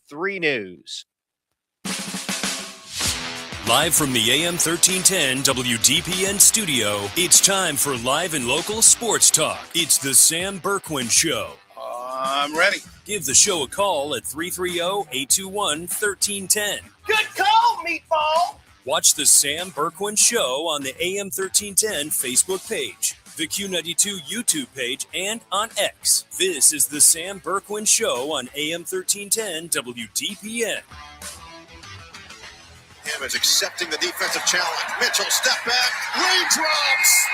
3 News. Live from the AM 1310 WDPN studio, it's time for live and local sports talk. It's the Sam Bourquin Show. I'm ready. Give the show a call at 330-821-1310. Good call, meatball. Watch the Sam Bourquin Show on the AM 1310 Facebook page, the Q92 YouTube page, and on X. This is the Sam Bourquin Show on AM 1310 WDPN. Him is accepting the defensive challenge. Mitchell, step back, raindrops.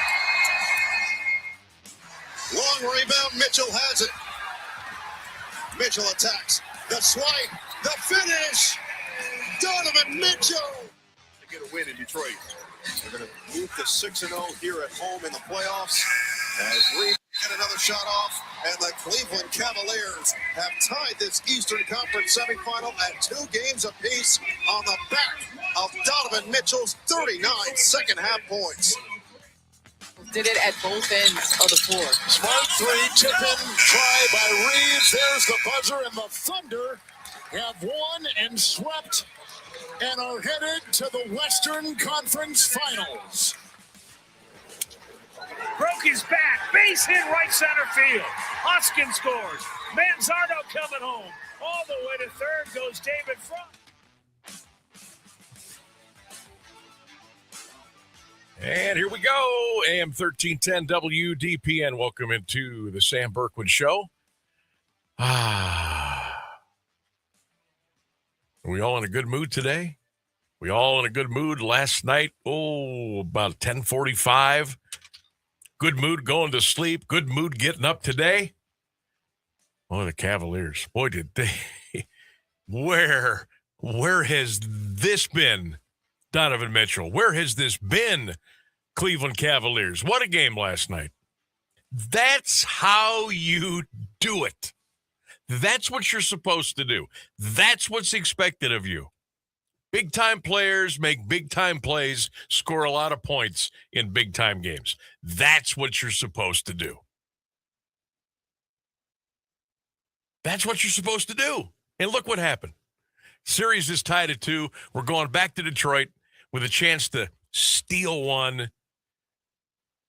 Long rebound, Mitchell has it. Mitchell attacks. The swipe, the finish. Donovan Mitchell. To get a win in Detroit. They're going to move to 6-0 here at home in the playoffs. As Reed get another shot off, and the Cleveland Cavaliers have tied this Eastern Conference semifinal at 2 games apiece on the back of Donovan Mitchell's 39 second-half points. Did it at both ends of the floor. Smart three, tip-in try by Reeves. There's the buzzer, and the Thunder have won and swept and are headed to the Western Conference Finals. Broke his back, base hit right center field. Hoskins scores. Manzardo coming home. All the way to third goes David Front. And here we go. AM 1310 WDPN. Welcome into the Sam Bourquin Show. Are we all in a good mood today? We all in a good mood last night? About 10:45. Good mood going to sleep. Good mood getting up today. The Cavaliers. Boy, did they. Where has this been, Donovan Mitchell? Where has this been, Cleveland Cavaliers? What a game last night. That's how you do it. That's what you're supposed to do. That's what's expected of you. Big-time players make big-time plays, score a lot of points in big-time games. That's what you're supposed to do. That's what you're supposed to do. And look what happened. Series is tied at 2. We're going back to Detroit with a chance to steal one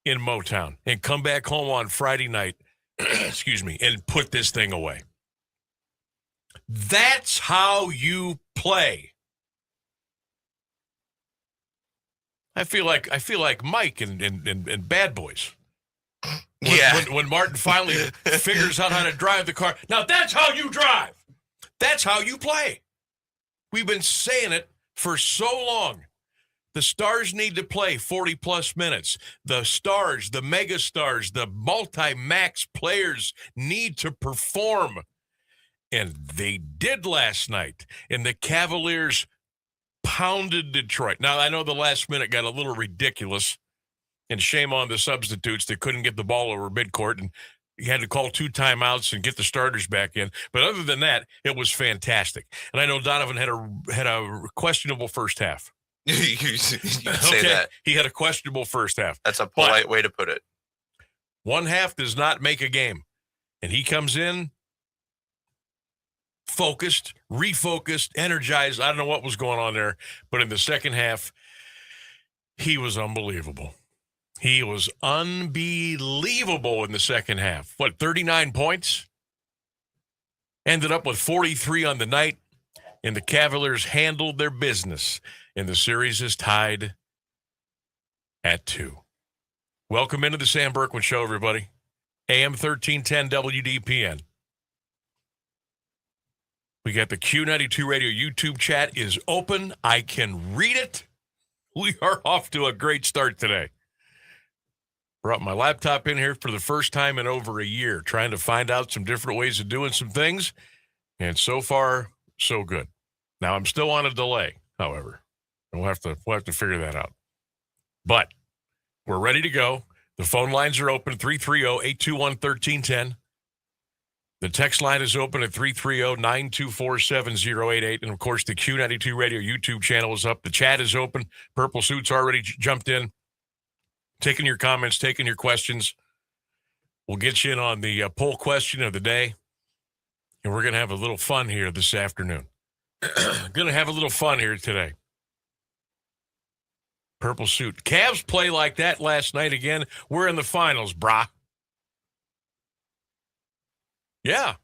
in Motown and come back home on Friday night, and put this thing away. That's how you play. I feel like Mike and Bad Boys. When Martin finally figures out how to drive the car. Now that's how you drive. That's how you play. We've been saying it for so long. The stars need to play 40-plus minutes. The stars, the mega stars, the multi-max players need to perform. And they did last night. And the Cavaliers pounded Detroit. Now, I know the last minute got a little ridiculous, and shame on the substitutes that couldn't get the ball over midcourt, and you had to call 2 timeouts and get the starters back in. But other than that, it was fantastic. And I know Donovan had a questionable first half. You say that. He had a questionable first half. That's a polite way to put it. One half does not make a game. And he comes in focused, refocused, energized. I don't know what was going on there, but in the second half, he was unbelievable. He was unbelievable in the second half. 39 points? Ended up with 43 on the night, and the Cavaliers handled their business, and the series is tied at 2. Welcome into the Sam Bourquin Show, everybody. AM 1310 WDPN. We got the Q92 Radio YouTube chat is open. I can read it. We are off to a great start today. Brought my laptop in here for the first time in over a year, trying to find out some different ways of doing some things. And so far, so good. Now, I'm still on a delay, however. We'll have to figure that out. But we're ready to go. The phone lines are open, 330-821-1310. The text line is open at 330-924-7088. And, of course, the Q92 Radio YouTube channel is up. The chat is open. Purple Suit's already jumped in. Taking your comments, taking your questions. We'll get you in on the poll question of the day. And we're going to have a little fun here this afternoon. Going to have a little fun here today. Purple suit. Cavs play like that last night again. We're in the finals, brah. Yeah.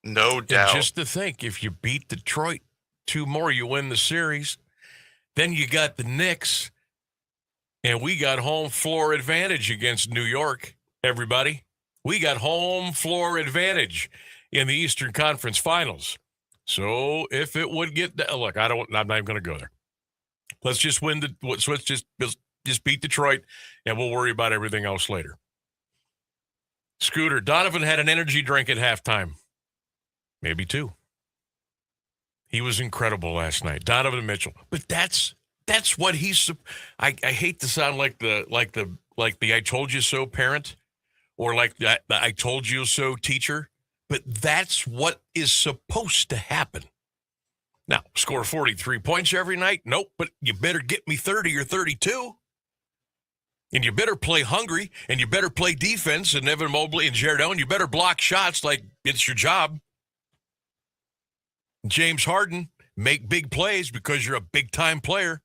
No doubt. And just to think, if you beat Detroit 2 more, you win the series. Then you got the Knicks, and we got home floor advantage against New York, everybody. We got home floor advantage in the Eastern Conference Finals. So if it would get look, I'm not even going to go there. Let's just let's just beat Detroit, and we'll worry about everything else later. Scooter, Donovan had an energy drink at halftime. Maybe 2. He was incredible last night. Donovan Mitchell. But that's what he's I hate to sound like the I told you so parent or like the I told you so teacher, but that's what is supposed to happen. Now, score 43 points every night? Nope, but you better get me 30 or 32. And you better play hungry, and you better play defense, and Evan Mobley and Jared Allen, you better block shots like it's your job. James Harden, make big plays because you're a big-time player.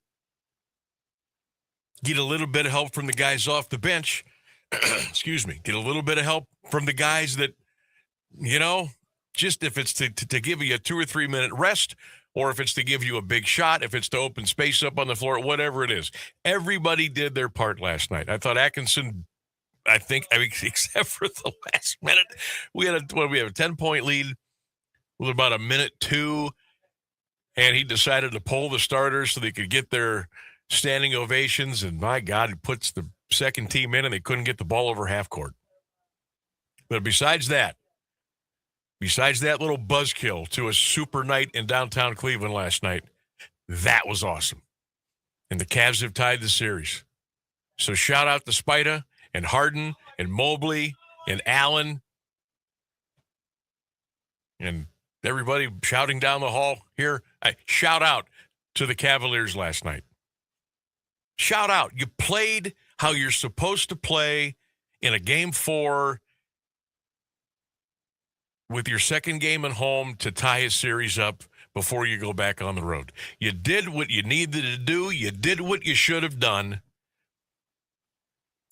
Get a little bit of help from the guys off the bench. Excuse me. Get a little bit of help from the guys that, just if it's to give you a 2 or 3 minute rest, or if it's to give you a big shot, if it's to open space up on the floor, whatever it is. Everybody did their part last night. I thought Atkinson, except for the last minute, we have a 10-point lead with about a minute 2, and he decided to pull the starters so they could get their standing ovations, and my God, he puts the second team in, and they couldn't get the ball over half court. But besides that little buzzkill to a super night in downtown Cleveland last night, that was awesome. And the Cavs have tied the series. So shout out to Spida and Harden and Mobley and Allen and everybody shouting down the hall here. Shout out to the Cavaliers last night. Shout out. You played how you're supposed to play in a Game 4 with your second game at home to tie a series up before you go back on the road. You did what you needed to do. You did what you should have done.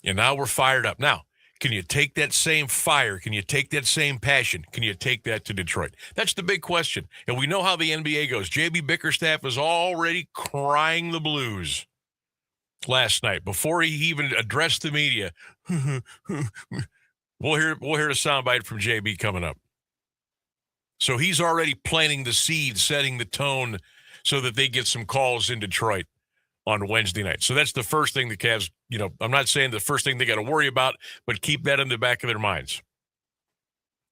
And now we're fired up. Now, can you take that same fire? Can you take that same passion? Can you take that to Detroit? That's the big question. And we know how the NBA goes. J.B. Bickerstaff is already crying the blues last night before he even addressed the media. We'll hear a soundbite from J.B. coming up. So he's already planting the seed, setting the tone so that they get some calls in Detroit on Wednesday night. So that's the first thing the Cavs, I'm not saying the first thing they got to worry about, but keep that in the back of their minds.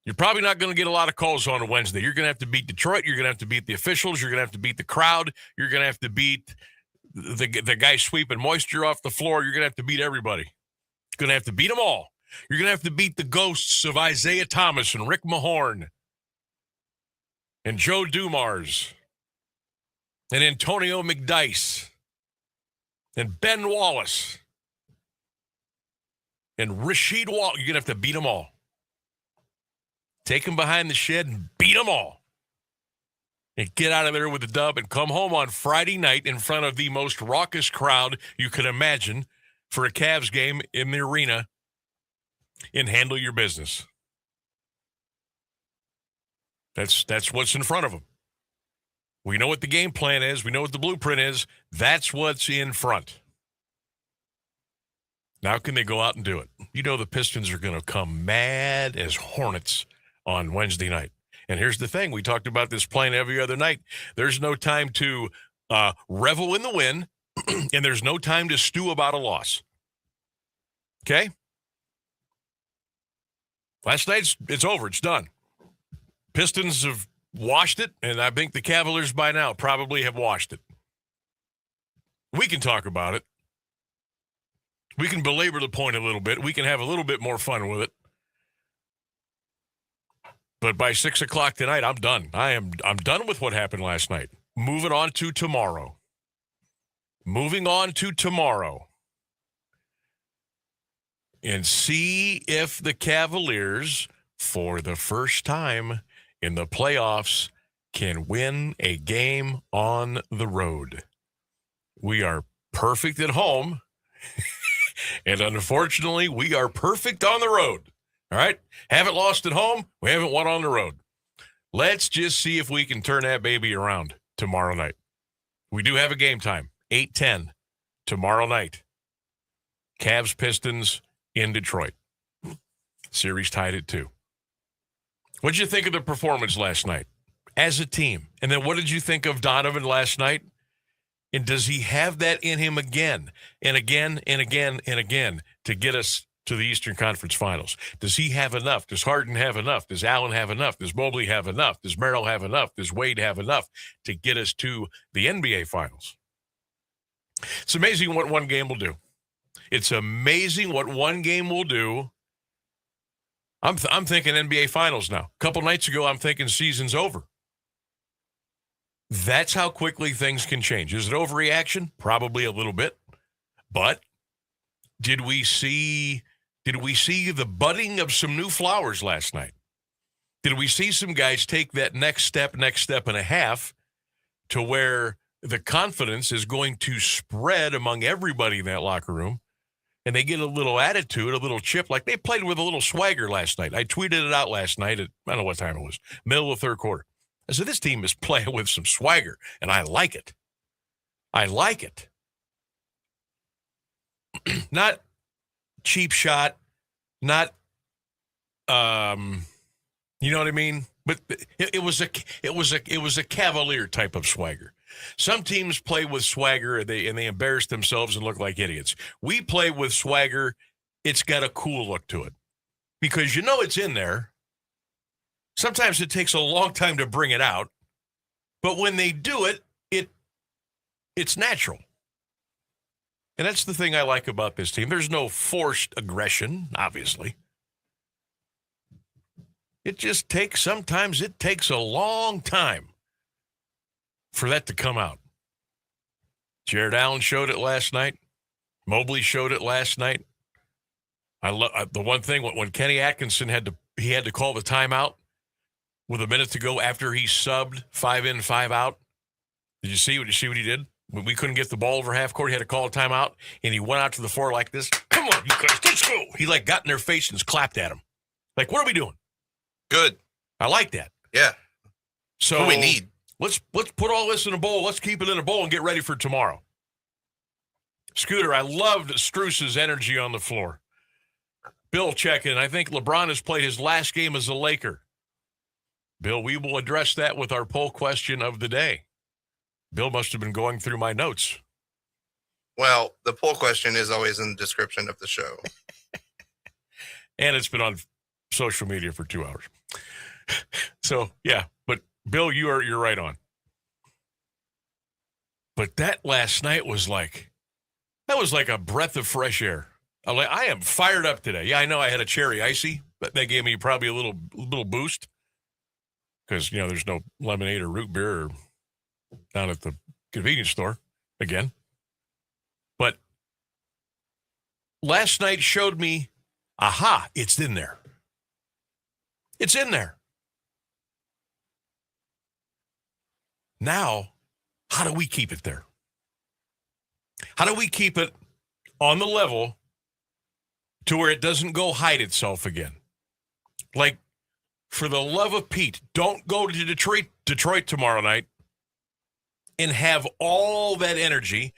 You're probably not going to get a lot of calls on Wednesday. You're going to have to beat Detroit. You're going to have to beat the officials. You're going to have to beat the crowd. You're going to have to beat the guy sweeping moisture off the floor. You're going to have to beat everybody. You're going to have to beat them all. You're going to have to beat the ghosts of Isaiah Thomas and Rick Mahorn and Joe Dumars, and Antonio McDyess, and Ben Wallace, and Rasheed Wall. You're going to have to beat them all. Take them behind the shed and beat them all. And get out of there with the dub and come home on Friday night in front of the most raucous crowd you could imagine for a Cavs game in the arena and handle your business. That's what's in front of them. We know what the game plan is. We know what the blueprint is. That's what's in front. Now can they go out and do it? The Pistons are going to come mad as hornets on Wednesday night. And here's the thing. We talked about this playing every other night. There's no time to revel in the win, and there's no time to stew about a loss. Okay? Last night's it's over. It's done. Pistons have washed it, and I think the Cavaliers by now probably have washed it. We can talk about it. We can belabor the point a little bit. We can have a little bit more fun with it. But by 6 o'clock tonight, I'm done. I'm done with what happened last night. Moving on to tomorrow. And see if the Cavaliers for the first time in the playoffs, can win a game on the road. We are perfect at home, and unfortunately, we are perfect on the road. All right? Haven't lost at home. We haven't won on the road. Let's just see if we can turn that baby around tomorrow night. We do have a game time, 8:10 tomorrow night. Cavs Pistons in Detroit. Series tied at 2. What did you think of the performance last night as a team? And then what did you think of Donovan last night? And does he have that in him again and again and again and again to get us to the Eastern Conference Finals? Does he have enough? Does Harden have enough? Does Allen have enough? Does Mobley have enough? Does Merrill have enough? Does Wade have enough to get us to the NBA Finals? It's amazing what one game will do. It's amazing what one game will do. I'm thinking NBA Finals now. A couple nights ago, I'm thinking season's over. That's how quickly things can change. Is it overreaction? Probably a little bit. But did we see the budding of some new flowers last night? Did we see some guys take that next step and a half to where the confidence is going to spread among everybody in that locker room? And they get a little attitude, a little chip, like they played with a little swagger last night. I tweeted it out last night at, I don't know what time it was, middle of the third quarter. I said, this team is playing with some swagger, and I like it. I like it. Not cheap shot, not, you know what I mean? But it was a cavalier type of swagger. Some teams play with swagger and they embarrass themselves and look like idiots. We play with swagger. It's got a cool look to it because you know it's in there. Sometimes it takes a long time to bring it out, but when they do it, it's natural. And that's the thing I like about this team. There's no forced aggression, obviously. Sometimes it takes a long time for that to come out. Jared Allen showed it last night. Mobley showed it last night. I love the one thing when Kenny Atkinson had to call the timeout with a minute to go after he subbed 5 in, 5 out. Did you see what he did? When we couldn't get the ball over half court, he had to call a timeout, and he went out to the floor like this. Come on, you guys, let's go. He got in their face and clapped at him. Like, what are we doing? Good. I like that. Yeah. So what we need. Let's put all this in a bowl. Let's keep it in a bowl and get ready for tomorrow. Scooter, I loved Strus's energy on the floor. Bill checking. I think LeBron has played his last game as a Laker. Bill, we will address that with our poll question of the day. Bill must have been going through my notes. Well, the poll question is always in the description of the show. And it's been on social media for 2 hours. So, yeah. But, Bill, you're right on. But that last night was like a breath of fresh air. I am fired up today. Yeah, I know I had a cherry icy, but that gave me probably a little boost. Because, there's no lemonade or root beer or down at the convenience store again. But last night showed me, it's in there. It's in there. Now, how do we keep it there? How do we keep it on the level to where it doesn't go hide itself again? Like, for the love of Pete, don't go to Detroit tomorrow night and have all that energy,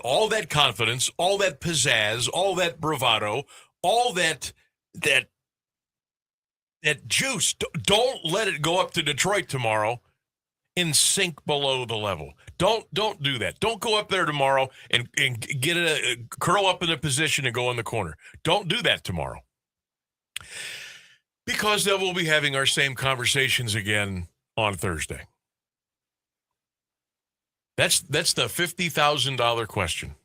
all that confidence, all that pizzazz, all that bravado, all that juice. Don't let it go up to Detroit tomorrow and sink below the level. Don't do that. Don't go up there tomorrow and get curl up in a position and go in the corner. Don't do that tomorrow. Because then we'll be having our same conversations again on Thursday. That's the $50,000 question.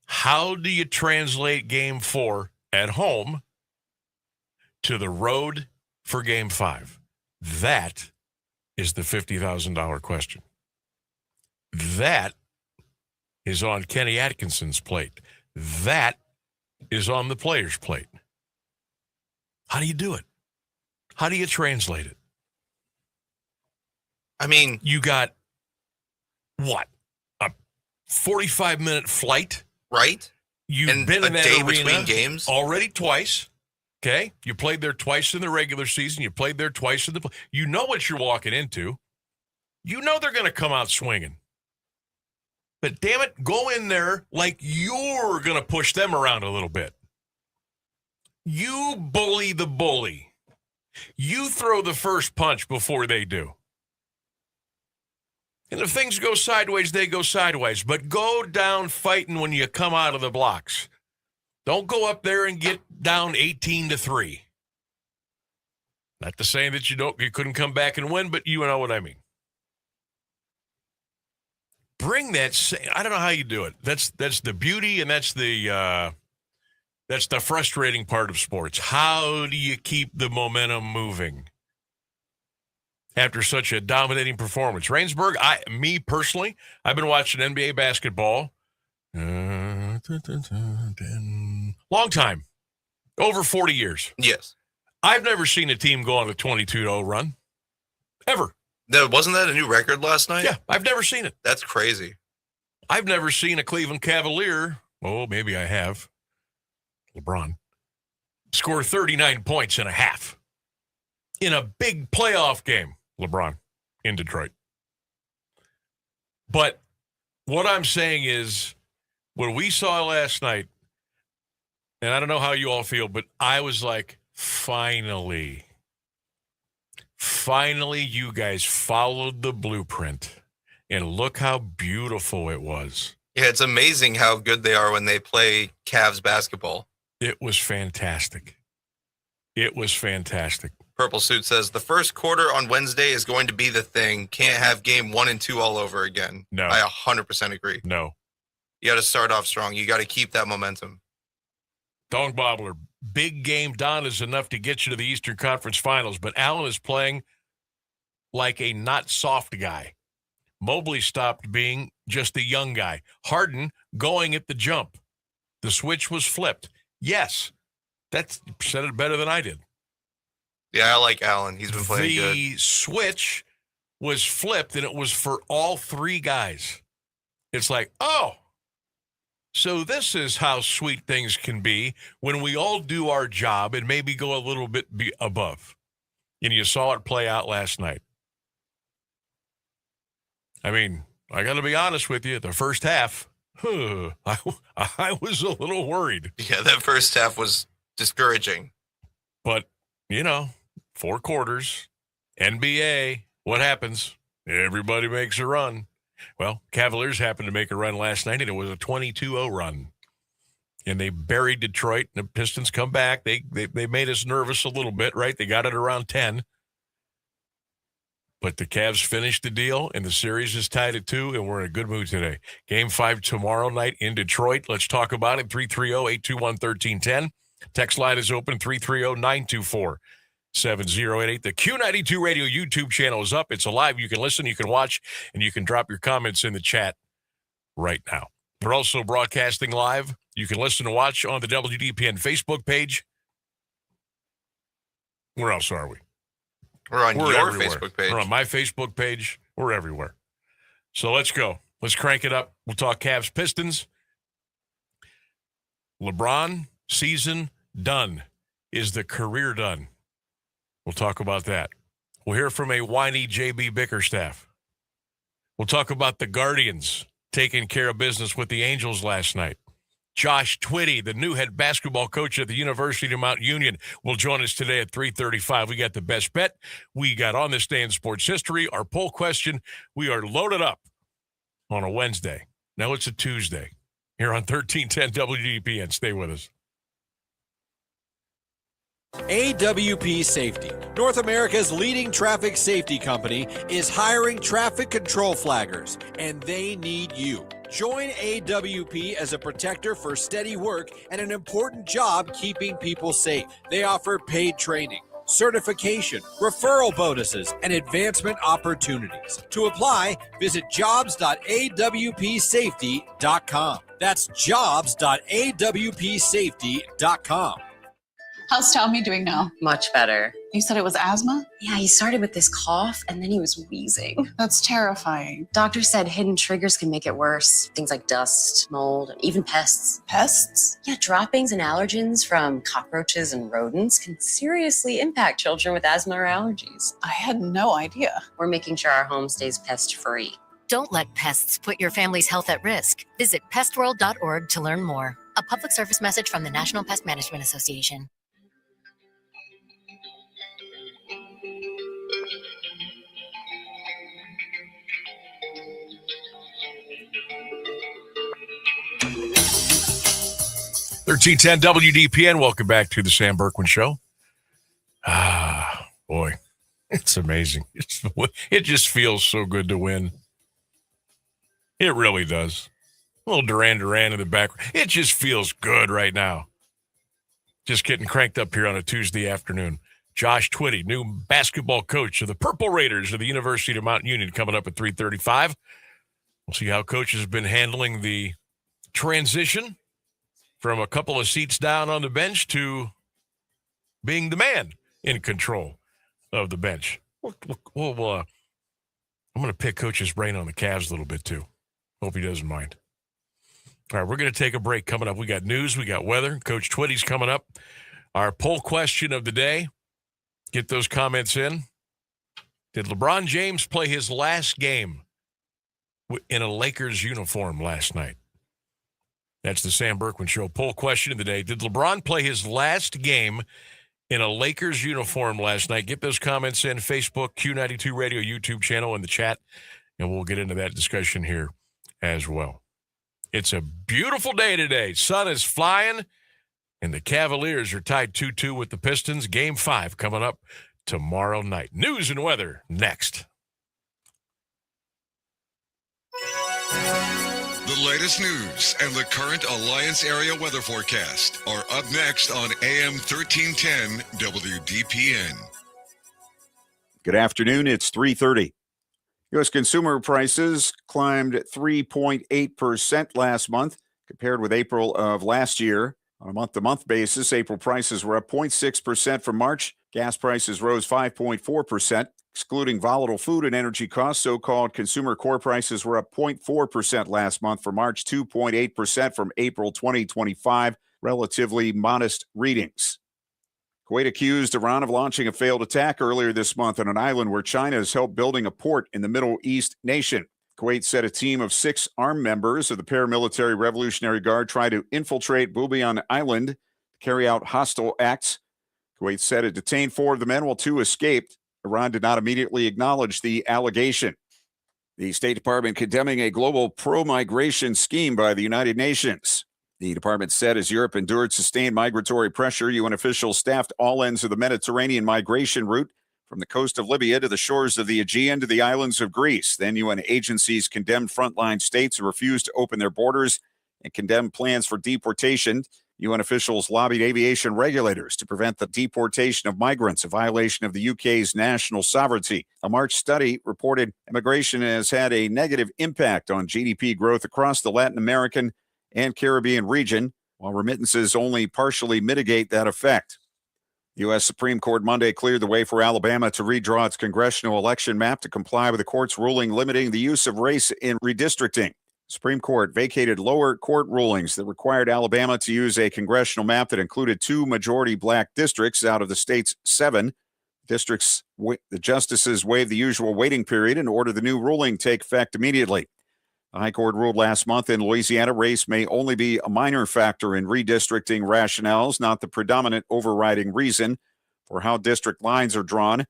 How do you translate Game 4 at home to the road for Game 5? That is the $50,000 question. That is on Kenny Atkinson's plate. That is on the players' plate. How do you do it? How do you translate it? I mean, you got what? A 45-minute flight? Right? You've been in that day arena between games already twice. Okay? You played there twice in the regular season. You played there twice in the You know what you're walking into. You know they're going to come out swinging. But damn it, go in there like you're going to push them around a little bit. You bully the bully. You throw the first punch before they do. And if things go sideways, they go sideways. But go down fighting when you come out of the blocks. Don't go up there and get down 18-3. Not to say that you couldn't come back and win, but you know what I mean. Bring that. I don't know how you do it. That's the beauty, and that's the frustrating part of sports. How do you keep the momentum moving after such a dominating performance? Rainsburg, me personally, I've been watching NBA basketball long time, over 40 years. Yes. I've never seen a team go on a 22-0 run, ever. Wasn't that a new record last night? Yeah, I've never seen it. That's crazy. I've never seen a Cleveland Cavalier, maybe I have, LeBron, score 39 points in a half in a big playoff game, LeBron, in Detroit. But what I'm saying is, what we saw last night, and I don't know how you all feel, but I was like, finally, you guys followed the blueprint, and look how beautiful it was. Yeah, it's amazing how good they are when they play Cavs basketball. It was fantastic. It was fantastic. Purple Suit says, the first quarter on Wednesday is going to be the thing. Can't have game 1 and 2 all over again. No. I 100% agree. No. You got to start off strong. You got to keep that momentum. Dong Bobbler, big game Don is enough to get you to the Eastern Conference Finals, but Allen is playing like a not soft guy. Mobley stopped being just a young guy. Harden going at the jump. The switch was flipped. Yes, that said it better than I did. Yeah, I like Allen. He's been playing good. The switch was flipped, and it was for all three guys. It's like, so this is how sweet things can be when we all do our job and maybe go a little bit above. And you saw it play out last night. I mean, I got to be honest with you. The first half, I was a little worried. Yeah, that first half was discouraging. But, 4 quarters, NBA, what happens? Everybody makes a run. Well, Cavaliers happened to make a run last night, and it was a 22-0 run. And they buried Detroit, and the Pistons come back. They made us nervous a little bit, right? They got it around 10. But the Cavs finished the deal, and the series is tied at 2, and we're in a good mood today. Game 5 tomorrow night in Detroit. Let's talk about it. 330-821-1310. Text line is open, 330-924-7088. The Q92 Radio YouTube channel is up. It's alive. You can listen, you can watch, and you can drop your comments in the chat right now. We're also broadcasting live. You can listen and watch on the WDPN Facebook page. Where else are we? We're your everywhere. Facebook page. We're on my Facebook page. We're everywhere. So let's go. Let's crank it up. We'll talk Cavs Pistons. LeBron, season done. Is the career done? We'll talk about that. We'll hear from a whiny JB Bickerstaff. We'll talk about the Guardians taking care of business with the Angels last night. Josh Twitty, the new head basketball coach at the University of Mount Union, will join us today at 3:35. We got the best bet. We got on this day in sports history. Our poll question. We are loaded up on a Wednesday. Now it's a Tuesday here on 1310 WDPN. Stay with us. AWP Safety, North America's leading traffic safety company, is hiring traffic control flaggers, and they need you. Join AWP as a protector for steady work and an important job keeping people safe. They offer paid training, certification, referral bonuses, and advancement opportunities. To apply, visit jobs.awpsafety.com. That's jobs.awpsafety.com. How's Tommy doing now? Much better. You said it was asthma? Yeah, he started with this cough and then he was wheezing. That's terrifying. Doctor said hidden triggers can make it worse. Things like dust, mold, and even pests. Pests? Yeah, droppings and allergens from cockroaches and rodents can seriously impact children with asthma or allergies. I had no idea. We're making sure our home stays pest-free. Don't let pests put your family's health at risk. Visit pestworld.org to learn more. A public service message from the National Pest Management Association. $1310 WDPN. Welcome back to the Sam Bourquin Show. Boy, it's amazing. It just feels so good to win. It really does. A little Duran in the background. It just feels good right now. Just getting cranked up here on a Tuesday afternoon. Josh Twitty, new basketball coach of the Purple Raiders of the University of Mount Union, coming up at 3:35. We'll see how coach has been handling the transition from a couple of seats down on the bench to being the man in control of the bench. I'm going to pick Coach's brain on the Cavs a little bit, too. Hope he doesn't mind. All right, we're going to take a break coming up. We got news, we got weather. Coach Twitty's coming up. Our poll question of the day. Get those comments in. Did LeBron James play his last game in a Lakers uniform last night? That's the Sam Bourquin Show poll question of the day. Did LeBron play his last game in a Lakers uniform last night? Get those comments in. Facebook, Q92 Radio YouTube channel in the chat, and we'll get into that discussion here as well. It's a beautiful day today. Sun is flying, and the Cavaliers are tied 2-2 with the Pistons. Game 5 coming up tomorrow night. News and weather next. The latest news and the current Alliance area weather forecast are up next on AM 1310 WDPN. Good afternoon. It's 3:30. U.S. consumer prices climbed 3.8% last month compared with April of last year. On a month-to-month basis, April prices were up 0.6% from March. Gas prices rose 5.4%. Excluding volatile food and energy costs, so-called consumer core prices were up 0.4% last month from March, 2.8% from April 2025, relatively modest readings. Kuwait accused Iran of launching a failed attack earlier this month on an island where China has helped building a port in the Middle East nation. Kuwait said a team of 6 armed members of the paramilitary Revolutionary Guard tried to infiltrate Bubiyan Island to carry out hostile acts. Kuwait said it detained 4 of the men while 2 escaped. Iran did not immediately acknowledge the allegation. The State Department condemning a global pro-migration scheme by the United Nations. The department said as Europe endured sustained migratory pressure, UN officials staffed all ends of the Mediterranean migration route from the coast of Libya to the shores of the Aegean to the islands of Greece. Then UN agencies condemned frontline states who refused to open their borders and condemned plans for deportation. UN officials lobbied aviation regulators to prevent the deportation of migrants, a violation of the UK's national sovereignty. A March study reported immigration has had a negative impact on GDP growth across the Latin American and Caribbean region, while remittances only partially mitigate that effect. The U.S. Supreme Court Monday cleared the way for Alabama to redraw its congressional election map to comply with the court's ruling limiting the use of race in redistricting. Supreme Court vacated lower court rulings that required Alabama to use a congressional map that included 2 majority black districts out of the state's 7 districts. The justices waived the usual waiting period and ordered the new ruling take effect immediately. The High Court ruled last month in Louisiana race may only be a minor factor in redistricting rationales, not the predominant overriding reason for how district lines are drawn.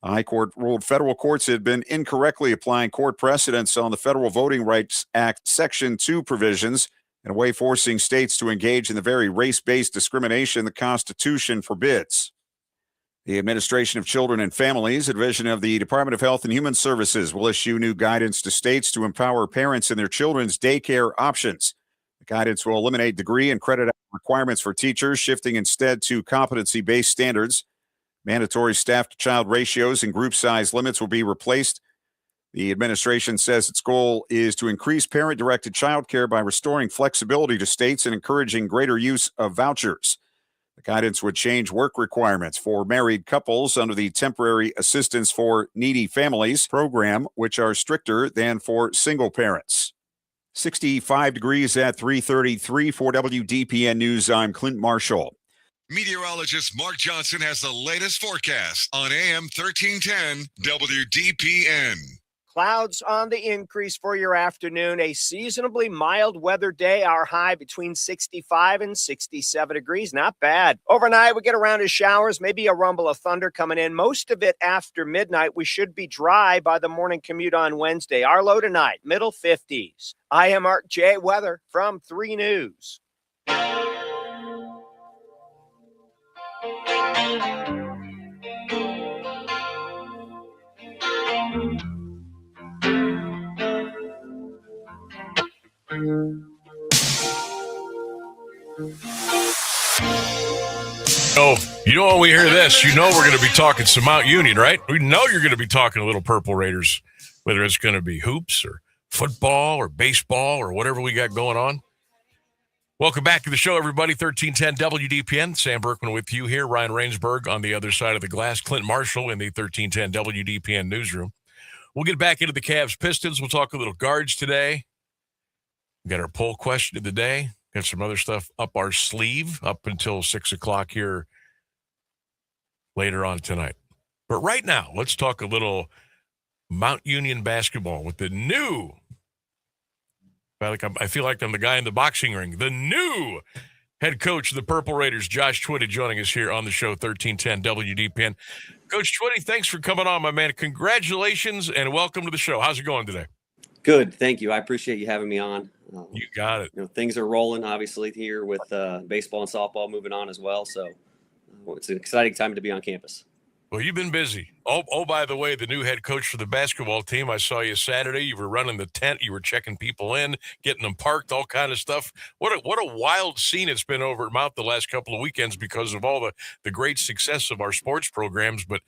The High Court ruled federal courts had been incorrectly applying court precedents on the Federal Voting Rights Act Section 2 provisions in a way forcing states to engage in the very race-based discrimination the Constitution forbids. The Administration of Children and Families, a division of the Department of Health and Human Services, will issue new guidance to states to empower parents in their children's daycare options. The guidance will eliminate degree and credit requirements for teachers, shifting instead to competency-based standards. Mandatory staff-to-child ratios and group size limits will be replaced. The administration says its goal is to increase parent-directed childcare by restoring flexibility to states and encouraging greater use of vouchers. The guidance would change work requirements for married couples under the Temporary Assistance for Needy Families program, which are stricter than for single parents. 65 degrees at 3:33 for WDPN News. I'm Clint Marshall. Meteorologist Mark Johnson has the latest forecast on AM 1310 WDPN. Clouds on the increase for your afternoon. A seasonably mild weather day. Our high between 65 and 67 degrees. Not bad. Overnight, we get a round of showers, maybe a rumble of thunder coming in. Most of it after midnight. We should be dry by the morning commute on Wednesday. Our low tonight, middle 50s. I am Mark J. Weather from 3 News. Oh, when we hear this, we're going to be talking some Mount Union, right? We know you're going to be talking a little Purple Raiders, whether it's going to be hoops or football or baseball or whatever we got going on. Welcome back to the show, everybody. 1310 WDPN. Sam Bourquin with you here. Ryan Rainsberg on the other side of the glass. Clint Marshall in the 1310 WDPN newsroom. We'll get back into the Cavs Pistons. We'll talk a little guards today. We got our poll question of the day. Got some other stuff up our sleeve up until 6 o'clock here later on tonight. But right now, let's talk a little Mount Union basketball with the new, I feel like I'm the guy in the boxing ring, the new head coach of the Purple Raiders, Josh Twitty, joining us here on the show, 1310 WDPN. Coach Twitty, thanks for coming on, my man. Congratulations and welcome to the show. How's it going today? Good. Thank you. I appreciate you having me on. You got it. Things are rolling, obviously, here with baseball and softball moving on as well. So it's an exciting time to be on campus. Well, you've been busy. Oh, by the way, the new head coach for the basketball team, I saw you Saturday. You were running the tent. You were checking people in, getting them parked, all kind of stuff. What a wild scene it's been over at Mount the last couple of weekends because of all the great success of our sports programs. But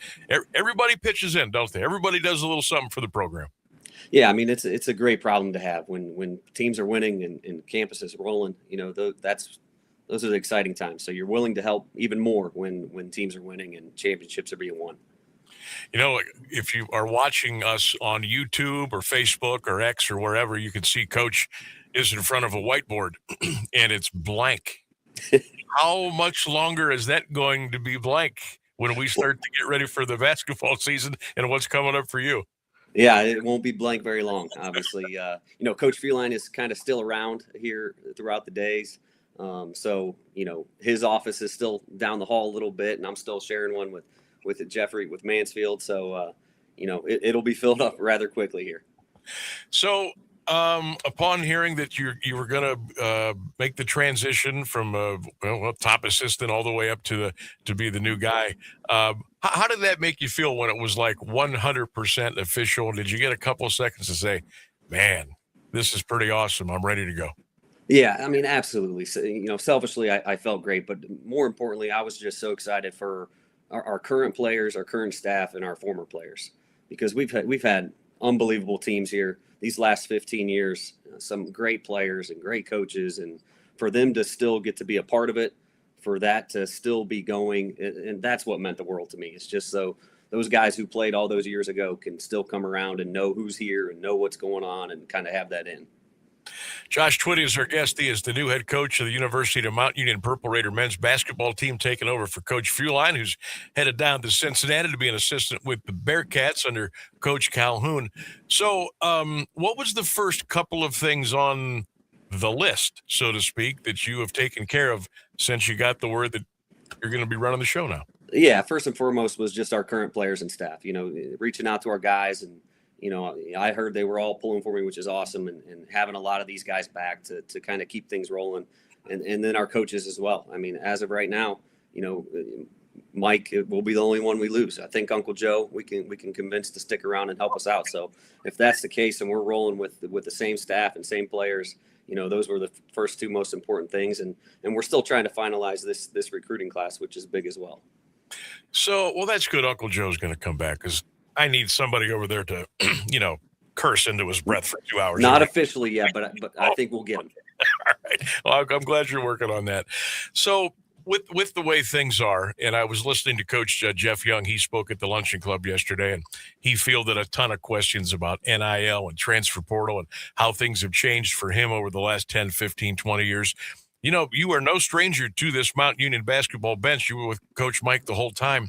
everybody pitches in, don't they? Everybody does a little something for the program. Yeah, I mean, it's a great problem to have when teams are winning and campus is rolling. Those are the exciting times. So you're willing to help even more when teams are winning and championships are being won. If you are watching us on YouTube or Facebook or X or wherever, you can see Coach is in front of a whiteboard and it's blank. How much longer is that going to be blank when we start to get ready for the basketball season and what's coming up for you? Yeah, it won't be blank very long, obviously. Coach Feline is kind of still around here throughout the days. So his office is still down the hall a little bit, and I'm still sharing one with Jeffrey, with Mansfield. So, it'll be filled up rather quickly here. So upon hearing that you were going to make the transition from top assistant all the way up to be the new guy, how did that make you feel when it was like 100% official? Did you get a couple of seconds to say, man, this is pretty awesome, I'm ready to go? Yeah, I mean, absolutely. So, selfishly, I felt great, but more importantly, I was just so excited for our current players, our current staff, and our former players, because we've had unbelievable teams here these last 15 years, some great players and great coaches, and for them to still get to be a part of it, for that to still be going, and that's what meant the world to me. It's just so those guys who played all those years ago can still come around and know who's here and know what's going on and kind of have that in. Josh Twitty is our guest. He is the new head coach of the University of Mount Union Purple Raider men's basketball team, taking over for Coach Feline, who's headed down to Cincinnati to be an assistant with the Bearcats under Coach Calhoun. So what was the first couple of things on the list, so to speak, that you have taken care of since you got the word that you're going to be running the show now? Yeah, first and foremost was just our current players and staff, reaching out to our guys. And I heard they were all pulling for me, which is awesome, and having a lot of these guys back to kind of keep things rolling, and then our coaches as well. I mean, as of right now, Mike will be the only one we lose. I think Uncle Joe we can convince to stick around and help us out. So if that's the case and we're rolling with the same staff and same players, those were the first two most important things, and we're still trying to finalize this recruiting class, which is big as well. So, well, that's good. Uncle Joe's going to come back because I need somebody over there to, curse into his breath for 2 hours. Not officially yet, but I think we'll get him. All right. Well, I'm glad you're working on that. So with the way things are, and I was listening to Coach Jeff Young. He spoke at the Luncheon Club yesterday, and he fielded a ton of questions about NIL and transfer portal and how things have changed for him over the last 10, 15, 20 years. You know, you are no stranger to this Mount Union basketball bench. You were with Coach Mike the whole time.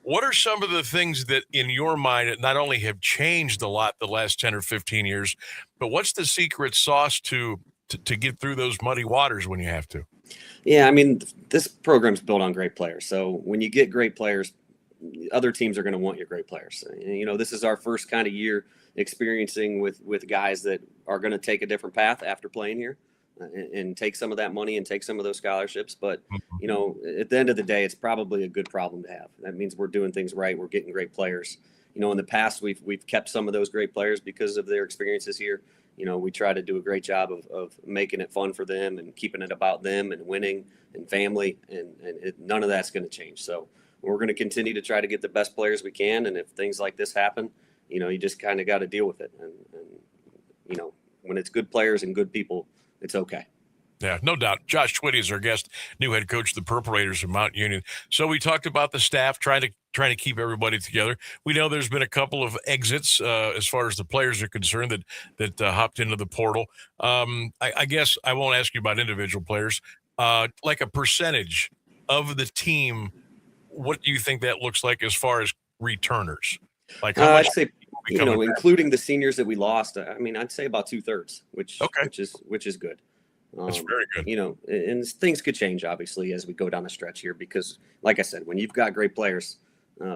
What are some of the things that, in your mind, not only have changed a lot the last 10 or 15 years, but what's the secret sauce to get through those muddy waters when you have to? Yeah, I mean, this program's built on great players. So when you get great players, other teams are going to want your great players. And, you know, this is our first kind of year experiencing with guys that are going to take a different path after playing here and take some of that money and take some of those scholarships. But, you know, at the end of the day, it's probably a good problem to have. That means we're doing things right. We're getting great players. You know, in the past, we've kept some of those great players because of their experiences here. You know, we try to do a great job of making it fun for them and keeping it about them and winning and family, and none of that's going to change. So we're going to continue to try to get the best players we can. And if things like this happen, you know, you just kind of got to deal with it. And, you know, when it's good players and good people, it's okay. Yeah, no doubt. Josh Twitty is our guest, new head coach of the Purple Raiders of Mount Union. So we talked about the staff trying to keep everybody together. We know there's been a couple of exits as far as the players are concerned that hopped into the portal. I guess I won't ask you about individual players. Like a percentage of the team, what do you think that looks like as far as returners? Like how much? I'd say, you know, including the seniors that we lost. I mean, I'd say about 2/3, which is good. That's very good. You know, and things could change, obviously, as we go down the stretch here, because, like I said, when you've got great players,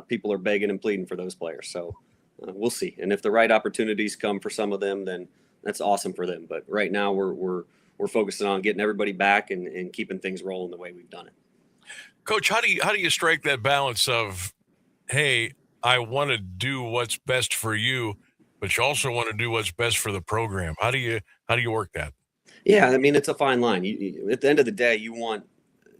people are begging and pleading for those players. So we'll see. And if the right opportunities come for some of them, then that's awesome for them. But right now, we're focusing on getting everybody back and keeping things rolling the way we've done it. Coach, how do you strike that balance of, hey, I want to do what's best for you, but you also want to do what's best for the program? How do you work that? Yeah, I mean, it's a fine line. At the end of the day,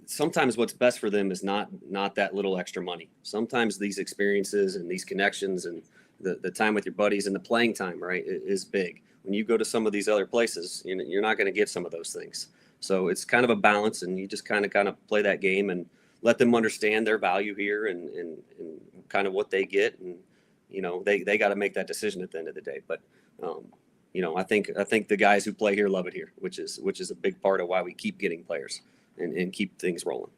sometimes what's best for them is not that little extra money. Sometimes these experiences and these connections and the time with your buddies and the playing time, right, is big. When you go to some of these other places, you're not going to get some of those things. So it's kind of a balance, and you just kind of play that game and let them understand their value here and kind of what they get. And, you know, they got to make that decision at the end of the day. But, you know, I think the guys who play here love it here, which is a big part of why we keep getting players and keep things rolling.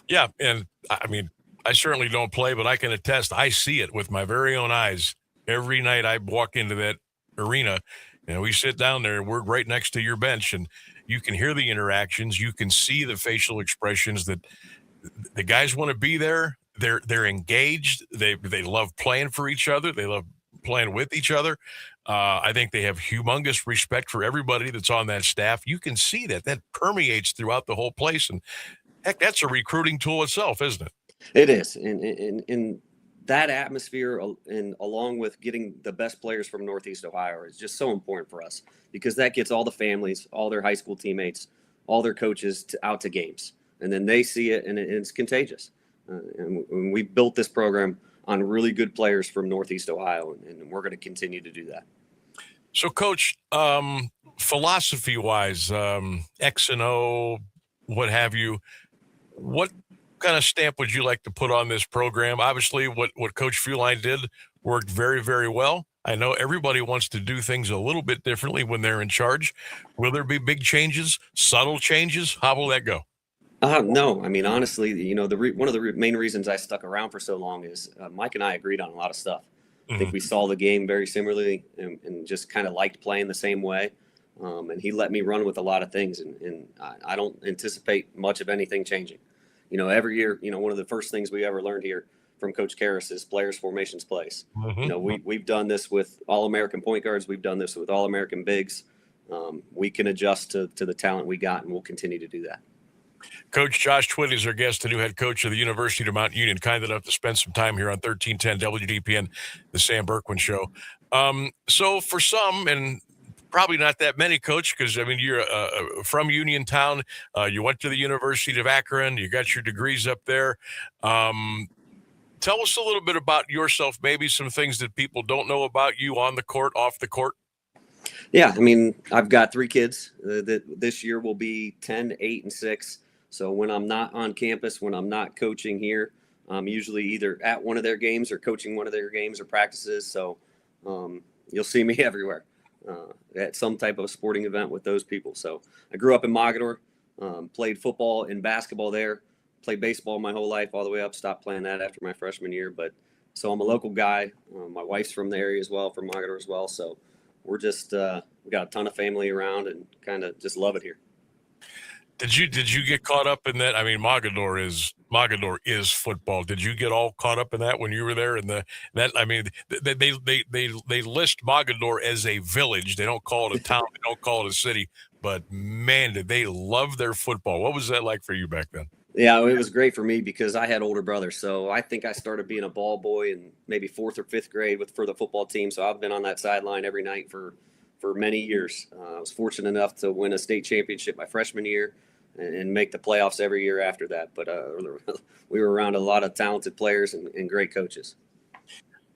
Yeah, and I mean, I certainly don't play, but I can attest. I see it with my very own eyes every night I walk into that arena. You know, we sit down there, we're right next to your bench, and you can hear the interactions. You can see the facial expressions that the guys want to be there. They're engaged. They love playing for each other. They love playing with each other. I think they have humongous respect for everybody that's on that staff. You can see that permeates throughout the whole place. And heck, that's a recruiting tool itself, isn't it? It is. And that atmosphere, and along with getting the best players from Northeast Ohio, is just so important for us, because that gets all the families, all their high school teammates, all their coaches out to games. And then they see it, and it's contagious. And we built this program on really good players from Northeast Ohio, and we're going to continue to do that. So, Coach, philosophy-wise, X and O, what have you, what kind of stamp would you like to put on this program? Obviously, what Coach Fuline did worked very, very well. I know everybody wants to do things a little bit differently when they're in charge. Will there be big changes, subtle changes? How will that go? No, I mean, honestly, you know, one of the main reasons I stuck around for so long is Mike and I agreed on a lot of stuff. I think we saw the game very similarly and just kind of liked playing the same way. And he let me run with a lot of things, and I don't anticipate much of anything changing. You know, every year, you know, one of the first things we ever learned here from Coach Karras is players, formations, plays. You know, we've done this with All-American point guards. We've done this with All-American bigs. We can adjust to the talent we got, and we'll continue to do that. Coach Josh Twitty is our guest, the new head coach of the University of Mount Union, kind enough to spend some time here on 1310 WDPN, the Sam Bourquin Show. So for some, and probably not that many, Coach, because, I mean, you're from Uniontown. You went to the University of Akron. You got your degrees up there. Tell us a little bit about yourself, maybe some things that people don't know about you on the court, off the court. Yeah, I mean, I've got 3 kids that this year will be 10, 8, and 6. So when I'm not on campus, when I'm not coaching here, I'm usually either at one of their games or coaching one of their games or practices. So you'll see me everywhere at some type of sporting event with those people. So I grew up in Mogador, played football and basketball there, played baseball my whole life all the way up, stopped playing that after my freshman year. But so I'm a local guy. My wife's from the area as well, from Mogador as well. So we're just we got a ton of family around and kind of just love it here. Did you get caught up in that? I mean, Mogador is football. Did you get all caught up in that when you were there? And they list Mogador as a village. They don't call it a town. They don't call it a city. But man, did they love their football? What was that like for you back then? Yeah, it was great for me because I had older brothers. So I think I started being a ball boy in maybe 4th or 5th grade for the football team. So I've been on that sideline every night for many years. I was fortunate enough to win a state championship my freshman year and make the playoffs every year after that. But we were around a lot of talented players and great coaches.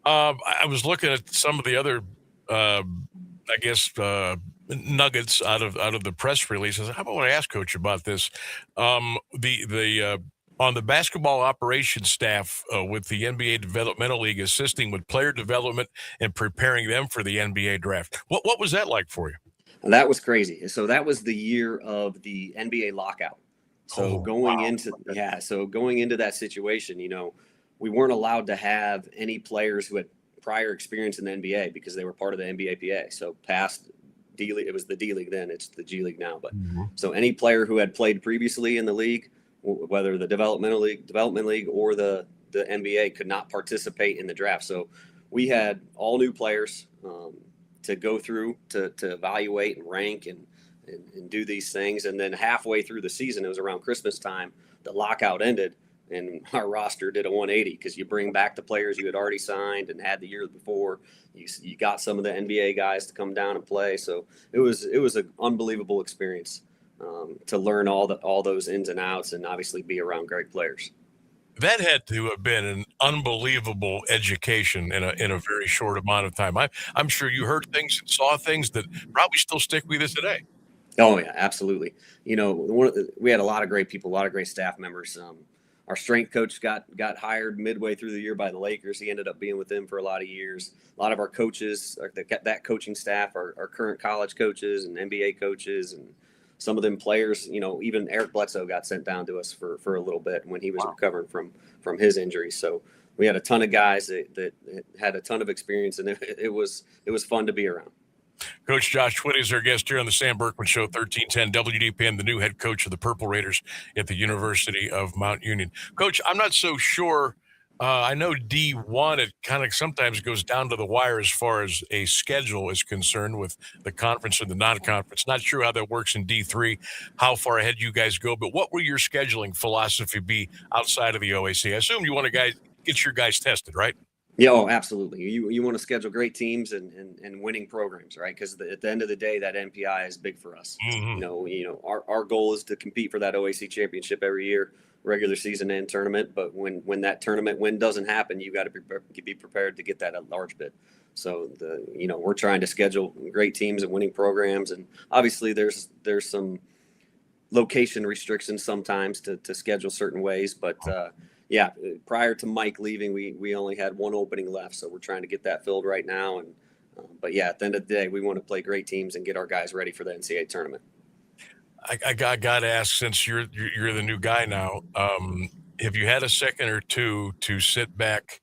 I was looking at some of the other, nuggets out of the press releases. How about I ask Coach about this? On the basketball operations staff with the NBA Developmental League, assisting with player development and preparing them for the NBA draft. What was that like for you? That was crazy. So that was the year of the NBA lockout. So going into that situation, we weren't allowed to have any players who had prior experience in the NBA because they were part of the NBAPA. So past D League, it was the D League then, it's the G League now. But so any player who had played previously in the league, whether the development league or the NBA, could not participate in the draft. So we had all new players to go through to evaluate and rank and do these things. And then halfway through the season, it was around Christmas time, the lockout ended and our roster did a 180 because you bring back the players you had already signed and had the year before. You got some of the NBA guys to come down and play. So it was an unbelievable experience to learn all those ins and outs and obviously be around great players. That had to have been an unbelievable education in a very short amount of time. I'm sure you heard things and saw things that probably still stick with us today. Oh yeah, absolutely. We had a lot of great people, a lot of great staff members. Our strength coach got hired midway through the year by the Lakers. He ended up being with them for a lot of years. A lot of our coaches, that coaching staff, are current college coaches and NBA coaches, and some of them players. Even Eric Bledsoe got sent down to us for a little bit when he was recovering from his injury. So we had a ton of guys that had a ton of experience, and it was fun to be around. Coach Josh Twitty is our guest here on the Sam Bourquin Show, 1310 WDPN, the new head coach of the Purple Raiders at the University of Mount Union. Coach, I'm not so sure. I know D1, it kind of sometimes goes down to the wire as far as a schedule is concerned with the conference and the non-conference. Not sure how that works in D3, how far ahead you guys go, but what will your scheduling philosophy be outside of the OAC? I assume you want to get your guys tested, right? Yeah, absolutely. You want to schedule great teams and winning programs, right? Because at the end of the day, that NPI is big for us. Mm-hmm. Our goal is to compete for that OAC championship every year, regular season and tournament. But when that tournament win doesn't happen, you got to be prepared to get that at large bid. So we're trying to schedule great teams and winning programs, and obviously there's some location restrictions sometimes to schedule certain ways, but. Yeah, prior to Mike leaving, we only had one opening left, so we're trying to get that filled right now. And but yeah, at the end of the day, we want to play great teams and get our guys ready for the NCAA tournament. I got to ask, since you're the new guy now, have you had a second or two to sit back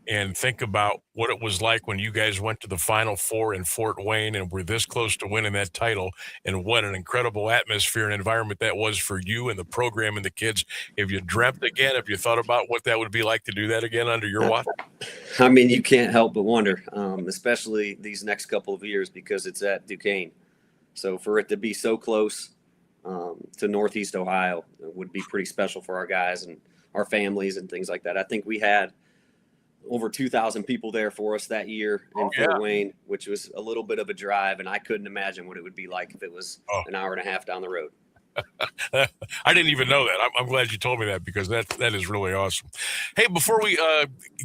and think about what it was like when you guys went to the Final Four in Fort Wayne and were this close to winning that title, and what an incredible atmosphere and environment that was for you and the program and the kids? Have you dreamt again? Have you thought about what that would be like to do that again under your watch? I mean, you can't help but wonder, especially these next couple of years, because it's at Duquesne. So for it to be so close to Northeast Ohio would be pretty special for our guys and our families and things like that. I think we had over 2,000 people there for us that year in Fort Wayne, which was a little bit of a drive, and I couldn't imagine what it would be like if it was an hour and a half down the road. I didn't even know that. I'm glad you told me that, because that is really awesome. Hey, before we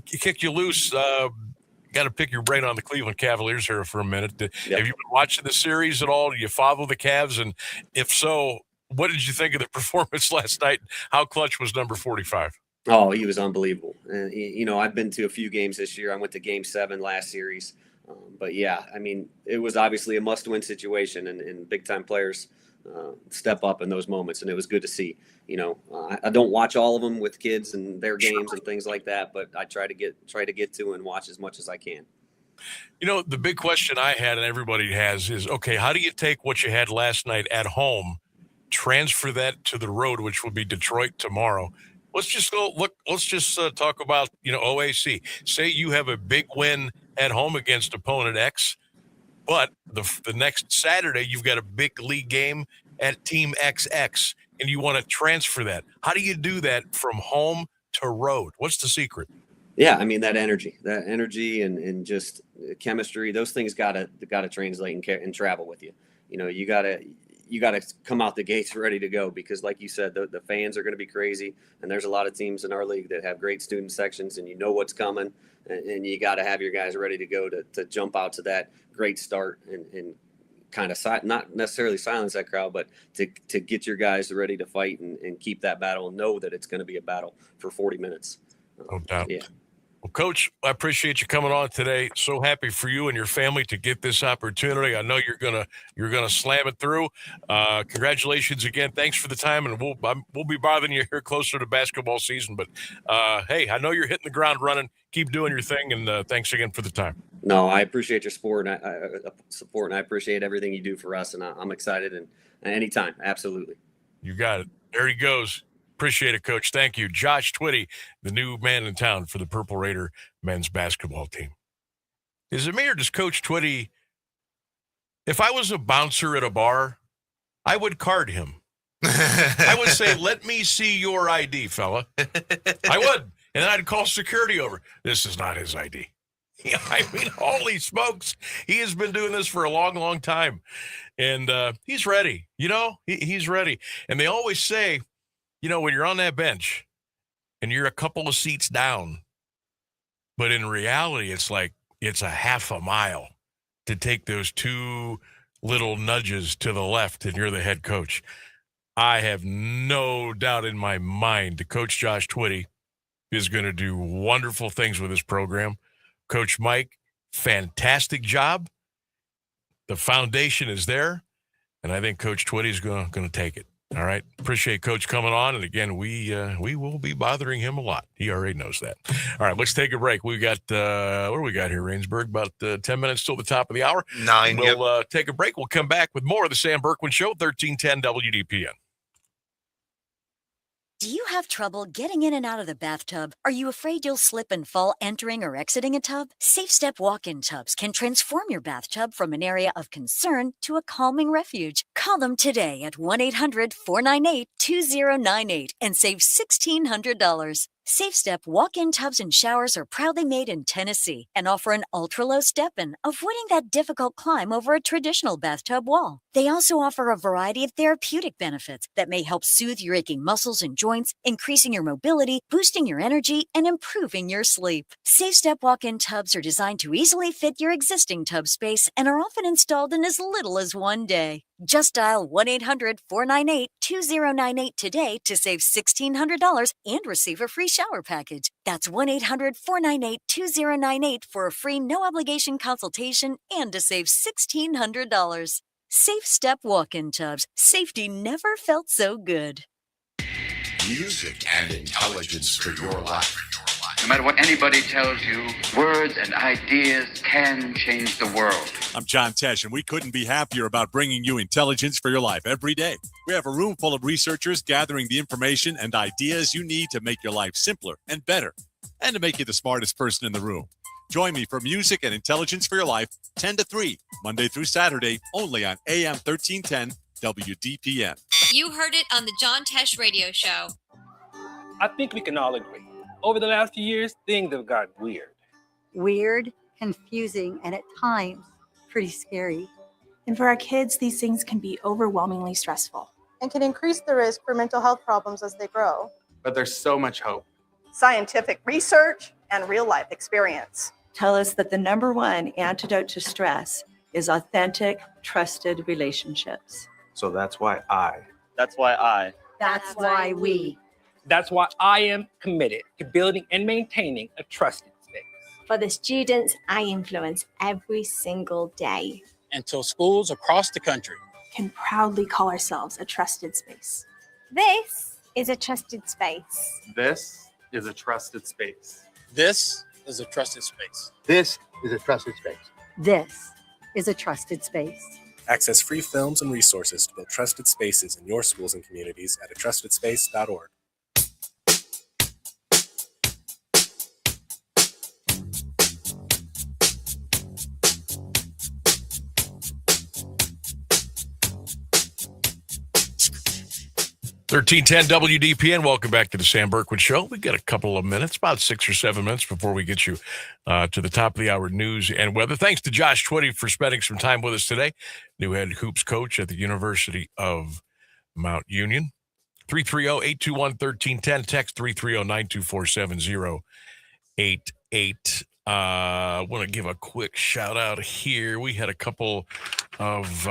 kick you loose, got to pick your brain on the Cleveland Cavaliers here for a minute. Have you been watching the series at all? Do you follow the Cavs? And if so, what did you think of the performance last night? How clutch was number 45? Oh, he was unbelievable. And, I've been to a few games this year. I went to Game 7 last series. But, yeah, I mean, it was obviously a must-win situation, and big-time players step up in those moments, and it was good to see. I don't watch all of them with kids and their games and things like that, but I try to get to and watch as much as I can. The big question I had and everybody has is, okay, how do you take what you had last night at home, transfer that to the road, which will be Detroit tomorrow? Let's just talk about, OAC. Say you have a big win at home against opponent X, but the next Saturday you've got a big league game at Team XX, and you want to transfer that. How do you do that from home to road? What's the secret? Yeah, I mean, that energy and just chemistry, those things gotta translate and travel with you. You gotta come out the gates ready to go, because like you said, the fans are going to be crazy, and there's a lot of teams in our league that have great student sections, and what's coming, and you got to have your guys ready to go to jump out to that great start and kind of not necessarily silence that crowd, but to get your guys ready to fight and keep that battle and know that it's going to be a battle for 40 minutes. No doubt. Yeah. Well, Coach, I appreciate you coming on today. So happy for you and your family to get this opportunity. I know you're gonna slam it through. Congratulations again. Thanks for the time, and we'll be bothering you here closer to basketball season. But hey, I know you're hitting the ground running. Keep doing your thing, and thanks again for the time. No, I appreciate your support, and I appreciate everything you do for us, and I'm excited. And anytime, absolutely. You got it. There he goes. Appreciate it, Coach. Thank you. Josh Twitty, the new man in town for the Purple Raider men's basketball team. Is it me, or does Coach Twitty, if I was a bouncer at a bar, I would card him. I would say, let me see your ID, fella. I would. And then I'd call security over. This is not his ID. Yeah, I mean, holy smokes. He has been doing this for a long, long time. And he's ready. He's ready. And they always say, when you're on that bench and you're a couple of seats down, but in reality, it's a half a mile to take those two little nudges to the left, and you're the head coach. I have no doubt in my mind that Coach Josh Twitty is going to do wonderful things with this program. Coach Mike, fantastic job. The foundation is there, and I think Coach Twitty is going to take it. All right. Appreciate Coach coming on. And again, we will be bothering him a lot. He already knows that. All right, let's take a break. We got, what do we got here, Rainsburg? About 10 minutes till the top of the hour. 9. We'll take a break. We'll come back with more of the Sam Bourquin Show, 1310 WDPN. Do you have trouble getting in and out of the bathtub? Are you afraid you'll slip and fall entering or exiting a tub? Safe Step walk-in tubs can transform your bathtub from an area of concern to a calming refuge. Call them today at 1-800-498-2098 and save $1,600. Safe Step walk-in tubs and showers are proudly made in Tennessee and offer an ultra-low step-in, avoiding that difficult climb over a traditional bathtub wall. They also offer a variety of therapeutic benefits that may help soothe your aching muscles and joints, increasing your mobility, boosting your energy, and improving your sleep. Safe Step walk-in tubs are designed to easily fit your existing tub space and are often installed in as little as one day. Just dial 1-800-498-2098 today to save $1,600 and receive a free shower package. That's 1-800-498-2098 for a free no-obligation consultation and to save $1,600. Safe Step walk-in tubs. Safety never felt so good. Music and intelligence for your life. No matter what anybody tells you, words and ideas can change the world. I'm John Tesh, and we couldn't be happier about bringing you intelligence for your life every day. We have a room full of researchers gathering the information and ideas you need to make your life simpler and better, and to make you the smartest person in the room. Join me for Music and Intelligence for Your Life, 10 to 3, Monday through Saturday, only on AM 1310 WDPN. You heard it on the John Tesh Radio Show. I think we can all agree. Over the last few years, things have gotten weird. Weird, confusing, and at times, pretty scary. And for our kids, these things can be overwhelmingly stressful. And can increase the risk for mental health problems as they grow. But there's so much hope. Scientific research and real-life experience tell us that the number one antidote to stress is authentic, trusted relationships. So that's why I That's why That's why we. That's why I am committed to building and maintaining a trusted space. For the students I influence every single day. Until schools across the country can proudly call ourselves a trusted space. This is a trusted space. This is a trusted space. This is a trusted space. This is a trusted space. This is a trusted space. Access free films and resources to build trusted spaces in your schools and communities at atrustedspace.org. $1310 WDPN. Welcome back to the Sam Bourquin Show. We got a couple of minutes, about 6 or 7 minutes before we get you to the top of the hour news and weather. Thanks to Josh Twitty for spending some time with us today, new head hoops coach at the University of Mount Union. 330-821-1310, text 330-924-7088. I want to give a quick shout out here. We had a couple of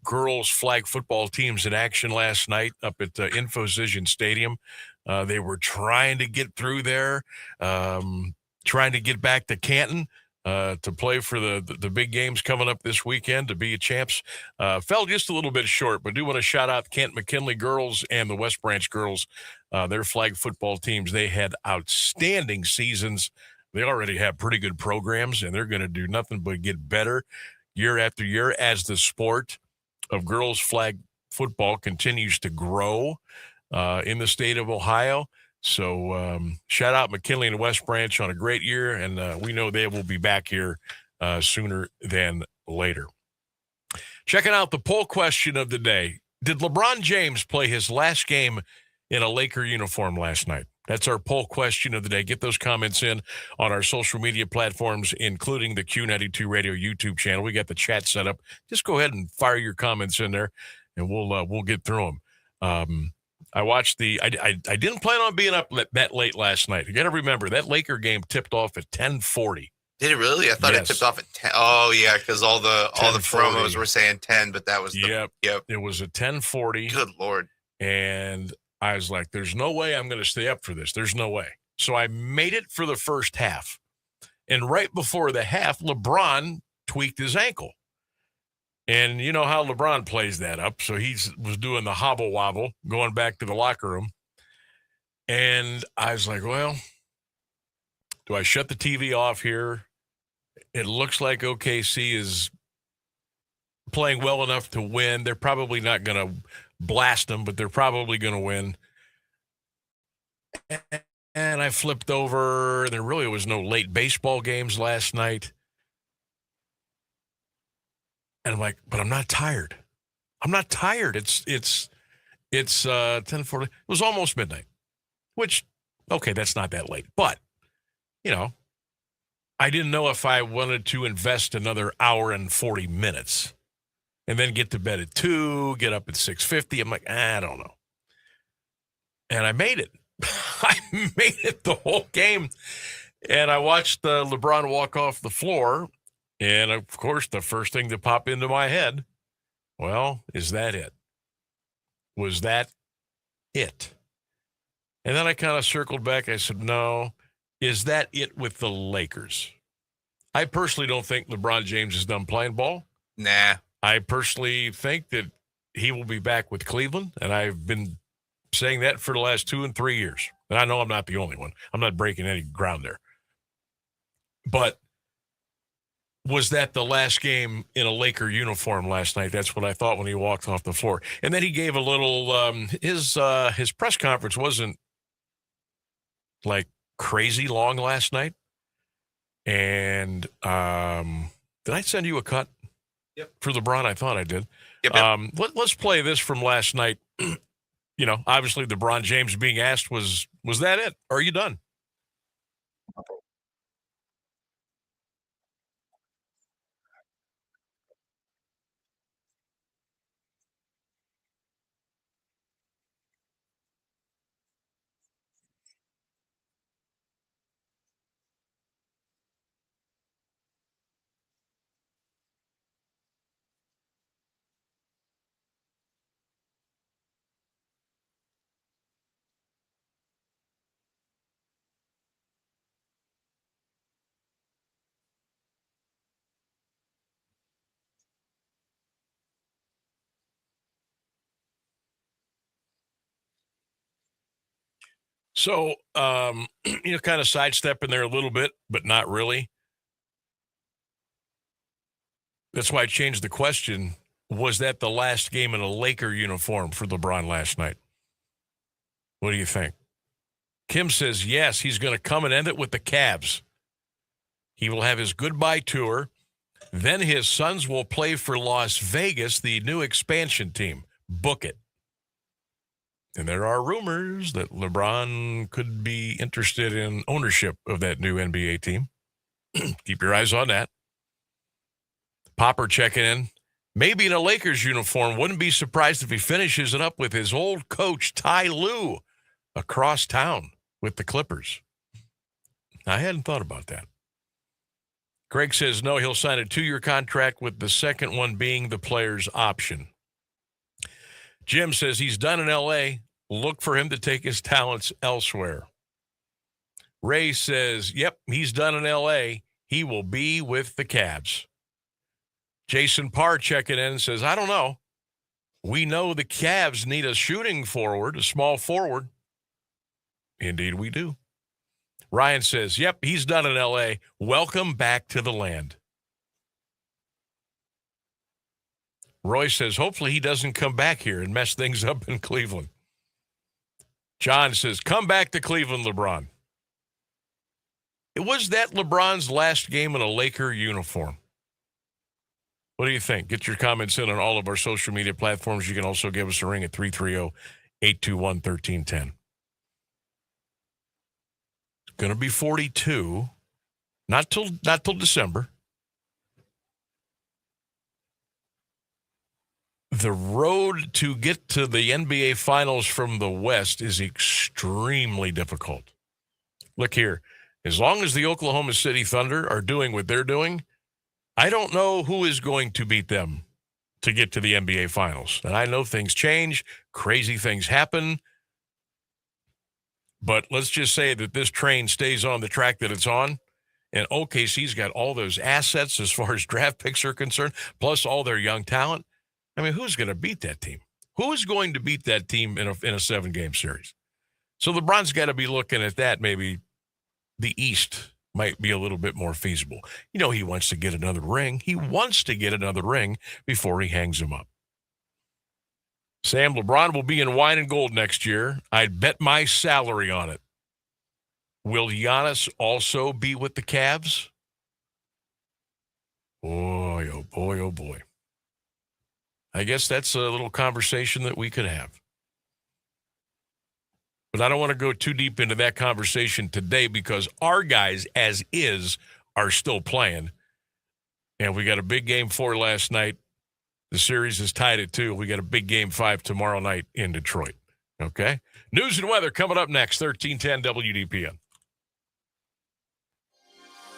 girls flag football teams in action last night up at Infocision Stadium. They were trying to get through there, trying to get back to Canton to play for the big games coming up this weekend to be champs. Fell just a little bit short, but do want to shout out Kent McKinley girls and the West Branch girls, their flag football teams. They had outstanding seasons. They already have pretty good programs, and they're going to do nothing but get better year after year as the sport of girls flag football continues to grow in the state of Ohio. So shout out McKinley and West Branch on a great year, and we know they will be back here sooner than later. Checking out the poll question of the day. Did LeBron James play his last game in a Laker uniform last night? That's our poll question of the day. Get those comments in on our social media platforms, including the Q92 Radio YouTube channel. We got the chat set up. Just go ahead and fire your comments in there, and we'll get through them. I watched I didn't plan on being up that late last night. You got to remember, that Laker game tipped off at 10:40. Did it really? I thought it tipped off at 10. Oh, yeah, because all the promos were saying 10, but that was Yep. It was at 10:40. Good Lord. And I was like, there's no way I'm going to stay up for this. There's no way. So I made it for the first half. And right before the half, LeBron tweaked his ankle. And you know how LeBron plays that up. So he was doing the hobble wobble, going back to the locker room. And I was like, well, do I shut the TV off here? It looks like OKC is playing well enough to win. They're probably not going to blast them, but they're probably going to win. And I flipped over. There really was no late baseball games last night. And I'm like, but I'm not tired. I'm not tired. It's 10:40. It was almost midnight, which, okay, that's not that late. But, you know, I didn't know if I wanted to invest another hour and 40 minutes and then get to bed at 2, get up at 6:50. I'm like, I don't know. And I made it. I made it the whole game. And I watched LeBron walk off the floor. And, of course, the first thing that popped into my head, well, is that it? Was that it? And then I kind of circled back. I said, no, is that it with the Lakers? I personally don't think LeBron James is done playing ball. Nah. I personally think that he will be back with Cleveland, and I've been saying that for the last 2 and 3 years. And I know I'm not the only one. I'm not breaking any ground there. But was that the last game in a Laker uniform last night? That's what I thought when he walked off the floor. And then he gave a little his press conference wasn't like crazy long last night. And did I send you a cut? Yep. For LeBron? I thought I did. Yep. Let's play this from last night. You know, obviously LeBron James being asked, was that it? Or are you done? So, kind of sidestepping there a little bit, but not really. That's why I changed the question. Was that the last game in a Laker uniform for LeBron last night? What do you think? Kim says, yes, he's going to come and end it with the Cavs. He will have his goodbye tour. Then his sons will play for Las Vegas, the new expansion team. Book it. And there are rumors that LeBron could be interested in ownership of that new NBA team. Keep your eyes on that. Popper checking in. Maybe in a Lakers uniform. Wouldn't be surprised if he finishes it up with his old coach, Ty Lue, across town with the Clippers. I hadn't thought about that. Greg says no, he'll sign a 2-year contract with the second one being the player's option. Jim says he's done in L.A. Look for him to take his talents elsewhere. Ray says, yep, he's done in L.A. He will be with the Cavs. Jason Parr checking in and says, I don't know. We know the Cavs need a shooting forward, a small forward. Indeed we do. Ryan says, yep, he's done in L.A. Welcome back to the land. Roy says, hopefully he doesn't come back here and mess things up in Cleveland. John says, come back to Cleveland, LeBron. Was that LeBron's last game in a Laker uniform? What do you think? Get your comments in on all of our social media platforms. You can also give us a ring at 330-821-1310. Going to be 42. Not till December. The road to get to the NBA Finals from the West is extremely difficult. Look here. As long as the Oklahoma City Thunder are doing what they're doing, I don't know who is going to beat them to get to the NBA Finals. And I know things change. Crazy things happen. But let's just say that this train stays on the track that it's on. And OKC's got all those assets as far as draft picks are concerned, plus all their young talent. I mean, who's going to beat that team? Who is going to beat that team in a 7-game series? So LeBron's got to be looking at that. Maybe the East might be a little bit more feasible. You know, he wants to get another ring. He wants to get another ring before he hangs him up. Sam, LeBron will be in wine and gold next year. I'd bet my salary on it. Will Giannis also be with the Cavs? Boy, oh boy, oh boy. I guess that's a little conversation that we could have. But I don't want to go too deep into that conversation today because our guys, as is, are still playing. And we got a big game 4 last night. The series is tied at 2. We got a big game 5 tomorrow night in Detroit. Okay? News and weather coming up next, 1310 WDPN.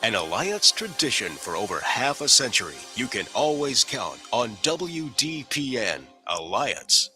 An Alliance tradition for over half a century. You can always count on WDPN Alliance.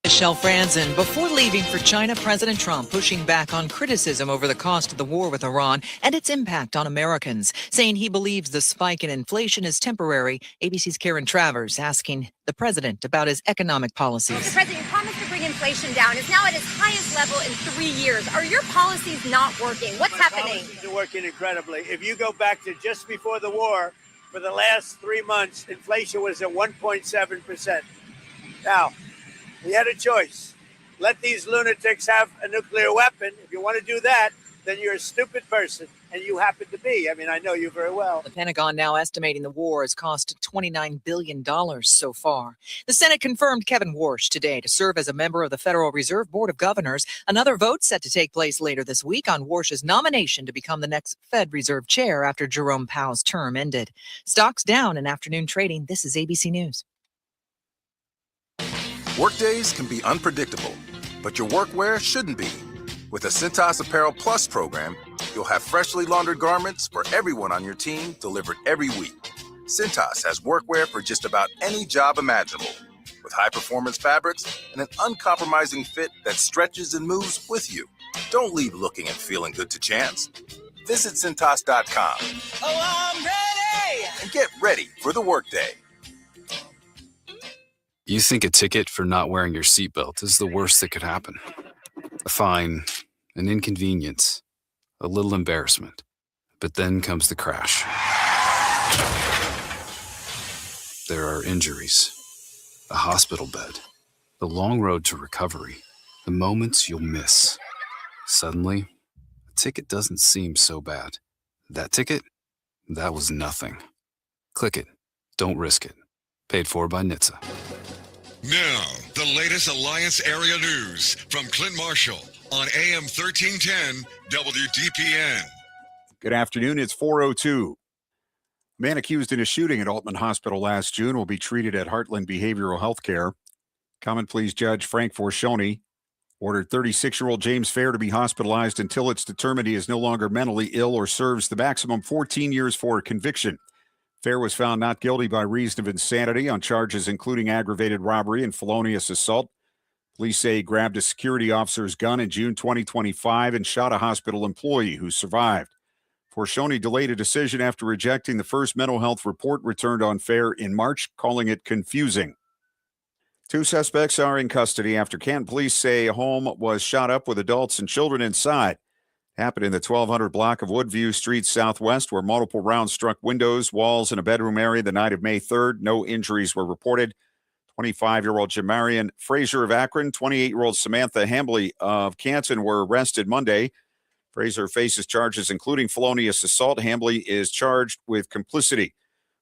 Michelle Franzen. Before leaving for China, President Trump pushing back on criticism over the cost of the war with Iran and its impact on Americans, saying he believes the spike in inflation is temporary. ABC's Karen Travers asking the president about his economic policies. The president promised to bring inflation down. It's now at its highest level in 3 years. Are your policies not working? What's happening? Policies are working incredibly. If you go back to just before the war, for the last 3 months, inflation was at 1.7%. Now, we had a choice. Let these lunatics have a nuclear weapon. If you want to do that, then you're a stupid person, and you happen to be. I mean, I know you very well. The Pentagon now estimating the war has cost $29 billion so far. The Senate confirmed Kevin Warsh today to serve as a member of the Federal Reserve Board of Governors. Another vote set to take place later this week on Warsh's nomination to become the next Fed Reserve Chair after Jerome Powell's term ended. Stocks down in afternoon trading. This is ABC News. Workdays can be unpredictable, but your workwear shouldn't be. With the Cintas Apparel Plus program, you'll have freshly laundered garments for everyone on your team delivered every week. Cintas has workwear for just about any job imaginable, with high-performance fabrics and an uncompromising fit that stretches and moves with you. Don't leave looking and feeling good to chance. Visit Cintas.com. Oh, I'm ready! And get ready for the workday. You think a ticket for not wearing your seatbelt is the worst that could happen. A fine, an inconvenience, a little embarrassment. But then comes the crash. There are injuries, a hospital bed, the long road to recovery, the moments you'll miss. Suddenly, a ticket doesn't seem so bad. That ticket? That was nothing. Click it. Don't risk it. Paid for by NHTSA. Now, the latest Alliance area news from Clint Marshall on AM 1310 WDPN. Good afternoon. It's 4:02. A man accused in a shooting at Altman Hospital last June will be treated at Heartland Behavioral Health Care. Common Pleas Judge Frank Forcioni ordered 36-year-old James Fair to be hospitalized until it's determined he is no longer mentally ill or serves the maximum 14 years for a conviction. Fair was found not guilty by reason of insanity on charges including aggravated robbery and felonious assault. Police say he grabbed a security officer's gun in June 2025 and shot a hospital employee who survived. Forcioni delayed a decision after rejecting the first mental health report returned on Fair in March, calling it confusing. 2 suspects are in custody after Canton police say a home was shot up with adults and children inside. Happened in the 1200 block of Woodview Street Southwest, where multiple rounds struck windows, walls, and a bedroom area the night of May 3rd. No injuries were reported. 25-year-old Jamarian Fraser of Akron, 28-year-old Samantha Hambley of Canton were arrested Monday. Fraser faces charges including felonious assault. Hambley is charged with complicity.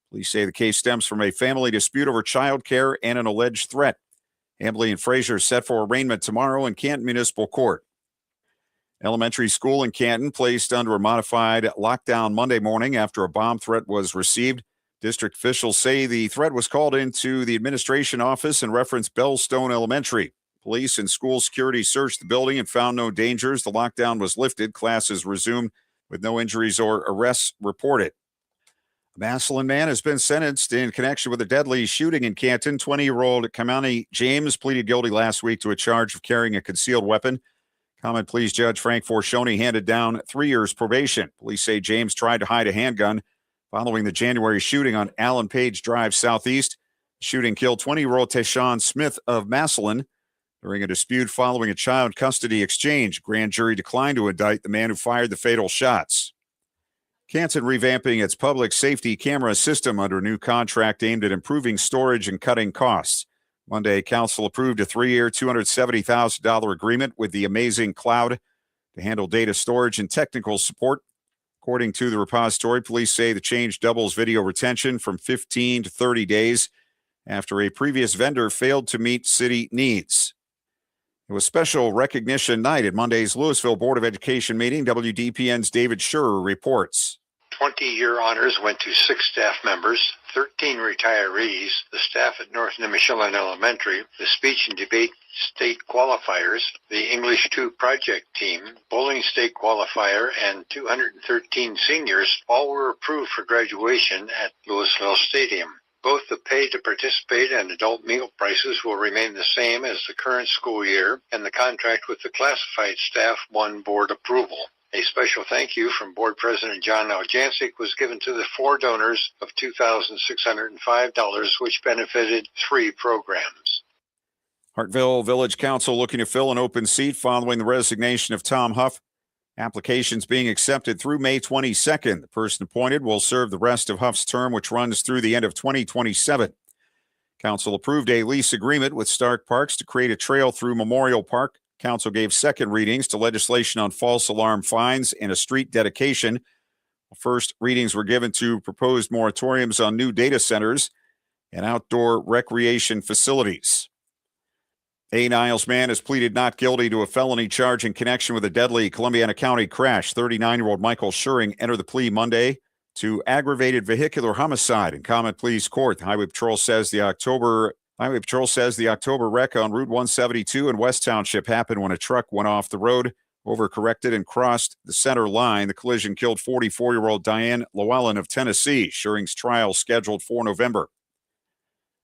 Police say the case stems from a family dispute over child care and an alleged threat. Hambley and Fraser are set for arraignment tomorrow in Canton Municipal Court. Elementary school in Canton placed under a modified lockdown Monday morning after a bomb threat was received. District officials say the threat was called into the administration office and referenced Bellstone Elementary. Police and school security searched the building and found no dangers. The lockdown was lifted. Classes resumed with no injuries or arrests reported. A Massillon man has been sentenced in connection with a deadly shooting in Canton. 20-year-old Kamani James pleaded guilty last week to a charge of carrying a concealed weapon. Common Pleas Judge Frank Forcioni handed down 3 years probation. Police say James tried to hide a handgun following the January shooting on Allen Page Drive Southeast. The shooting killed 20-year-old Tayshawn Smith of Massillon during a dispute following a child custody exchange. Grand jury declined to indict the man who fired the fatal shots. Canton revamping its public safety camera system under a new contract aimed at improving storage and cutting costs. Monday, council approved a 3-year, $270,000 agreement with the Amazing Cloud to handle data storage and technical support. According to the repository, police say the change doubles video retention from 15 to 30 days after a previous vendor failed to meet city needs. It was special recognition night at Monday's Louisville Board of Education meeting. WDPN's David Schurer reports. 20-year honors went to 6 staff members, 13 retirees, the staff at North Nimishillen Elementary, the speech and debate state qualifiers, the English 2 project team, bowling state qualifier, and 213 seniors all were approved for graduation at Louisville Stadium. Both the pay to participate and adult meal prices will remain the same as the current school year, and the contract with the classified staff won board approval. A special thank you from Board President John Aljancic was given to the 4 donors of $2,605, which benefited 3 programs. Hartville Village Council looking to fill an open seat following the resignation of Tom Huff. Applications being accepted through May 22nd. The person appointed will serve the rest of Huff's term, which runs through the end of 2027. Council approved a lease agreement with Stark Parks to create a trail through Memorial Park. Council gave second readings to legislation on false alarm fines and a street dedication. First readings were given to proposed moratoriums on new data centers and outdoor recreation facilities. A Niles man has pleaded not guilty to a felony charge in connection with a deadly Columbiana County crash. 39-year-old Michael Schuring entered the plea Monday to aggravated vehicular homicide in Common Pleas Court. The Highway Patrol says the October wreck on Route 172 in West Township happened when a truck went off the road, overcorrected, and crossed the center line. The collision killed 44-year-old Diane Llewellyn of Tennessee. Schuring's trial scheduled for November.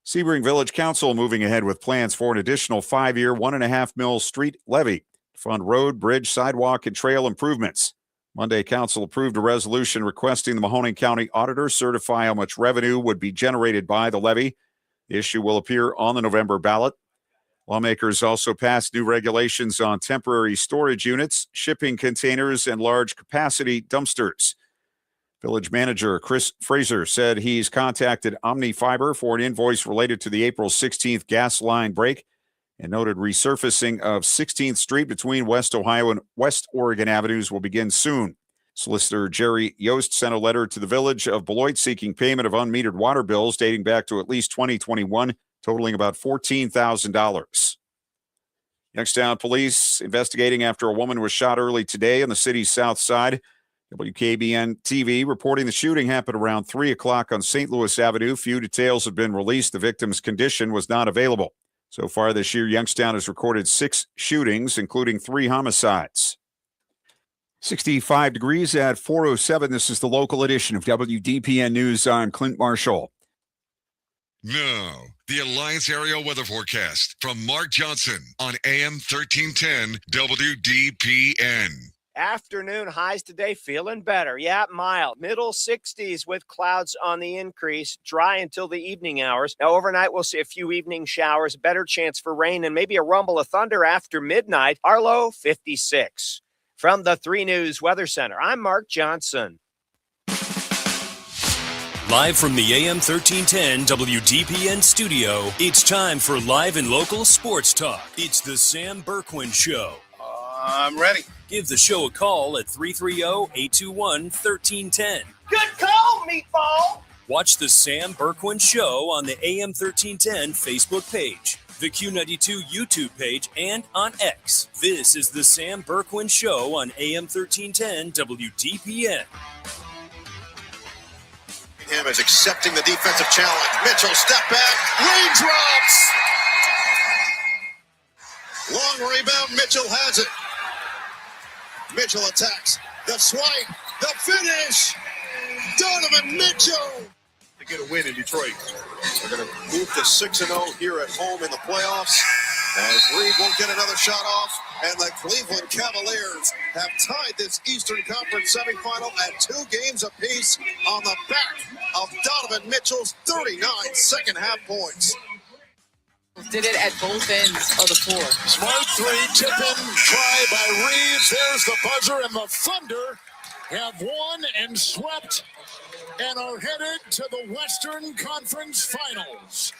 Sebring Village Council moving ahead with plans for an additional 5-year, $1.5 million street levy to fund road, bridge, sidewalk, and trail improvements. Monday, council approved a resolution requesting the Mahoning County auditor certify how much revenue would be generated by the levy. The issue will appear on the November ballot. Lawmakers also passed new regulations on temporary storage units, shipping containers, and large capacity dumpsters. Village manager Chris Fraser said he's contacted Omni Fiber for an invoice related to the April 16th gas line break and noted resurfacing of 16th Street between West Ohio and West Oregon Avenues will begin soon. Solicitor Jerry Yost sent a letter to the village of Beloit seeking payment of unmetered water bills dating back to at least 2021, totaling about $14,000. Youngstown police investigating after a woman was shot early today on the city's south side. WKBN TV reporting the shooting happened around 3 o'clock on St. Louis Avenue. Few details have been released. The victim's condition was not available. So far this year, Youngstown has recorded 6 shootings, including 3 homicides. 65 degrees at 4:07. This is the local edition of WDPN News. I'm Clint Marshall. Now, the Alliance Area Weather Forecast from Mark Johnson on AM 1310 WDPN. Afternoon highs today, feeling better. Yeah, mild. Middle 60s with clouds on the increase. Dry until the evening hours. Now, overnight, we'll see a few evening showers, better chance for rain, and maybe a rumble of thunder after midnight. Our low, 56. From the 3 News Weather Center, I'm Mark Johnson. Live from the AM 1310 WDPN studio, it's time for live and local sports talk. It's the Sam Bourquin Show. I'm ready. Give the show a call at 330-821-1310. Good call, meatball. Watch the Sam Bourquin Show on the AM 1310 Facebook page, the Q92 YouTube page, and on X. This is the Sam Bourquin Show on AM 1310 WDPN. Him is accepting the defensive challenge. Mitchell, step back, raindrops. Long rebound, Mitchell has it. Mitchell attacks, the swipe, the finish. Donovan Mitchell. To get a win in Detroit. They're going to move to 6-0 here at home in the playoffs. As Reed won't get another shot off, and the Cleveland Cavaliers have tied this Eastern Conference semifinal at 2 games apiece on the back of Donovan Mitchell's 39 second-half points. Did it at both ends of the floor. Smart 3, tip-in try by Reeves. There's the buzzer, and the Thunder have won and swept and are headed to the Western Conference Finals.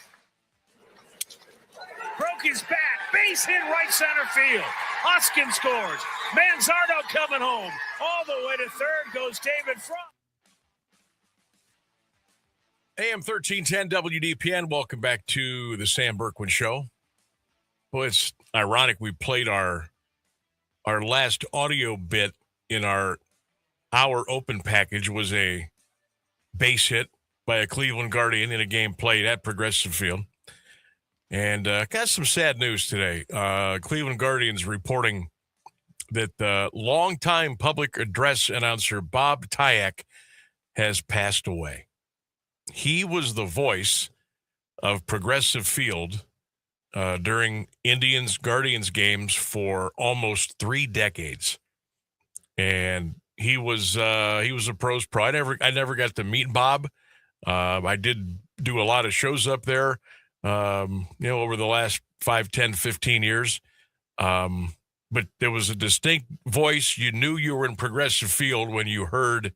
Broke his bat, base hit right center field. Hoskin scores. Manzardo coming home. All the way to third goes David Frost. AM 1310 WDPN, welcome back to the Sam Bourquin Show. Well, it's ironic we played our last audio bit in our hour open package was a base hit by a Cleveland Guardian in a game played at Progressive Field. And got some sad news today. Cleveland Guardians reporting that the longtime public address announcer Bob Tyack has passed away. He was the voice of Progressive Field during Indians Guardians games for almost 3 decades, and he was a pros pro. I never got to meet Bob. I did do a lot of shows up there, over the last 5, 10, 15 years. But there was a distinct voice. You knew you were in Progressive Field when you heard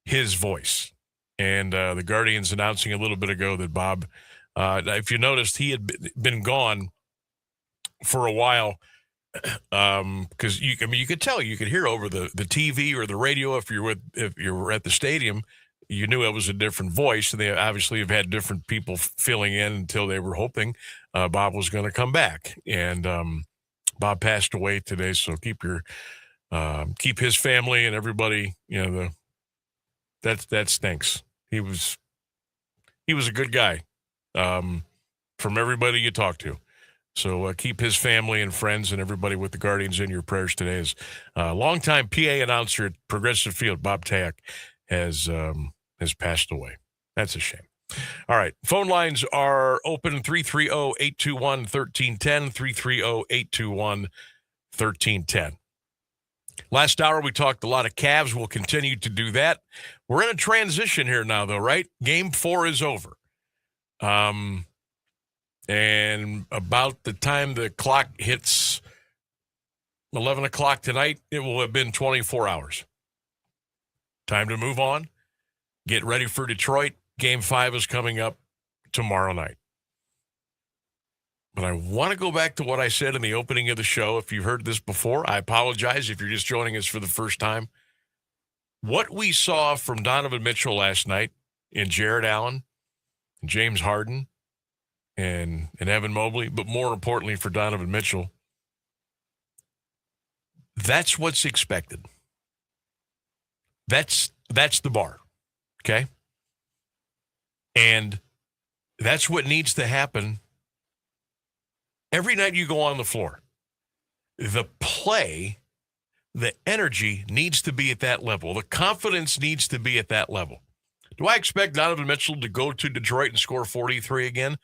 his voice. And the Guardians announcing a little bit ago that Bob, if you noticed, he had been gone for a while because you could tell, you could hear over the TV or the radio if you were at the stadium, you knew it was a different voice. And they obviously have had different people filling in until they were hoping Bob was going to come back. And Bob passed away today, so keep his family and everybody. That stinks. He was a good guy from everybody you talk to. So keep his family and friends and everybody with the Guardians in your prayers today. As longtime PA announcer at Progressive Field, Bob Tyack, has passed away. That's a shame. All right. Phone lines are open, 330-821-1310, 330-821-1310. Last hour, we talked a lot of Cavs. We'll continue to do that. We're in a transition here now, though, right? Game 4 is over. And about the time the clock hits 11 o'clock tonight, it will have been 24 hours. Time to move on. Get ready for Detroit. Game 5 is coming up tomorrow night. But I want to go back to what I said in the opening of the show. If you've heard this before, I apologize if you're just joining us for the first time. What we saw from Donovan Mitchell last night in Jared Allen, James Harden, and Evan Mobley, but more importantly for Donovan Mitchell, that's what's expected. That's the bar, okay? And that's what needs to happen every night you go on the floor. The play, the energy needs to be at that level. The confidence needs to be at that level. Do I expect Donovan Mitchell to go to Detroit and score 43 again?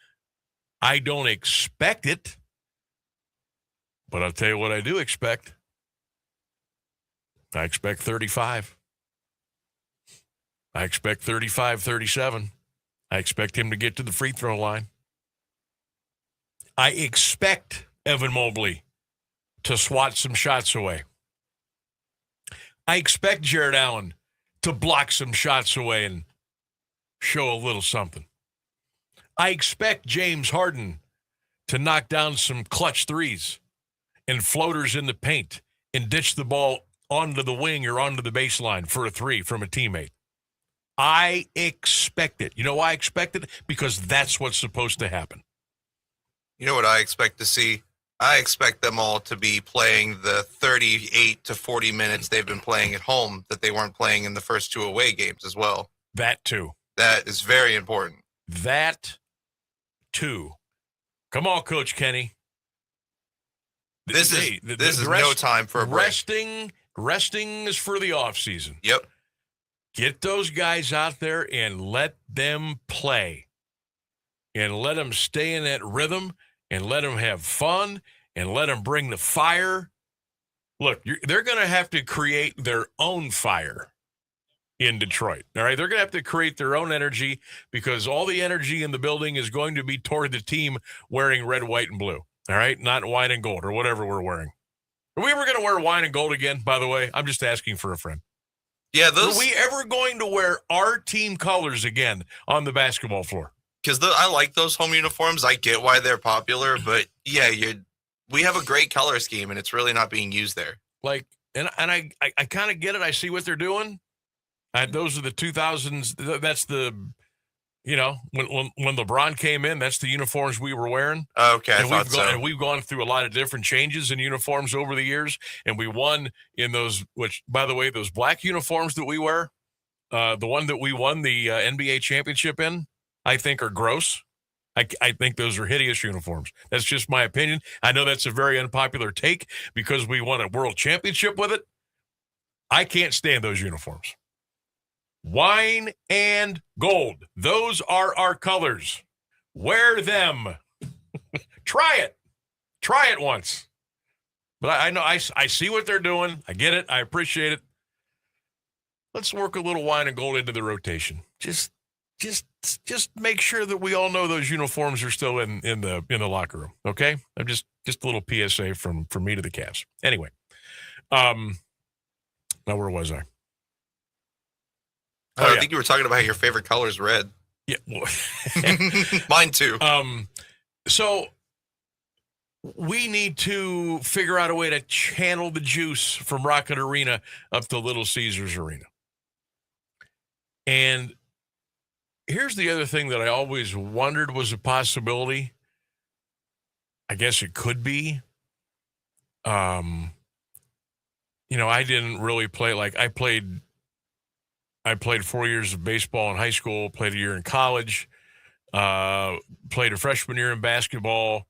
I don't expect it. But I'll tell you what I do expect. I expect 35. I expect 35, 37. I expect him to get to the free throw line. I expect Evan Mobley to swat some shots away. I expect Jared Allen to block some shots away and show a little something. I expect James Harden to knock down some clutch threes and floaters in the paint and ditch the ball onto the wing or onto the baseline for a three from a teammate. I expect it. You know why I expect it? Because that's what's supposed to happen. You know what I expect to see? I expect them all to be playing the 38 to 40 minutes they've been playing at home that they weren't playing in the first 2 away games as well. That too. That is very important. That too. Come on, Coach Kenny. This is no time for a break. Resting is for the offseason. Yep. Get those guys out there and let them play. And let them stay in that rhythm and let them have fun and let them bring the fire. Look, they're going to have to create their own fire in Detroit. All right, they're going to have to create their own energy because all the energy in the building is going to be toward the team wearing red, white, and blue. All right, not wine and gold or whatever we're wearing. Are we ever going to wear wine and gold again, by the way? I'm just asking for a friend. Yeah, Are we ever going to wear our team colors again on the basketball floor? Because I like those home uniforms. I get why they're popular, but yeah, we have a great color scheme, and it's really not being used there. Like, and I kind of get it. I see what they're doing. Those are the 2000s. That's the, when LeBron came in, that's the uniforms we were wearing. Okay, and we've gone through a lot of different changes in uniforms over the years, and we won in those. Which, by the way, those black uniforms that we wear, the one that we won the NBA championship in, I think are gross. I think those are hideous uniforms. That's just my opinion. I know that's a very unpopular take because we won a world championship with it. I can't stand those uniforms. Wine and gold. Those are our colors. Wear them. Try it. Try it once. But I know I see what they're doing. I get it. I appreciate it. Let's work a little wine and gold into the rotation. Just make sure that we all know those uniforms are still in the locker room. Okay? I'm just a little PSA from me to the Cavs. Anyway, now where was I? I think you were talking about how your favorite color is red. Yeah, well, mine too. So we need to figure out a way to channel the juice from Rocket Arena up to Little Caesars Arena. And here's the other thing that I always wondered was a possibility. I guess it could be. I didn't really play. Like I played 4 years of baseball in high school, played a year in college, played a freshman year in basketball.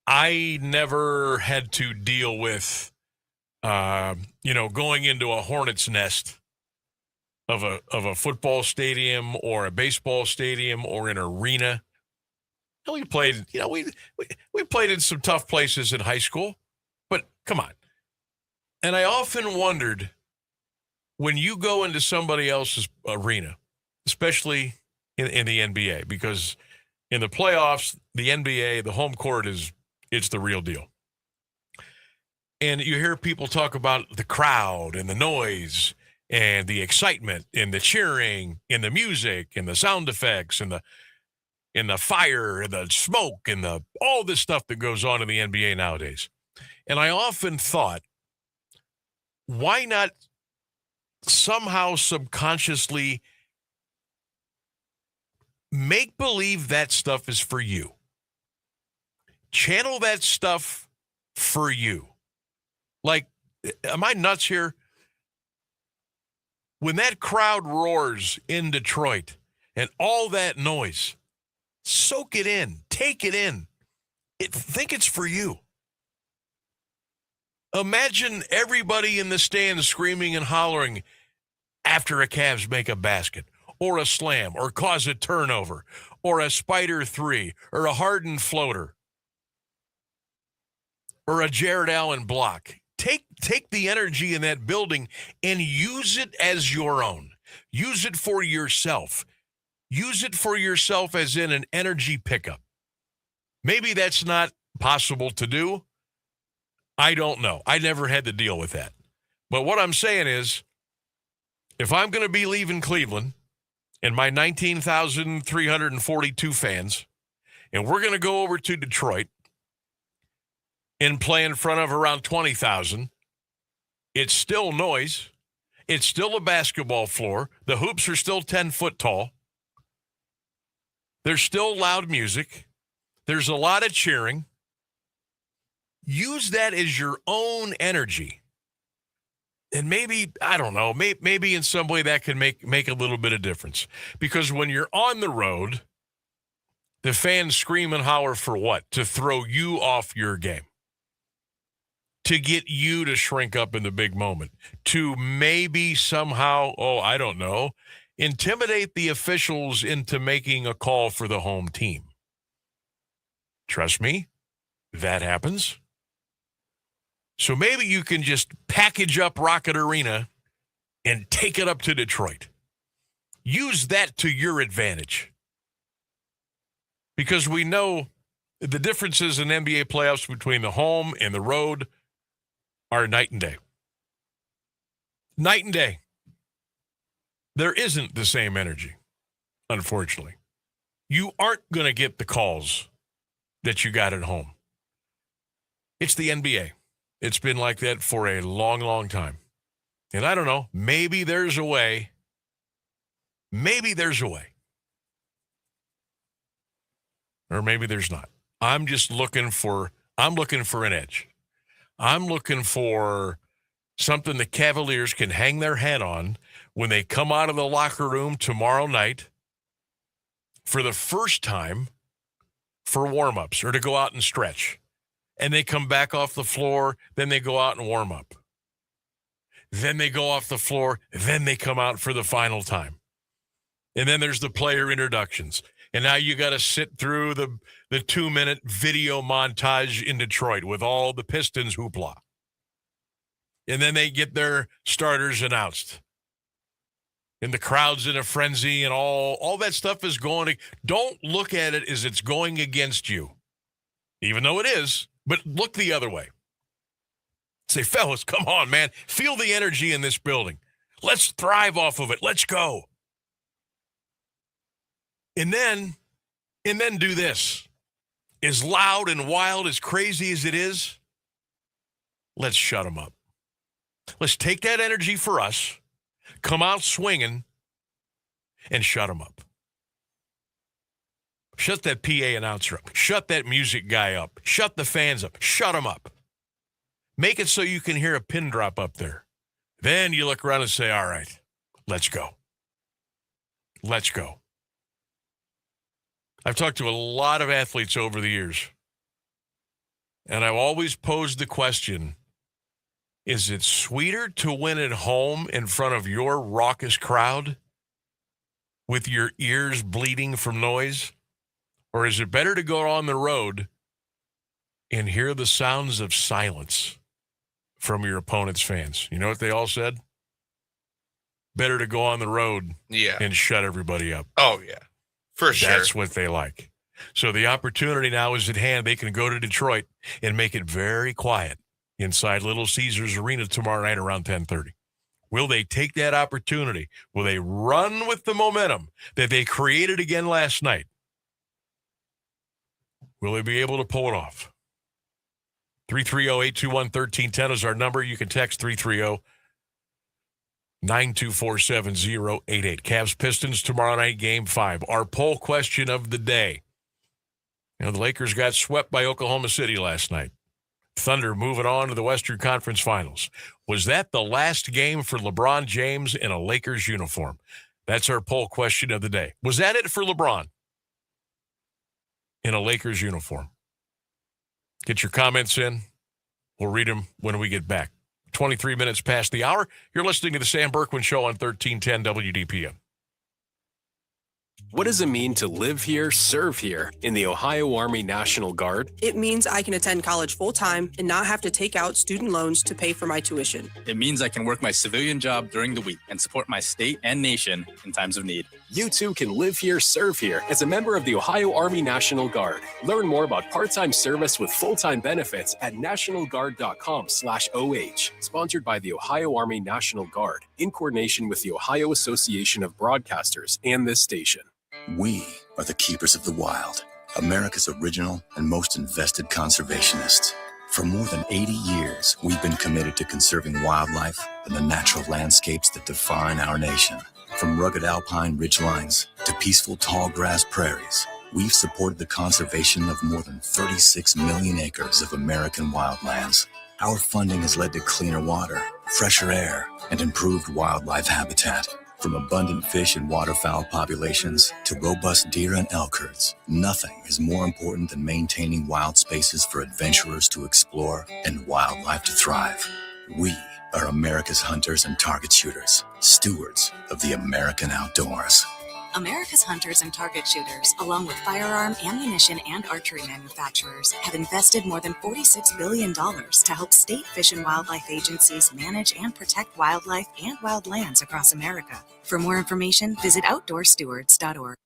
I never had to deal with, going into a hornet's nest of a football stadium or a baseball stadium or an arena. We played, we played in some tough places in high school, but come on. And I often wondered when you go into somebody else's arena, especially in the NBA, because In the playoffs, the NBA, the home court it's the real deal. And you hear people talk about the crowd and the noise and the excitement and the cheering and the music and the sound effects and the fire and the smoke and all this stuff that goes on in the NBA nowadays. And I often thought, why not somehow subconsciously make believe that stuff is for you? Channel that stuff for you. Like, am I nuts here? When that crowd roars in Detroit and all that noise, soak it in, take it in. Think it's for you. Imagine everybody in the stands screaming and hollering after a Cavs make a basket or a slam or cause a turnover or a spider three or a Harden floater or a Jared Allen block. Take the energy in that building and use it as your own. Use it for yourself. Use it for yourself as in an energy pickup. Maybe that's not possible to do. I don't know. I never had to deal with that. But what I'm saying is, if I'm going to be leaving Cleveland and my 19,342 fans, and we're going to go over to Detroit and play in front of around 20,000, it's still noise. It's still a basketball floor. The hoops are still 10 foot tall. There's still loud music. There's a lot of cheering. Use that as your own energy. And maybe, I don't know, maybe in some way that can make a little bit of difference. Because when you're on the road, the fans scream and holler for what? To throw you off your game. To get you to shrink up in the big moment. To maybe somehow, I don't know, intimidate the officials into making a call for the home team. Trust me, that happens. So maybe you can just package up Rocket Arena and take it up to Detroit. Use that to your advantage. Because we know the differences in NBA playoffs between the home and the road are night and day. Night and day. There isn't the same energy, unfortunately. You aren't going to get the calls that you got at home. It's the NBA. It's been like that for a long, long time. And I don't know, maybe there's a way. Maybe there's a way. Or maybe there's not. I'm looking for an edge. I'm looking for something the Cavaliers can hang their hat on when they come out of the locker room tomorrow night for the first time for warm-ups or to go out and stretch. And they come back off the floor, then they go out and warm up. Then they go off the floor, then they come out for the final time. And then there's the player introductions. And now you got to sit through the 2-minute video montage in Detroit with all the Pistons hoopla. And then they get their starters announced. And the crowd's in a frenzy and all that stuff is going. Don't look at it as it's going against you, even though it is. But look the other way. Say, fellas, come on, man. Feel the energy in this building. Let's thrive off of it. Let's go. And then do this. As loud and wild, as crazy as it is, let's shut them up. Let's take that energy for us, come out swinging, and shut them up. Shut that PA announcer up. Shut that music guy up. Shut the fans up. Shut them up. Make it so you can hear a pin drop up there. Then you look around and say, all right, let's go. Let's go. I've talked to a lot of athletes over the years, and I've always posed the question, is it sweeter to win at home in front of your raucous crowd with your ears bleeding from noise? Or is it better to go on the road and hear the sounds of silence from your opponent's fans? You know what they all said? Better to go on the road and shut everybody up. Oh, yeah. For sure. That's what they like. So the opportunity now is at hand. They can go to Detroit and make it very quiet inside Little Caesars Arena tomorrow night around 10:30. Will they take that opportunity? Will they run with the momentum that they created again last night? Will they be able to pull it off? 330-821-1310 is our number. You can text 330-924-7088. Cavs Pistons tomorrow night, Game 5. Our poll question of the day. The Lakers got swept by Oklahoma City last night. Thunder moving on to the Western Conference Finals. Was that the last game for LeBron James in a Lakers uniform? That's our poll question of the day. Was that it for LeBron in a Lakers uniform? Get your comments in. We'll read them when we get back. 23 minutes past the hour. You're listening to the Sam Bourquin Show on 1310 WDPN. What does it mean to live here, serve here in the Ohio Army National Guard? It means I can attend college full-time and not have to take out student loans to pay for my tuition. It means I can work my civilian job during the week and support my state and nation in times of need. You too can live here, serve here as a member of the Ohio Army National Guard. Learn more about part-time service with full-time benefits at nationalguard.com/OH. Sponsored by the Ohio Army National Guard in coordination with the Ohio Association of Broadcasters and this station. We are the keepers of the wild, America's original and most invested conservationists. For more than 80 years, we've been committed to conserving wildlife and the natural landscapes that define our nation. From rugged alpine ridgelines to peaceful tall grass prairies, we've supported the conservation of more than 36 million acres of American wildlands. Our funding has led to cleaner water, fresher air, and improved wildlife habitat. From abundant fish and waterfowl populations to robust deer and elk herds, nothing is more important than maintaining wild spaces for adventurers to explore and wildlife to thrive. We are America's hunters and target shooters, stewards of the American outdoors. America's hunters and target shooters, along with firearm, ammunition, and archery manufacturers, have invested more than $46 billion to help state fish and wildlife agencies manage and protect wildlife and wildlands across America. For more information, visit outdoorstewards.org.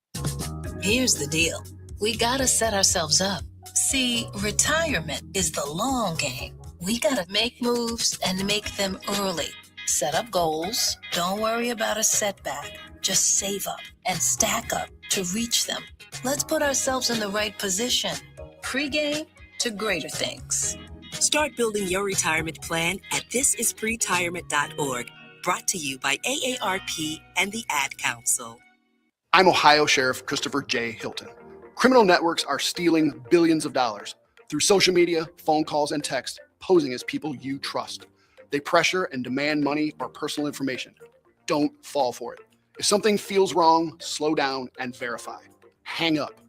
Here's the deal. We gotta set ourselves up. See, retirement is the long game. We gotta make moves and make them early. Set up goals. Don't worry about a setback. Just save up and stack up to reach them. Let's put ourselves in the right position. Pre-game to greater things. Start building your retirement plan at thisispretirement.org. Brought to you by AARP and the Ad Council. I'm Ohio Sheriff Christopher J. Hilton. Criminal networks are stealing billions of dollars through social media, phone calls, and text, posing as people you trust. They pressure and demand money or personal information. Don't fall for it. If something feels wrong, slow down and verify. Hang up.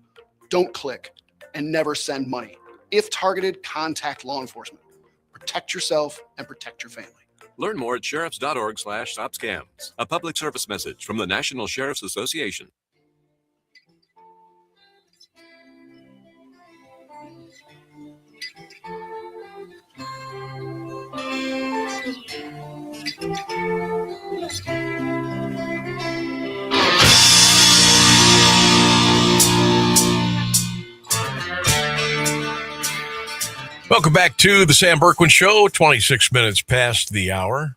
Don't click and never send money. If targeted, contact law enforcement. Protect yourself and protect your family. Learn more at sheriffs.org/stopscams. A public service message from the National Sheriff's Association. Welcome back to the Sam Bourquin Show, 26 minutes past the hour.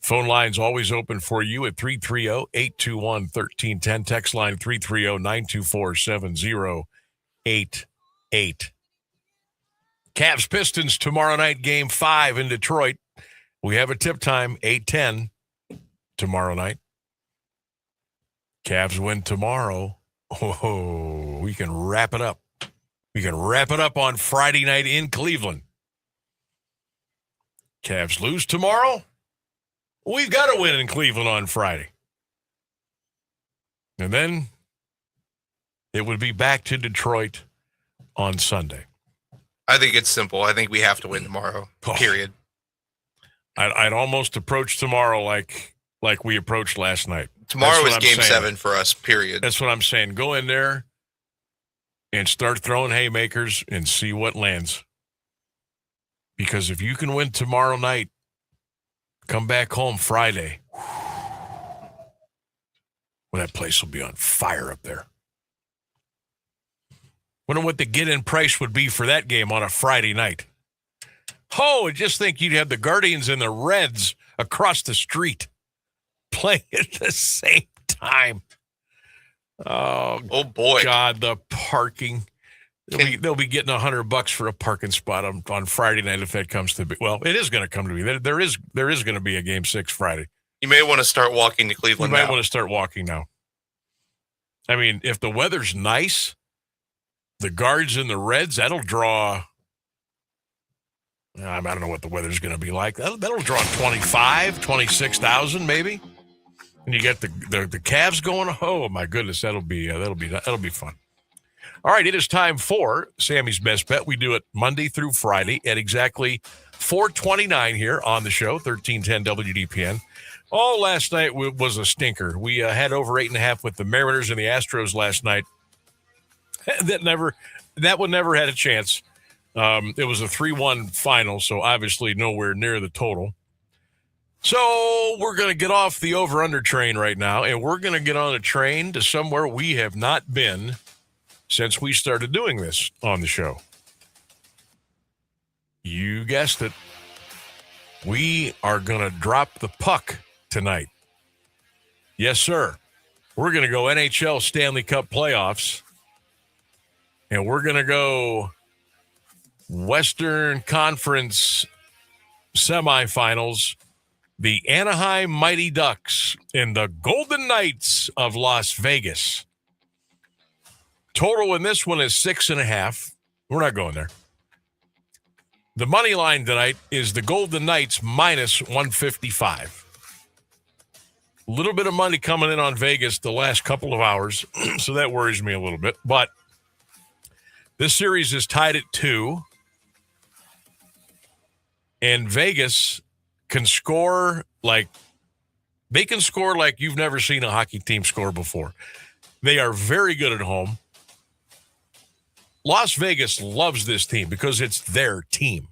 Phone line's always open for you at 330-821-1310. Text line 330-924-7088. Cavs Pistons tomorrow night, Game 5 in Detroit. We have a tip time, 8:10 tomorrow night. Cavs win tomorrow. Oh, we can wrap it up. We can wrap it up on Friday night in Cleveland. Cavs lose tomorrow. We've got to win in Cleveland on Friday. And then it would be back to Detroit on Sunday. I think it's simple. I think we have to win tomorrow, period. I'd almost approach tomorrow like we approached last night. Tomorrow is Game 7 for us, period. That's what I'm saying. Go in there and start throwing haymakers and see what lands. Because if you can win tomorrow night, come back home Friday, well, that place will be on fire up there. Wonder what the get-in price would be for that game on a Friday night. Oh, I just think you'd have the Guardians and the Reds across the street playing at the same time. Oh boy. God, the parking. They'll be getting $100 for a parking spot on Friday night if that comes to be. Well, it is going to come to be. There is going to be a Game 6 Friday. You may want to start walking to Cleveland now. You might want to start walking now. I mean, if the weather's nice, the Guards and the Reds, that'll draw. I don't know what the weather's going to be like. That'll draw 26,000 maybe. And you get the Cavs going. Oh my goodness, that'll be fun. All right, it is time for Sammy's Best Bet. We do it Monday through Friday at exactly 4:29 here on the show, 1310 WDPN. Oh, last night was a stinker. We had over 8.5 with the Mariners and the Astros last night. That one never had a chance. It was a 3-1 final, so obviously nowhere near the total. So we're going to get off the over-under train right now, and we're going to get on a train to somewhere we have not been since we started doing this on the show. You guessed it. We are going to drop the puck tonight. Yes, sir. We're going to go NHL Stanley Cup playoffs, and we're going to go Western Conference semifinals, the Anaheim Mighty Ducks and the Golden Knights of Las Vegas. Total in this one is 6.5. We're not going there. The money line tonight is the Golden Knights minus 155. A little bit of money coming in on Vegas the last couple of hours, so that worries me a little bit. But this series is tied at 2. And Vegas can score like you've never seen a hockey team score before. They are very good at home. Las Vegas loves this team because it's their team.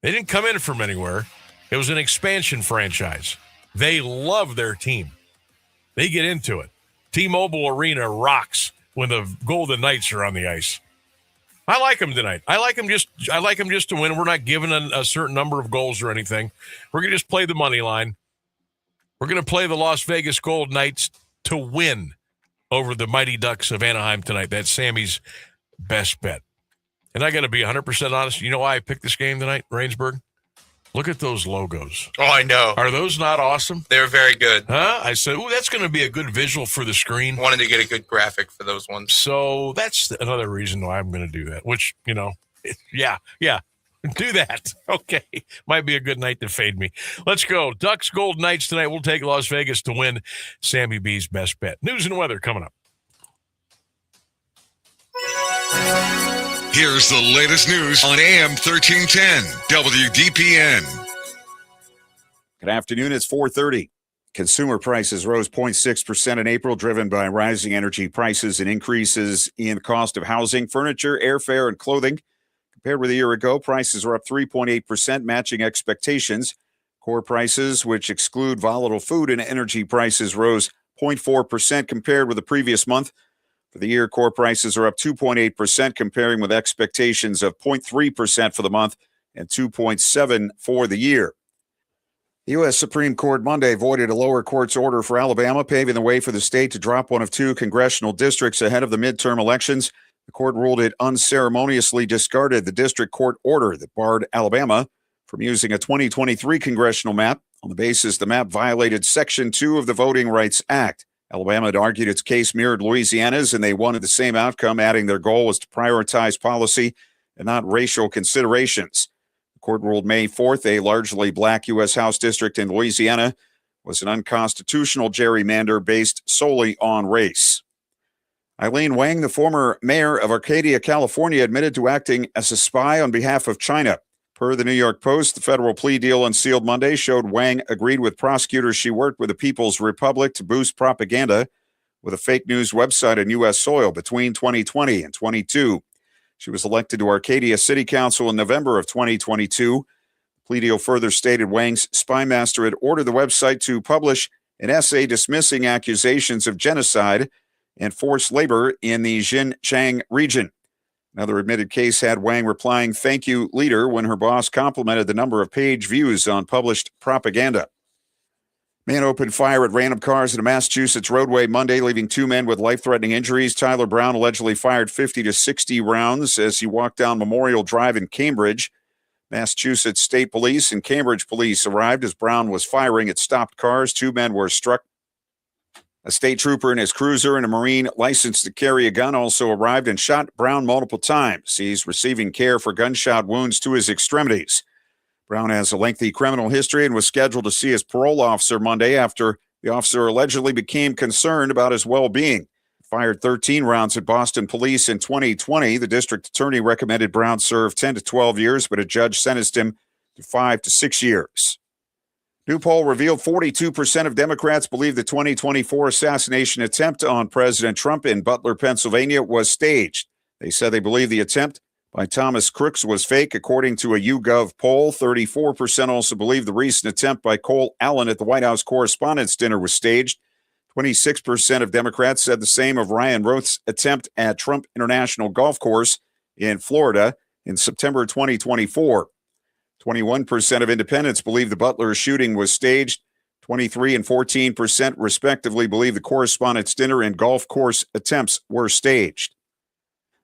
They didn't come in from anywhere. It was an expansion franchise. They love their team. They get into it. T-Mobile Arena rocks when the Golden Knights are on the ice. I like them tonight. I like them just to win. We're not giving a certain number of goals or anything. We're going to just play the money line. We're going to play the Las Vegas Golden Knights to win over the Mighty Ducks of Anaheim tonight. That's Sammy's best bet. And I got to be 100% honest. You know why I picked this game tonight, Rainsburg? Look at those logos. Oh, I know. Are those not awesome? They're very good. Huh? I said, that's going to be a good visual for the screen. Wanted to get a good graphic for those ones. So that's another reason why I'm going to do that, which, yeah, do that. Okay. Might be a good night to fade me. Let's go. Ducks, Golden Knights tonight. We'll take Las Vegas to win. Sammy B's best bet. News and weather coming up. Here's the latest news on AM 1310 WDPN. Good afternoon. It's 4:30. Consumer prices rose 0.6% in April, driven by rising energy prices and increases in the cost of housing, furniture, airfare, and clothing. Compared with a year ago, prices are up 3.8%, matching expectations. Core prices, which exclude volatile food and energy prices, rose 0.4% compared with the previous month. For the year, core prices are up 2.8%, comparing with expectations of 0.3% for the month and 2.7% for the year. The U.S. Supreme Court Monday voided a lower court's order for Alabama, paving the way for the state to drop one of 2 congressional districts ahead of the midterm elections. The court ruled it unceremoniously discarded the district court order that barred Alabama from using a 2023 congressional map on the basis the map violated Section 2 of the Voting Rights Act. Alabama had argued its case mirrored Louisiana's, and they wanted the same outcome, adding their goal was to prioritize policy and not racial considerations. The court ruled May 4th a largely black U.S. House district in Louisiana was an unconstitutional gerrymander based solely on race. Eileen Wang, the former mayor of Arcadia, California, admitted to acting as a spy on behalf of China. Per the New York Post, the federal plea deal unsealed Monday showed Wang agreed with prosecutors she worked with the People's Republic to boost propaganda with a fake news website on U.S. soil between 2020 and 22. She was elected to Arcadia City Council in November of 2022. The plea deal further stated Wang's spy master had ordered the website to publish an essay dismissing accusations of genocide and forced labor in the Xinjiang region. Another admitted case had Wang replying, "Thank you, leader," when her boss complimented the number of page views on published propaganda. Man opened fire at random cars in a Massachusetts roadway Monday, leaving 2 men with life-threatening injuries. Tyler Brown allegedly fired 50 to 60 rounds as he walked down Memorial Drive in Cambridge. Massachusetts State Police and Cambridge Police arrived as Brown was firing at stopped cars. 2 men were struck. A state trooper in his cruiser and a Marine licensed to carry a gun also arrived and shot Brown multiple times. He's receiving care for gunshot wounds to his extremities. Brown has a lengthy criminal history and was scheduled to see his parole officer Monday after the officer allegedly became concerned about his well-being. Fired 13 rounds at Boston police in 2020. The district attorney recommended Brown serve 10 to 12 years, but a judge sentenced him to 5 to 6 years. New poll revealed 42% of Democrats believe the 2024 assassination attempt on President Trump in Butler, Pennsylvania was staged. They said they believe the attempt by Thomas Crooks was fake, according to a YouGov poll. 34% also believe the recent attempt by Cole Allen at the White House Correspondents' Dinner was staged. 26% of Democrats said the same of Ryan Roth's attempt at Trump International Golf Course in Florida in September 2024. 21% of independents believe the Butler shooting was staged. 23 and 14% respectively believe the Correspondents' Dinner and golf course attempts were staged.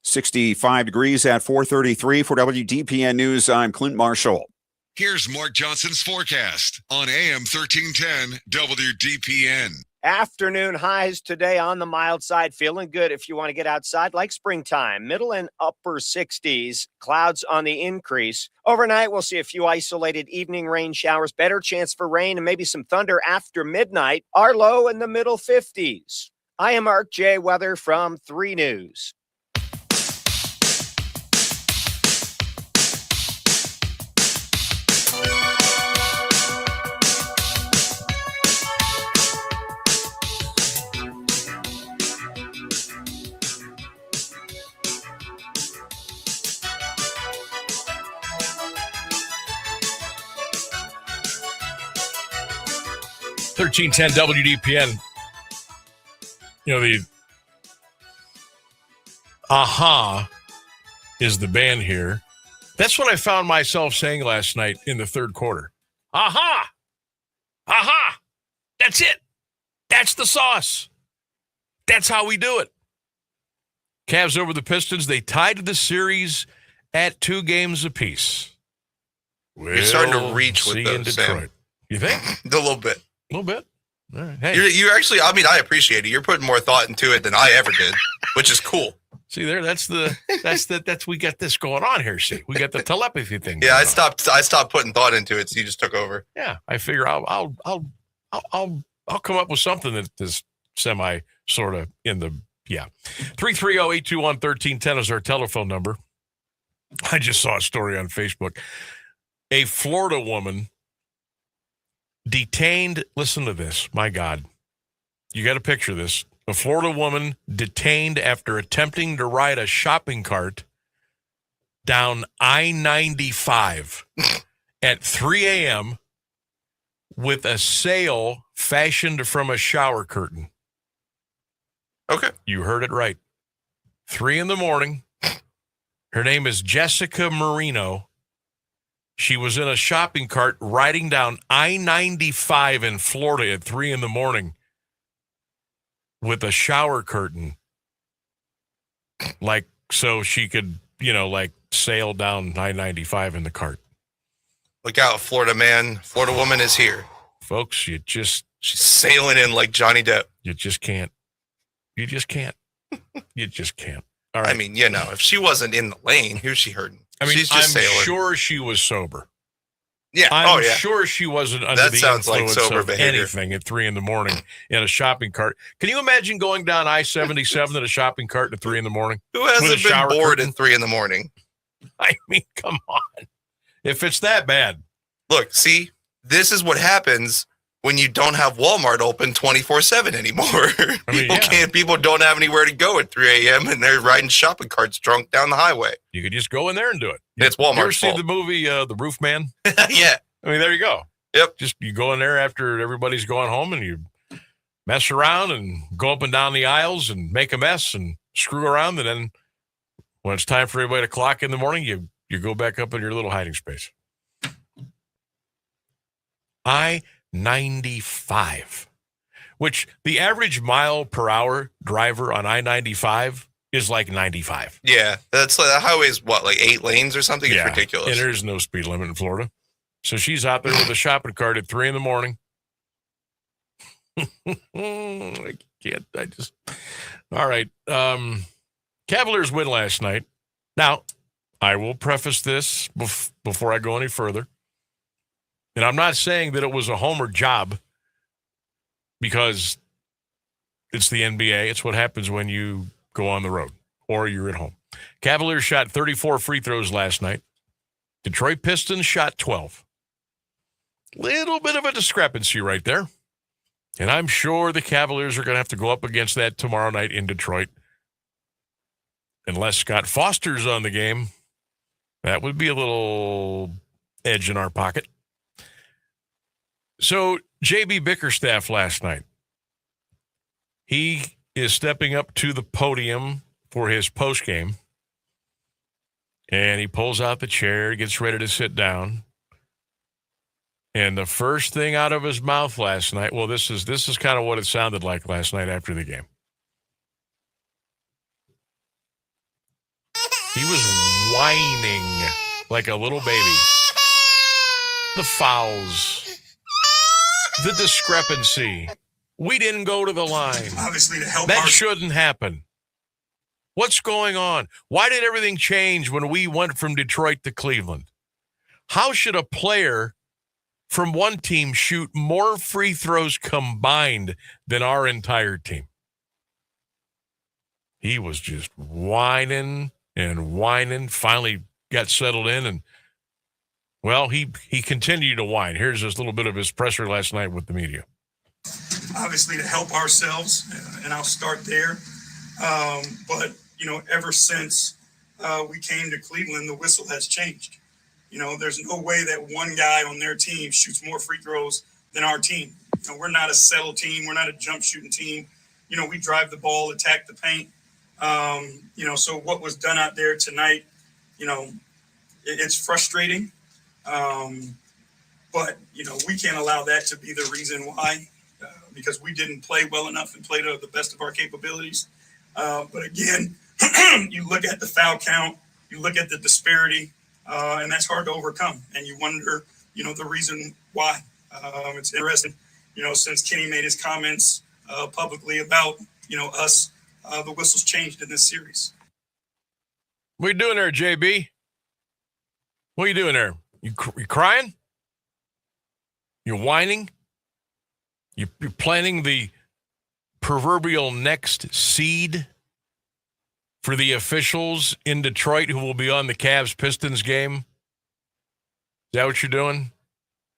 65 degrees at 4:33 for WDPN News. I'm Clint Marshall. Here's Mark Johnson's forecast on AM 1310 WDPN. Afternoon highs today on the mild side. Feeling good if you want to get outside like springtime. Middle and upper 60s. Clouds on the increase. Overnight, we'll see a few isolated evening rain showers. Better chance for rain and maybe some thunder after midnight. Our low in the middle 50s. I am Mark J. Weather from 3 News. $13.10 WDPN. You know, the Aha is the band here. That's what I found myself saying last night in the third quarter. Aha! Aha! That's it. That's the sauce. That's how we do it. Cavs over the Pistons. They tied the series at 2 games apiece. You're starting to reach with those, Sam. You think? A little bit. A little bit. All right. Hey. You actually, I mean, I appreciate it. You're putting more thought into it than I ever did, which is cool. See there, that's we got this going on here. See, we got the telepathy thing. Yeah, I stopped putting thought into it, so you just took over. Yeah, I figure I'll come up with something that is semi sort of in the 330-821-1310 is our telephone number. I just saw a story on Facebook. A Florida woman detained, listen to this, my God. You got to picture this. A Florida woman detained after attempting to ride a shopping cart down I-95 at 3 a.m. with a sail fashioned from a shower curtain. Okay. You heard it right. 3 in the morning. Her name is Jessica Marino. She was in a shopping cart riding down I-95 in Florida at 3 in the morning with a shower curtain. Like, so she could, sail down I-95 in the cart. Look out, Florida man. Florida woman is here. Folks, she's sailing in like Johnny Depp. You just can't. You just can't. You just can't. All right. I mean, if she wasn't in the lane, who's she hurting? I mean, she's just I'm sailing. sure she was sober. Yeah. I'm sure she wasn't under that the sounds influence like sober of behavior. anything at 3 in the morning in a shopping cart. Can you imagine going down I-77 in a shopping cart at 3 in the morning? Who hasn't been bored at 3 in the morning? I mean, come on. If it's that bad. Look, see, this is what happens when you don't have Walmart open 24/7 anymore. People don't have anywhere to go at 3 a.m. and they're riding shopping carts drunk down the highway. You could just go in there and do it. It's Walmart's You ever see fault. the movie The Roof Man? Yeah. I mean, there you go. Yep. Just you go in there after everybody's going home and you mess around and go up and down the aisles and make a mess and screw around and then When it's time for everybody to clock in the morning, you go back up in your little hiding space. I-95, which the average mile per hour driver on I-95 is like 95. Yeah, that's like the highway's what, like 8 lanes or something? It's ridiculous. And there's no speed limit in Florida. So she's out there with a shopping cart at 3 a.m. I can't. All right. Cavaliers win last night. Now, I will preface this before I go any further. And I'm not saying that it was a homer job because it's the NBA. It's what happens when you go on the road or you're at home. Cavaliers shot 34 free throws last night. Detroit Pistons shot 12. Little bit of a discrepancy right there. And I'm sure the Cavaliers are going to have to go up against that tomorrow night in Detroit. Unless Scott Foster's on the game, that would be a little edge in our pocket. So, J.B. Bickerstaff last night, he is stepping up to the podium for his postgame. And he pulls out the chair, gets ready to sit down. And the first thing out of his mouth last night, well, this is kind of what it sounded like last night after the game. He was whining like a little baby. The fouls. The discrepancy. We didn't go to the line. Obviously, to help that shouldn't happen. What's going on? Why did everything change when we went from Detroit to Cleveland? How should a player from one team shoot more free throws combined than our entire team? He was just whining and whining, finally got settled in, and, well, he continued to whine. Here's this little bit of his presser last night with the media. Obviously, to help ourselves, and I'll start there. But, ever since we came to Cleveland, the whistle has changed. There's no way that one guy on their team shoots more free throws than our team. We're not a settle team. We're not a jump shooting team. We drive the ball, attack the paint. So what was done out there tonight, it's frustrating. But, we can't allow that to be the reason why, because we didn't play well enough and play to the best of our capabilities. But again, you look at the foul count, you look at the disparity, and that's hard to overcome. And you wonder, the reason why. It's interesting, since Kenny made his comments publicly about, us, the whistle's changed in this series. What are you doing there, JB? What are you doing there? You crying? You're whining? You're planting the proverbial next seed for the officials in Detroit who will be on the Cavs-Pistons game? Is that what you're doing?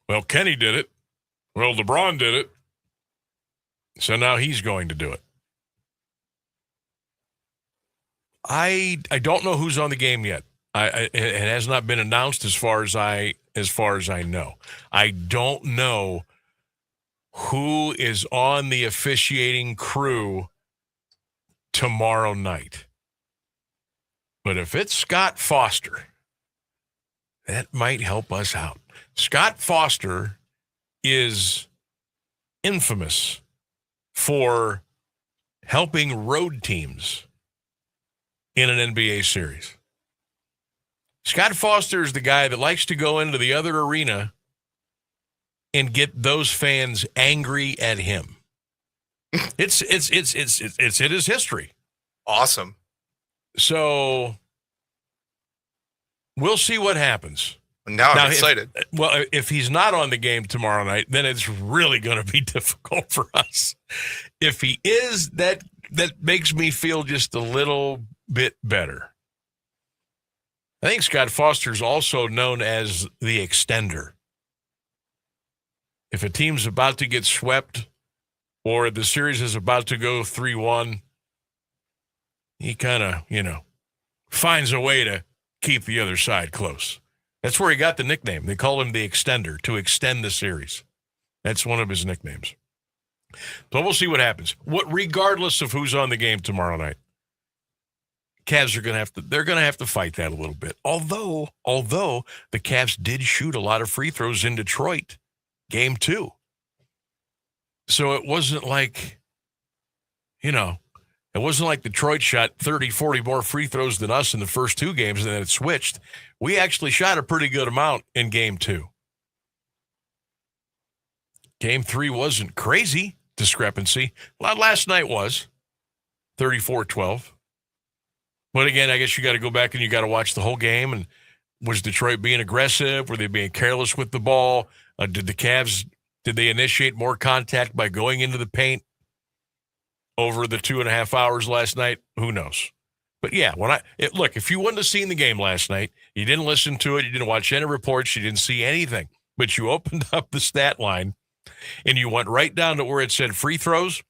Well, Kenny did it. Well, LeBron did it. So now he's going to do it. I don't know who's on the game yet. It has not been announced as far as I know. I don't know who is on the officiating crew tomorrow night. But if it's Scott Foster, that might help us out. Scott Foster is infamous for helping road teams in an NBA series. Scott Foster is the guy that likes to go into the other arena and get those fans angry at him. It's in his history. Awesome. So we'll see what happens. Now I'm excited. If he's not on the game tomorrow night, then it's really going to be difficult for us. If he is, that makes me feel just a little bit better. I think Scott Foster is also known as the extender. If a team's about to get swept or the series is about to go 3-1, he kind of, finds a way to keep the other side close. That's where he got the nickname. They call him the extender, to extend the series. That's one of his nicknames. So we'll see what happens. Regardless of who's on the game tomorrow night, Cavs are they're going to have to fight that a little bit. Although the Cavs did shoot a lot of free throws in Detroit, game 2. So it wasn't like, it wasn't like Detroit shot 30, 40 more free throws than us in the first 2 games and then it switched. We actually shot a pretty good amount in game 2. Game 3 wasn't crazy discrepancy. Last night was 34-12. But again, I guess you got to go back and you got to watch the whole game. And was Detroit being aggressive? Were they being careless with the ball? Did the Cavs, did they initiate more contact by going into the paint over the 2.5 hours last night? Who knows? But yeah, look, if you wouldn't have seen the game last night, you didn't listen to it, you didn't watch any reports, you didn't see anything, but you opened up the stat line and you went right down to where it said free throws,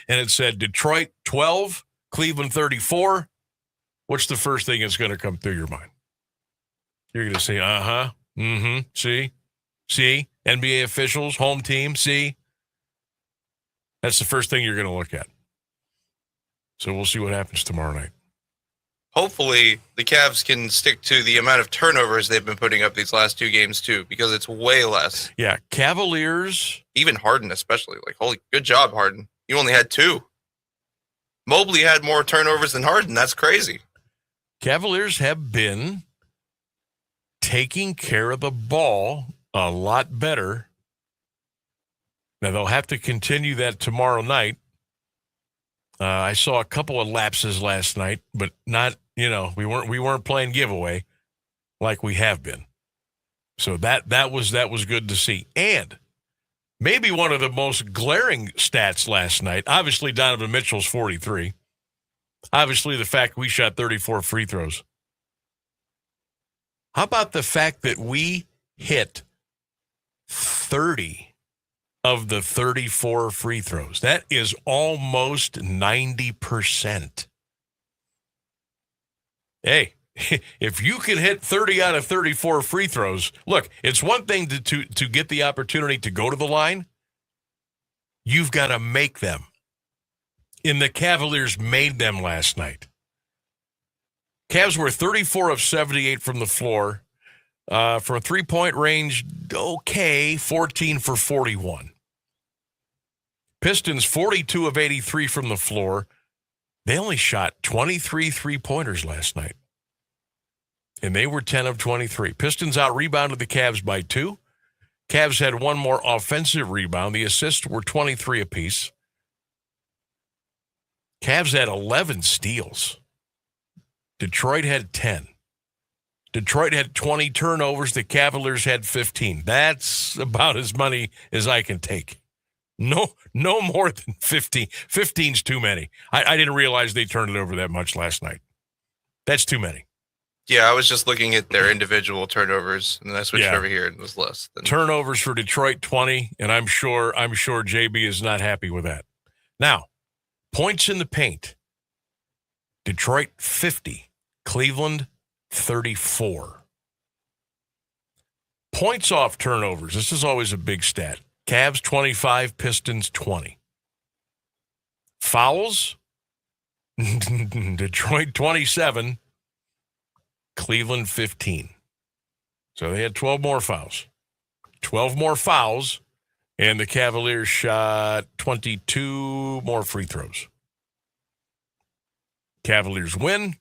and it said Detroit 12, Cleveland 34. What's the first thing that's going to come through your mind? You're going to say, see, NBA officials, home team, see. That's the first thing you're going to look at. So we'll see what happens tomorrow night. Hopefully, the Cavs can stick to the amount of turnovers they've been putting up these last 2 games, too, because it's way less. Yeah, Cavaliers. Even Harden, especially. Holy, good job, Harden. You only had 2. Mobley had more turnovers than Harden. That's crazy. Cavaliers have been taking care of the ball a lot better. Now, they'll have to continue that tomorrow night. I saw a couple of lapses last night, but not, we weren't playing giveaway like we have been. So that was good to see. And maybe one of the most glaring stats last night, obviously Donovan Mitchell's 43. Obviously the fact we shot 34 free throws. How about the fact that we hit 30 of the 34 free throws? That is almost 90%. Hey, if you can hit 30 out of 34 free throws, look, it's one thing to get the opportunity to go to the line. You've got to make them. And the Cavaliers made them last night. Cavs were 34 of 78 from the floor. From a three-point range, okay, 14 for 41. Pistons, 42 of 83 from the floor. They only shot 23 three-pointers last night. And they were 10 of 23. Pistons out-rebounded the Cavs by 2. Cavs had one more offensive rebound. The assists were 23 apiece. Cavs had 11 steals. Detroit had 10. Detroit had 20 turnovers. The Cavaliers had 15. That's about as many as I can take. No more than 15. 15's too many. I didn't realize they turned it over that much last night. That's too many. Yeah, I was just looking at their individual turnovers, and then I switched over here and it was less. Turnovers for Detroit, 20, and I'm sure JB is not happy with that. Now, points in the paint. Detroit, 50. Cleveland, 34. Points off turnovers. This is always a big stat. Cavs, 25. Pistons, 20. Fouls. Detroit, 27. Cleveland, 15. So they had 12 more fouls. 12 more fouls, and the Cavaliers shot 22 more free throws. Cavaliers win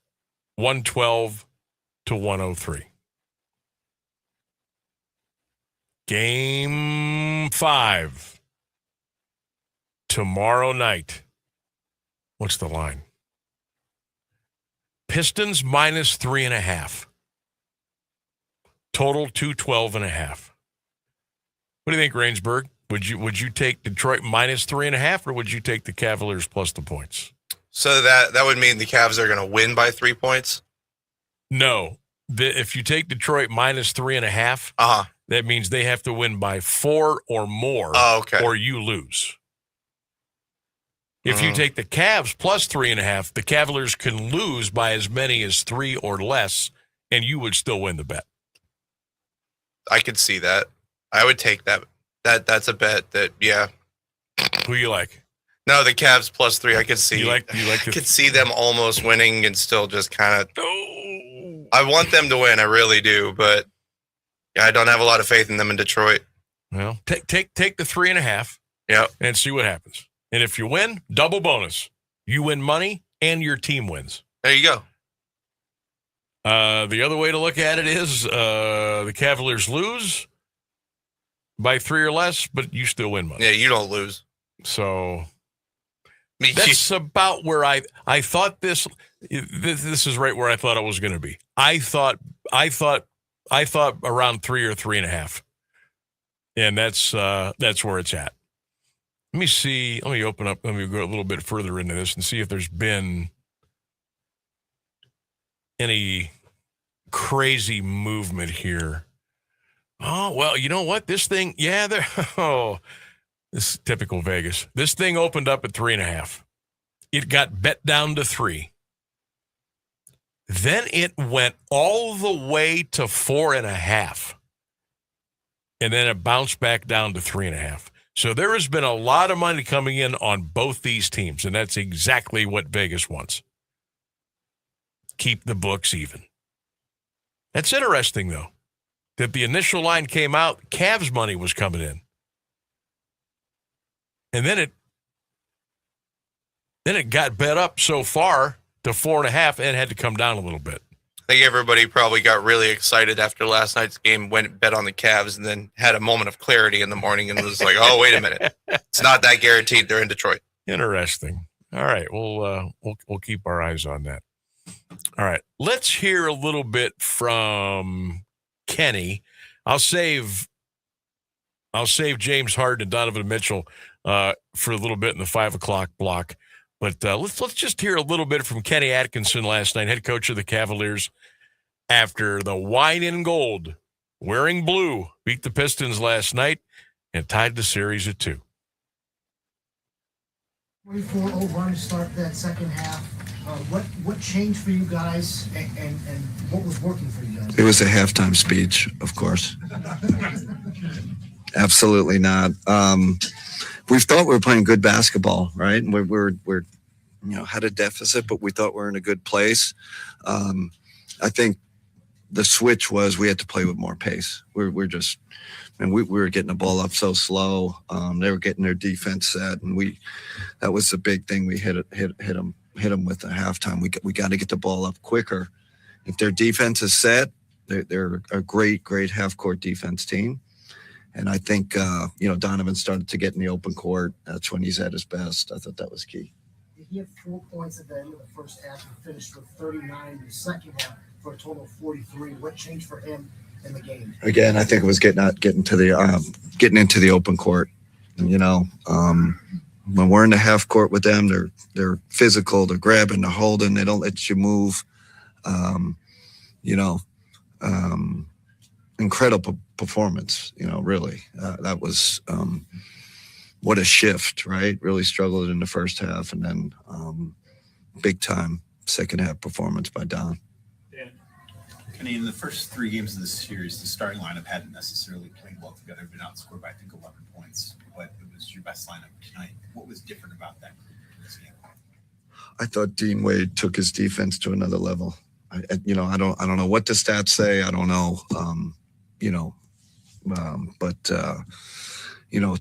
112-103. Game 5 tomorrow night. What's the line? Pistons minus 3.5. Total 212.5. What do you think, Rainsburg? Would you take Detroit minus 3.5, or would you take the Cavaliers plus the points? So that would mean the Cavs are going to win by 3 points? No. If you take Detroit minus 3.5, that means they have to win by 4 or more, or you lose. If you take the Cavs plus 3.5, the Cavaliers can lose by as many as 3 or less, and you would still win the bet. I could see that. I would take that. That's a bet that, yeah. Who you like? No, the Cavs +3. I could see. You like I could see them almost winning and still just kind of. Oh. I want them to win. I really do, but I don't have a lot of faith in them in Detroit. Well, take the 3.5. Yeah, and see what happens. And if you win, double bonus. You win money and your team wins. There you go. The other way to look at it is the Cavaliers lose by 3 or less, but you still win money. Yeah, you don't lose. So that's about where I thought this is right where I thought it was going to be. I thought around 3 or 3.5. And that's where it's at. Let me see. Let me open up. Let me go a little bit further into this and see if there's been any crazy movement here. Oh, well, you know what? This thing, this is typical Vegas. This thing opened up at 3.5. It got bet down to 3. Then it went all the way to 4.5. And then it bounced back down to 3.5. So there has been a lot of money coming in on both these teams, and that's exactly what Vegas wants. Keep the books even. That's interesting, though, that the initial line came out, Cavs money was coming in. And then it got bet up so far to 4.5 and had to come down a little bit. I think everybody probably got really excited after last night's game, went bet on the Cavs, and then had a moment of clarity in the morning and was like, oh, wait a minute. It's not that guaranteed. They're in Detroit. Interesting. All right. We'll keep our eyes on that. All right. Let's hear a little bit from Kenny. I'll save James Harden and Donovan Mitchell for a little bit in the 5 o'clock block. But let's just hear a little bit from Kenny Atkinson last night, head coach of the Cavaliers, after the wine and gold, wearing blue, beat the Pistons last night and tied the series at 2. 24-0 run to start that second half. What changed for you guys, and what was working for you guys? It was a halftime speech, of course. Absolutely not. We thought we were playing good basketball, right? And we're had a deficit, but we thought we were in a good place. I think the switch was we had to play with more pace. We were getting the ball up so slow. They were getting their defense set, and that was the big thing. We hit them with the halftime. We got to get the ball up quicker. If their defense is set, they're a great half-court defense team. And I think, Donovan started to get in the open court. That's when he's at his best. I thought that was key. He had 4 points at the end of the first half and finished with 39 in the second half for a total of 43. What changed for him in the game? Again, I think it was getting into the open court. When we're in the half court with them, they're physical, they're grabbing, they're holding, they don't let you move. Incredible performance, really. That was what a shift, right? Really struggled in the first half, and then big time second half performance by Don. Dan. Kenny, in the first 3 games of this series, the starting lineup hadn't necessarily played well together, been outscored by, I think, 11 points, but it was your best lineup tonight. What was different about that group in this game? I thought Dean Wade took his defense to another level. I don't know what the stats say. I don't know.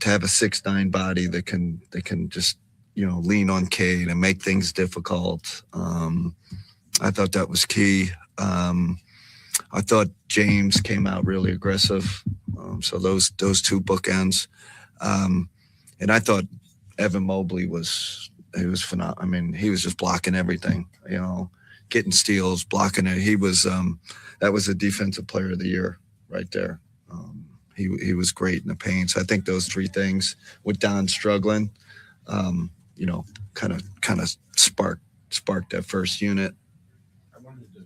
To have a 6'9" body that can just, lean on Cade and make things difficult. I thought that was key. I thought James came out really aggressive. So those 2 bookends. And I thought Evan Mobley was phenomenal. I mean, he was just blocking everything, getting steals, blocking it. He was, that was a defensive player of the year right there. He was great in the paint. So I think those 3 things with Don struggling, kind of sparked that first unit. I wanted to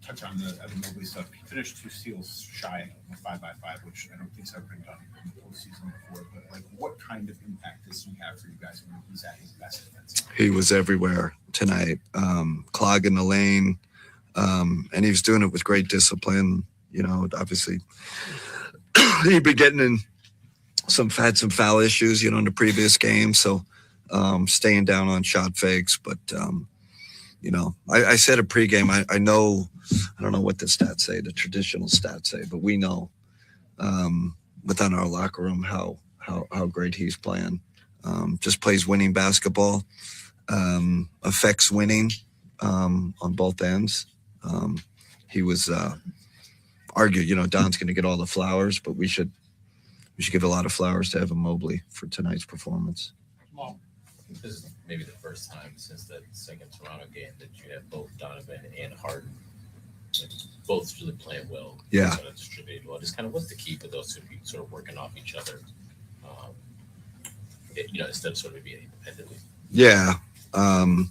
touch on the Evan Mobley stuff. He finished 2 steals shy of a 5x5, which I don't think he's ever been done in the postseason before. But what kind of impact does he have for you guys when he's at his best defense? He was everywhere tonight, clogging the lane, and he was doing it with great discipline. Obviously, he'd been getting in some foul issues, in the previous game. So staying down on shot fakes. But, I said a pregame, I know, I don't know what the stats say, the traditional stats say, but we know within our locker room how great he's playing. Just plays winning basketball, affects winning on both ends. He was argued, Don's going to get all the flowers, but we should give a lot of flowers to Evan Mobley for tonight's performance. This is maybe the first time since that second Toronto game that you have both Donovan and Harden both really playing well. Yeah. Sort of distributed well. Just kind of what's the key for those two people sort of working off each other, instead of sort of being independently? Yeah. But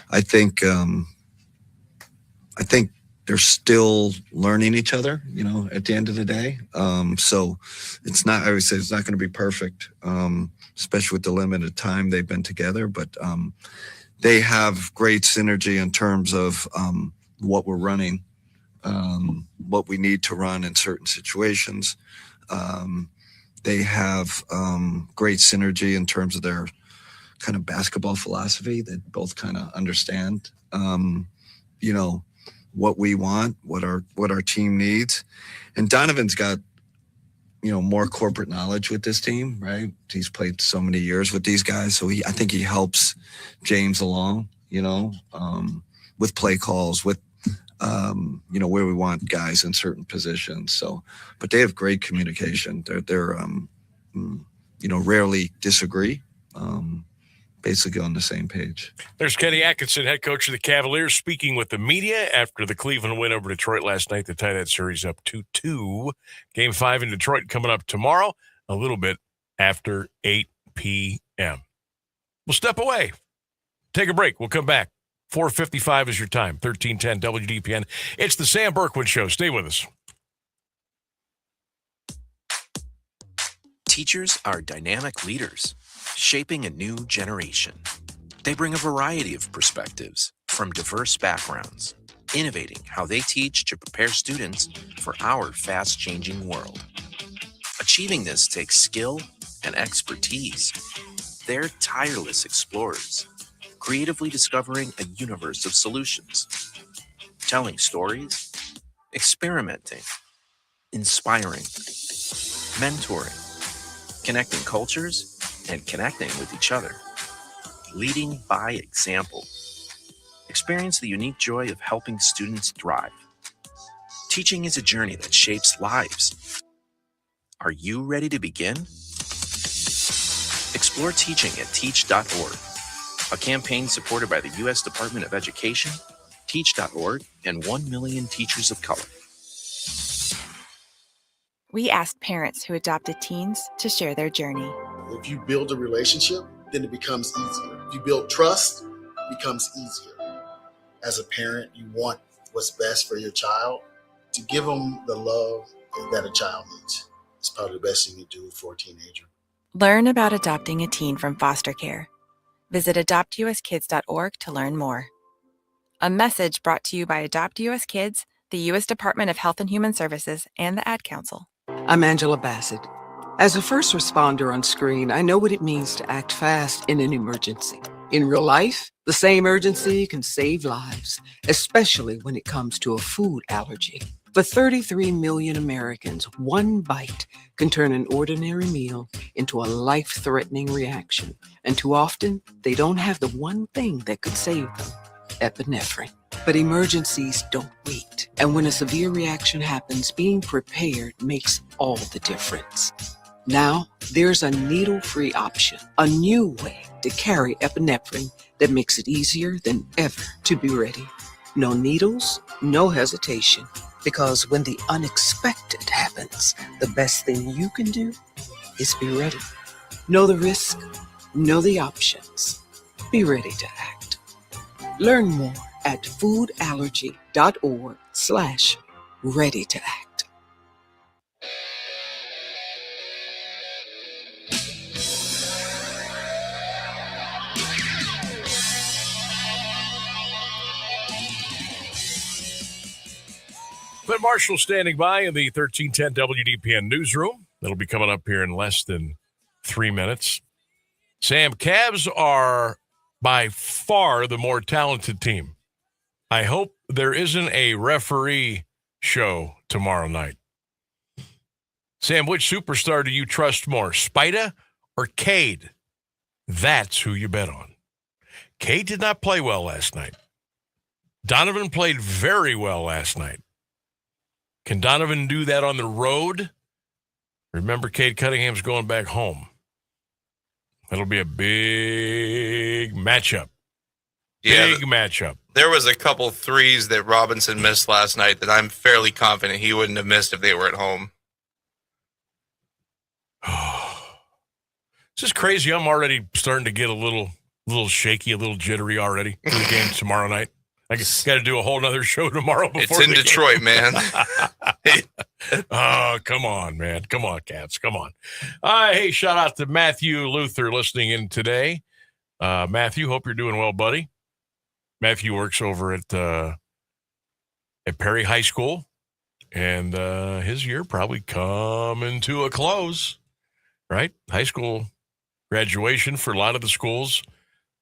I think they're still learning each other, at the end of the day. So it's not, I would say it's not going to be perfect, especially with the limited time they've been together, but they have great synergy in terms of what we're running, what we need to run in certain situations. They have great synergy in terms of their kind of basketball philosophy that both kind of understand, what we want, what our team needs. And Donovan's got, more corporate knowledge with this team, right? He's played so many years with these guys. So I think he helps James along, with play calls, with, where we want guys in certain positions. So, but they have great communication. They're rarely disagree. Basically on the same page. There's Kenny Atkinson, head coach of the Cavaliers, speaking with the media after the Cleveland win over Detroit last night to tie that series up 2-2. Game 5 in Detroit coming up tomorrow, a little bit after 8 p.m. We'll step away. Take a break. We'll come back. 4:55 is your time, 1310 WDPN. It's the Sam Bourquin Show. Stay with us. Teachers are dynamic leaders, shaping a new generation. They bring a variety of perspectives from diverse backgrounds, innovating how they teach to prepare students for our fast-changing world. Achieving this takes skill and expertise. They're tireless explorers, creatively discovering a universe of solutions, telling stories, experimenting, inspiring, mentoring, connecting cultures, and connecting with each other. Leading by example. Experience the unique joy of helping students thrive. Teaching is a journey that shapes lives. Are you ready to begin? Explore teaching at teach.org, a campaign supported by the U.S. Department of Education, teach.org, and 1 million teachers of color. We asked parents who adopted teens to share their journey. If you build a relationship, then it becomes easier. If you build trust, it becomes easier. As a parent, you want what's best for your child. To give them the love that a child needs is probably the best thing you do for a teenager. Learn about adopting a teen from foster care. Visit adoptuskids.org to learn more. A message brought to you by Adopt US Kids, the U.S. Department of Health and Human Services, and the Ad Council. I'm Angela Bassett. As a first responder on screen, I know what it means to act fast in an emergency. In real life, the same urgency can save lives, especially when it comes to a food allergy. For 33 million Americans, one bite can turn an ordinary meal into a life-threatening reaction. And too often, they don't have the one thing that could save them, epinephrine. But emergencies don't wait. And when a severe reaction happens, being prepared makes all the difference. Now, there's a needle-free option, a new way to carry epinephrine that makes it easier than ever to be ready. No needles, no hesitation, because when the unexpected happens, the best thing you can do is be ready. Know the risk, know the options, be ready to act. Learn more at foodallergy.org/ready to act. Clint Marshall standing by in the 1310 WDPN newsroom. That'll be coming up here in less than 3 minutes. Sam, Cavs are by far the more talented team. I hope there isn't a referee show tomorrow night. Sam, which superstar do you trust more, Spida or Cade? That's who you bet on. Cade did not play well last night. Donovan played very well last night. Can Donovan do that on the road? Remember, Cade Cunningham's going back home. It'll be a big matchup. Big matchup. There was a couple threes that Robinson missed last night that I'm fairly confident he wouldn't have missed if they were at home. This is crazy. I'm already starting to get a little shaky, a little jittery already for the game tomorrow night. I got to do a whole nother show tomorrow before it's in Detroit, man. Oh, come on, man. Come on, Cats. Come on. Hey, shout out to Matthew Luther listening in today. Matthew, hope you're doing well, buddy. Matthew works over at Perry High School, and his year probably coming to a close, right? High school graduation for a lot of the schools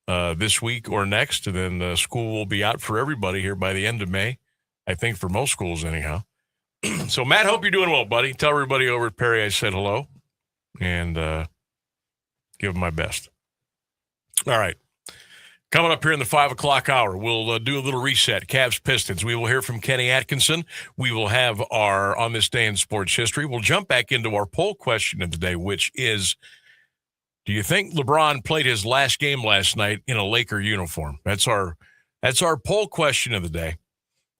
this week or next, and then the school will be out for everybody here by the end of May, I think, for most schools anyhow. So, Matt, hope you're doing well, buddy. Tell everybody over at Perry I said hello, and give them my best. All right. Coming up here in the 5 o'clock hour, we'll do a little reset. Cavs Pistons. We will hear from Kenny Atkinson. We will have our On This Day in Sports History. We'll jump back into our poll question of the day, which is, do you think LeBron played his last game last night in a Laker uniform? That's our poll question of the day.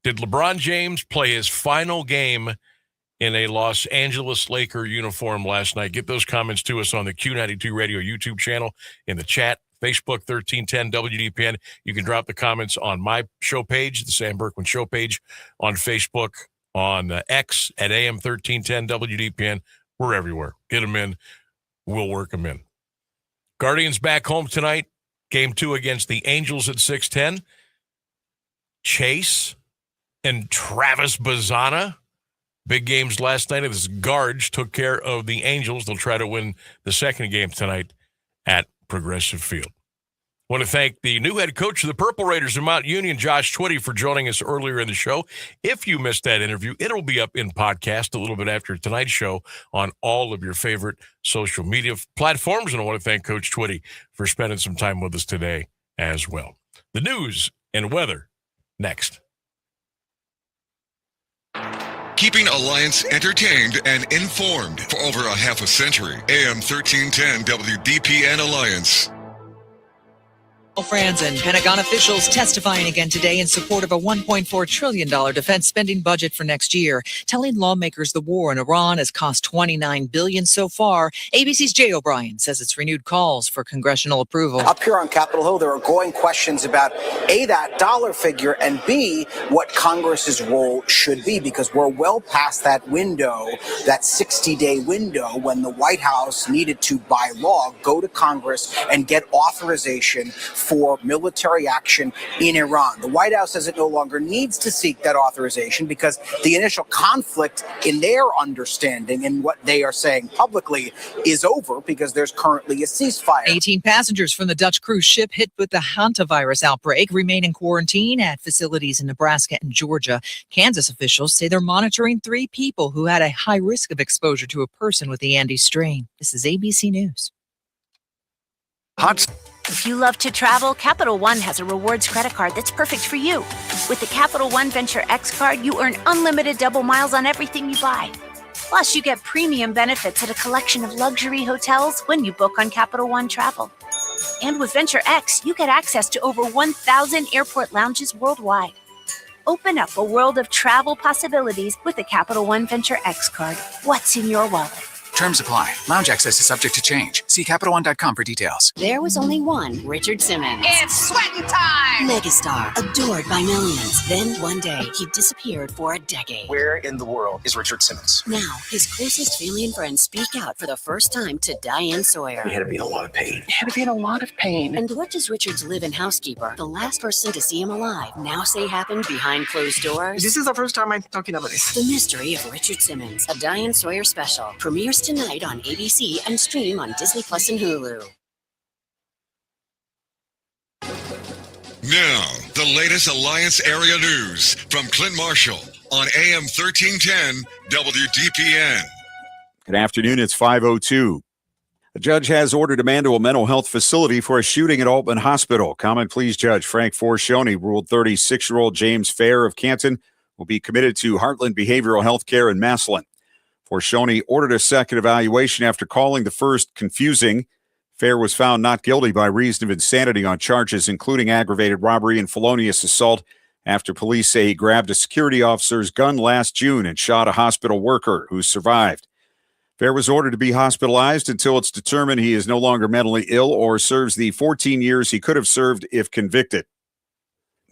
Did LeBron James play his final game in a Los Angeles Laker uniform last night? Get those comments to us on the Q92 Radio YouTube channel, in the chat, Facebook 1310 WDPN. You can drop the comments on my show page, the Sam Bourquin Show page, on Facebook, on X at AM 1310 WDPN. We're everywhere. Get them in. We'll work them in. Guardians back home tonight. Game 2 against the Angels at 6:10. Chase and Travis Bazzana. Big games last night. This Guards took care of the Angels. They'll try to win the second game tonight at Progressive Field. I want to thank the new head coach of the Purple Raiders of Mount Union, Josh Twitty, for joining us earlier in the show. If you missed that interview, it'll be up in podcast a little bit after tonight's show on all of your favorite social media platforms. And I want to thank Coach Twitty for spending some time with us today as well. The news and weather next. Keeping Alliance entertained and informed for over a half a century. AM 1310 WDPN Alliance. Friends and Pentagon officials testifying again today in support of a $1.4 trillion defense spending budget for next year, telling lawmakers the war in Iran has cost $29 billion so far. ABC's Jay O'Brien says it's renewed calls for congressional approval. Up here on Capitol Hill, there are growing questions about A, that dollar figure, and B, what Congress's role should be, because we're well past that window, that 60-day window when the White House needed to, by law, go to Congress and get authorization for military action in Iran. The White House says it no longer needs to seek that authorization because the initial conflict in their understanding and what they are saying publicly is over because there's currently a ceasefire. 18 passengers from the Dutch cruise ship hit with the hantavirus outbreak remain in quarantine at facilities in Nebraska and Georgia. Kansas officials say they're monitoring 3 people who had a high risk of exposure to a person with the Andes strain. This is ABC News. If you love to travel, Capital One has a rewards credit card that's perfect for you. With the Capital One Venture X card, you earn unlimited double miles on everything you buy. Plus, you get premium benefits at a collection of luxury hotels when you book on Capital One Travel. And with Venture X, you get access to over 1,000 airport lounges worldwide. Open up a world of travel possibilities with the Capital One Venture X card. What's in your wallet? Terms apply. Lounge access is subject to change. See CapitalOne.com for details. There was only one Richard Simmons. It's sweating time! Megastar, adored by millions. Then one day, he disappeared for a decade. Where in the world is Richard Simmons? Now, his closest family and friends speak out for the first time to Diane Sawyer. He had to be in a lot of pain. He had to be in a lot of pain. And what does Richard's live-in housekeeper, the last person to see him alive, now say happened behind closed doors? This is the first time I'm talking about this. The Mystery of Richard Simmons, a Diane Sawyer special. Premieres tonight on ABC and stream on Disney Plus and Hulu. Now, the latest Alliance area news from Clint Marshall on AM 1310 WDPN. Good afternoon. It's 5:02. A judge has ordered a man to a mental health facility for a shooting at Altman Hospital. Common Pleas Judge Frank Forcioni ruled 36-year-old James Fair of Canton will be committed to Heartland Behavioral Health Care in Massillon. Forcioni ordered a second evaluation after calling the first confusing. Fair was found not guilty by reason of insanity on charges including aggravated robbery and felonious assault after police say he grabbed a security officer's gun last June and shot a hospital worker who survived. Fair was ordered to be hospitalized until it's determined he is no longer mentally ill or serves the 14 years he could have served if convicted.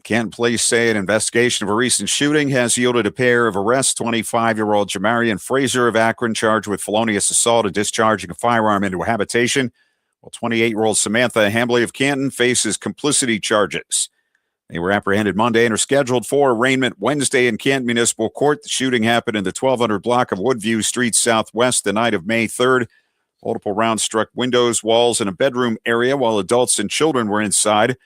Canton police say an investigation of a recent shooting has yielded a pair of arrests. 25-year-old Jamarian Fraser of Akron charged with felonious assault and discharging a firearm into a habitation, while 28-year-old Samantha Hambley of Canton faces complicity charges. They were apprehended Monday and are scheduled for arraignment Wednesday in Canton Municipal Court. The shooting happened in the 1200 block of Woodview Street Southwest the night of May 3rd. Multiple rounds struck windows, walls, and a bedroom area while adults and children were inside.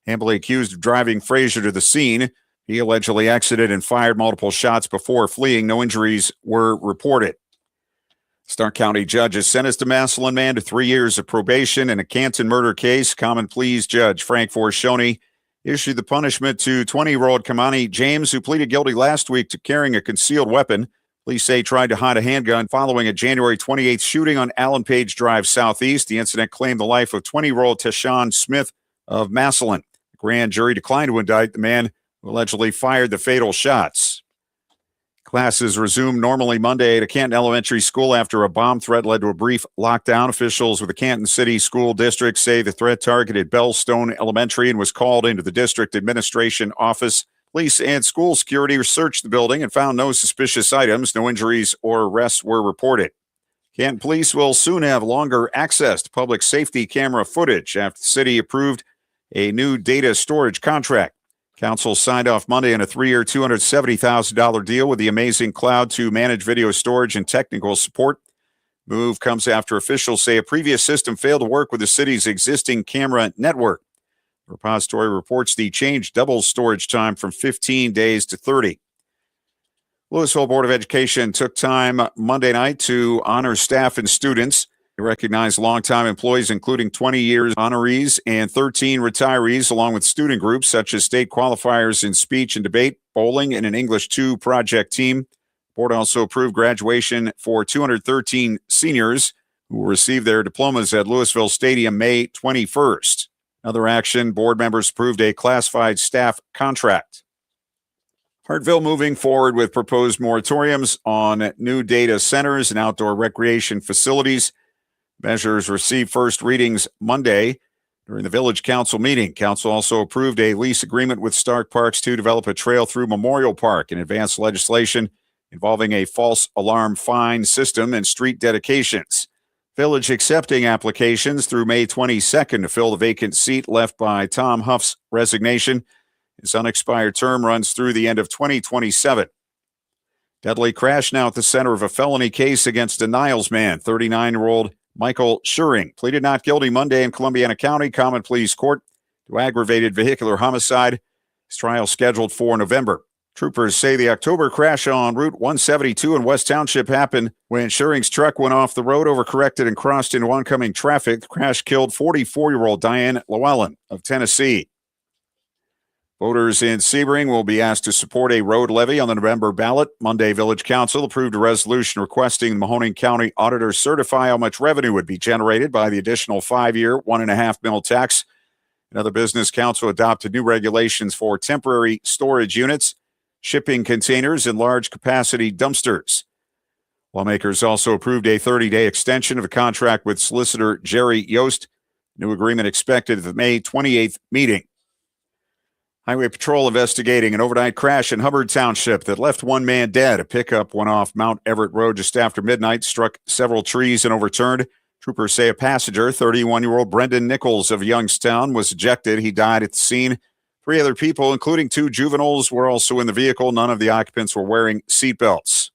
Hambley accused of driving Fraser to the scene. He allegedly exited and fired multiple shots before fleeing. No injuries were reported. Stark County judge has sentenced a Massillon man to 3 years of probation in a Canton murder case. Common Pleas Judge Frank Forcioni issued the punishment to 20-year-old Kamani James, who pleaded guilty last week to carrying a concealed weapon. Police say he tried to hide a handgun following a January 28th shooting on Allen Page Drive Southeast. The incident claimed the life of 20-year-old Tashawn Smith of Massillon. The grand jury declined to indict the man who allegedly fired the fatal shots. Classes resumed normally Monday at a Canton Elementary School after a bomb threat led to a brief lockdown. Officials with the Canton City School District say the threat targeted Bellstone Elementary and was called into the district administration office. Police and school security searched the building and found no suspicious items. No injuries or arrests were reported. Canton police will soon have longer access to public safety camera footage after the city approved a new data storage contract. Council signed off Monday on a 3-year, $270,000 deal with the Amazing Cloud to manage video storage and technical support. Move comes after officials say a previous system failed to work with the city's existing camera network. The repository reports the change doubles storage time from 15 days to 30. Louisville Board of Education took time Monday night to honor staff and students. They recognized longtime employees, including 20 years honorees and 13 retirees, along with student groups such as state qualifiers in speech and debate, bowling, and an English 2 project team. The board also approved graduation for 213 seniors who will receive their diplomas at Louisville Stadium May 21st. Another action, board members approved a classified staff contract. Hartville moving forward with proposed moratoriums on new data centers and outdoor recreation facilities. Measures received first readings Monday during the Village Council meeting. Council also approved a lease agreement with Stark Parks to develop a trail through Memorial Park and advanced legislation involving a false alarm fine system and street dedications. Village accepting applications through May 22nd to fill the vacant seat left by Tom Huff's resignation. His unexpired term runs through the end of 2027. Deadly crash now at the center of a felony case against a Niles man. 39-year-old Michael Schuring pleaded not guilty Monday in Columbiana County Common Pleas Court to aggravated vehicular homicide. His trial scheduled for November. Troopers say the October crash on Route 172 in West Township happened when Schuring's truck went off the road, overcorrected, and crossed into oncoming traffic. The crash killed 44-year-old Diane Llewellyn of Tennessee. Voters in Sebring will be asked to support a road levy on the November ballot. Monday, Village Council approved a resolution requesting the Mahoning County auditor certify how much revenue would be generated by the additional 5-year, $1.5 million tax. Another Business Council adopted new regulations for temporary storage units, shipping containers, and large capacity dumpsters. Lawmakers also approved a 30-day extension of a contract with solicitor Jerry Yost. New agreement expected at the May 28th meeting. Highway Patrol investigating an overnight crash in Hubbard Township that left one man dead. A pickup went off Mount Everett Road just after midnight, struck several trees and overturned. Troopers say a passenger, 31-year-old Brendan Nichols of Youngstown, was ejected. He died at the scene. 3 other people, including 2 juveniles, were also in the vehicle. None of the occupants were wearing seatbelts.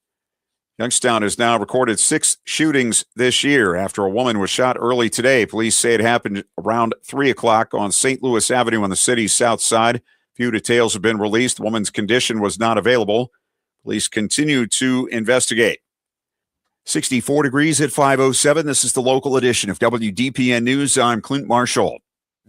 Youngstown has now recorded 6 shootings this year after a woman was shot early today. Police say it happened around 3 o'clock on St. Louis Avenue on the city's south side. Few details have been released. The woman's condition was not available. Police continue to investigate. 64 degrees at 5:07. This is the local edition of WDPN News. I'm Clint Marshall.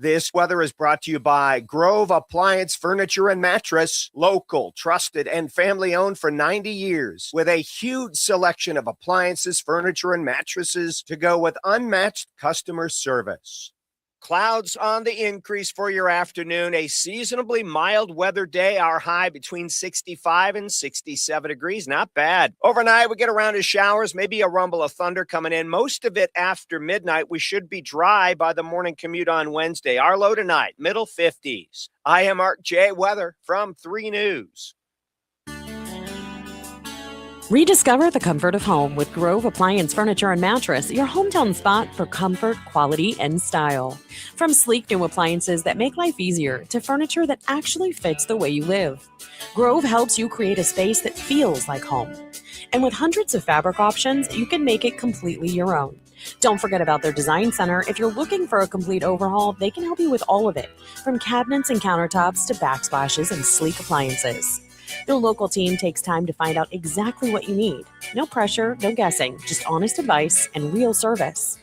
This weather is brought to you by Grove Appliance Furniture and Mattress. Local, trusted, and family-owned for 90 years. With a huge selection of appliances, furniture, and mattresses to go with unmatched customer service. Clouds on the increase for your afternoon. A seasonably mild weather day. Our high between 65 and 67 degrees. Not bad. Overnight, we get around to showers, maybe a rumble of thunder coming in. Most of it after midnight. We should be dry by the morning commute on Wednesday. Our low tonight, middle 50s. I am Art J. Weather from 3 News. Rediscover the comfort of home with Grove Appliance Furniture and Mattress, your hometown spot for comfort, quality, and style. From sleek new appliances that make life easier to furniture that actually fits the way you live, Grove helps you create a space that feels like home. And with hundreds of fabric options, you can make it completely your own. Don't forget about their design center. If you're looking for a complete overhaul, they can help you with all of it, from cabinets and countertops to backsplashes and sleek appliances. Their local team takes time to find out exactly what you need. No pressure, no guessing, just honest advice and real service.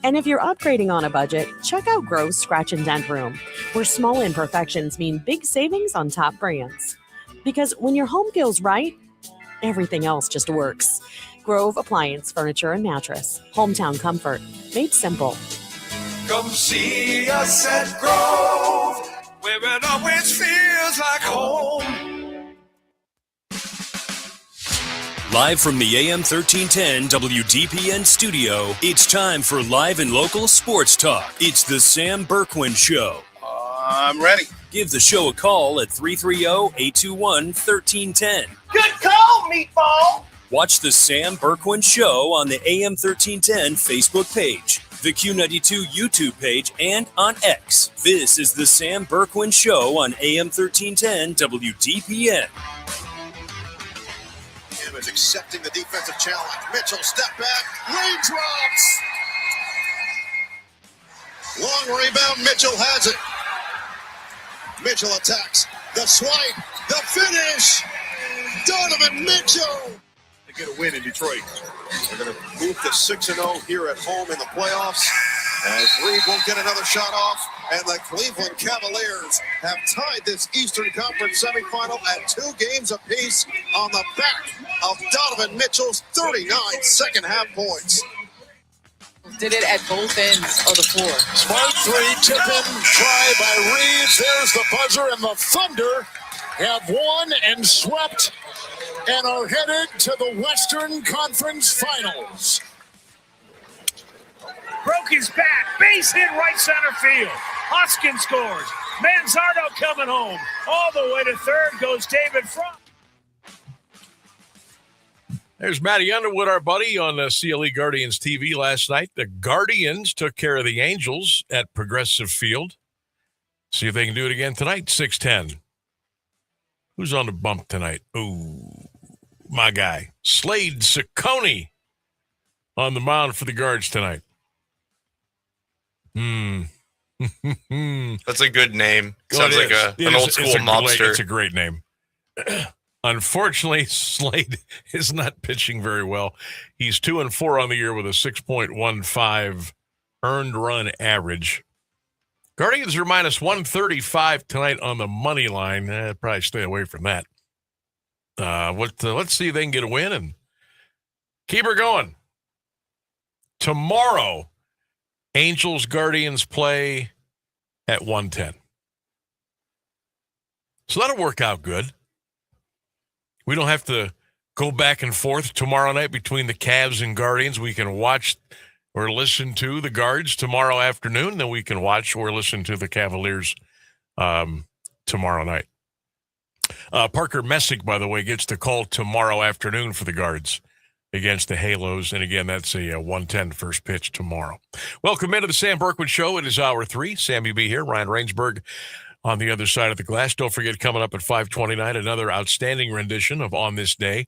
And if you're upgrading on a budget, check out Grove's Scratch and Dent Room, where small imperfections mean big savings on top brands. Because when your home feels right, everything else just works. Grove Appliance Furniture and Mattress. Hometown comfort. Made simple. Come see us at Grove, where it always feels like home. Live from the AM 1310 WDPN studio, it's time for live and local sports talk. It's the Sam Bourquin Show. I'm ready. Give the show a call at 330-821-1310. Good call, meatball. Watch the Sam Bourquin Show on the AM 1310 Facebook page, the Q92 YouTube page, and on X. This is the Sam Bourquin Show on AM 1310 WDPN. Is accepting the defensive challenge. Mitchell, step back. Raindrops. Long rebound. Mitchell has it. Mitchell attacks. The swipe. The finish. Donovan Mitchell. To get a win in Detroit. They're going to move to 6-0 here at home in the playoffs. As Reed won't get another shot off. And the Cleveland Cavaliers have tied this Eastern Conference semifinal at 2 games apiece on the back of Donovan Mitchell's 39 second-half points. Did it at both ends of the floor. Smart 3, tip-in try by Reeves. There's the buzzer, and the Thunder have won and swept and are headed to the Western Conference Finals. Broke his back, base hit right center field. Hoskins scores. Manzardo coming home. All the way to third goes David Fromm. There's Matty Underwood, our buddy, on CLE Guardians TV last night. The Guardians took care of the Angels at Progressive Field. See if they can do it again tonight, 6:10. Who's on the bump tonight? Ooh, my guy, Slade Ciccone, on the mound for the Guards tonight. That's a good name. Sounds like an old school mobster. It's a great name. Unfortunately, Slade is not pitching very well. He's 2-4 on the year with a 6.15 earned run average. Guardians are minus 135 tonight on the money line. Probably stay away from that. Let's see if they can get a win and keep her going. Tomorrow, Angels Guardians play at 1:10. So that'll work out good. We don't have to go back and forth tomorrow night between the Cavs and Guardians. We can watch or listen to the Guards tomorrow afternoon. Then we can watch or listen to the Cavaliers tomorrow night. Parker Messick, by the way, gets the call tomorrow afternoon for the Guards against the Halos. And again, that's a 1:10 first pitch tomorrow. Welcome into the Sam Bourquin Show. It is hour 3. Sammy B here, Ryan Rainsberg on the other side of the glass. Don't forget, coming up at 5:29, another outstanding rendition of On This Day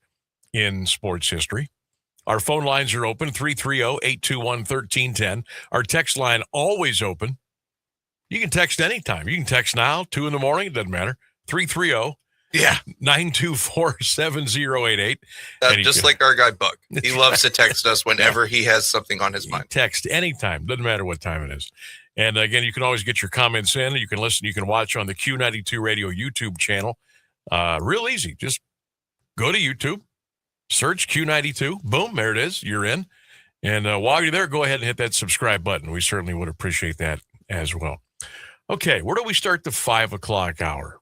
in Sports History. Our phone lines are open, 330-821-1310. Our text line always open. You can text anytime. You can text now, 2 in the morning, it doesn't matter. 330-924-7088. Just like our guy Buck. He loves to text us whenever he has something on his mind. Text anytime, doesn't matter what time it is. And again, you can always get your comments in. You can listen, you can watch on the Q92 Radio YouTube channel. Real easy. Just go to YouTube, search Q92. Boom, there it is. You're in. And while you're there, go ahead and hit that subscribe button. We certainly would appreciate that as well. Okay, where do we start the 5 o'clock hour?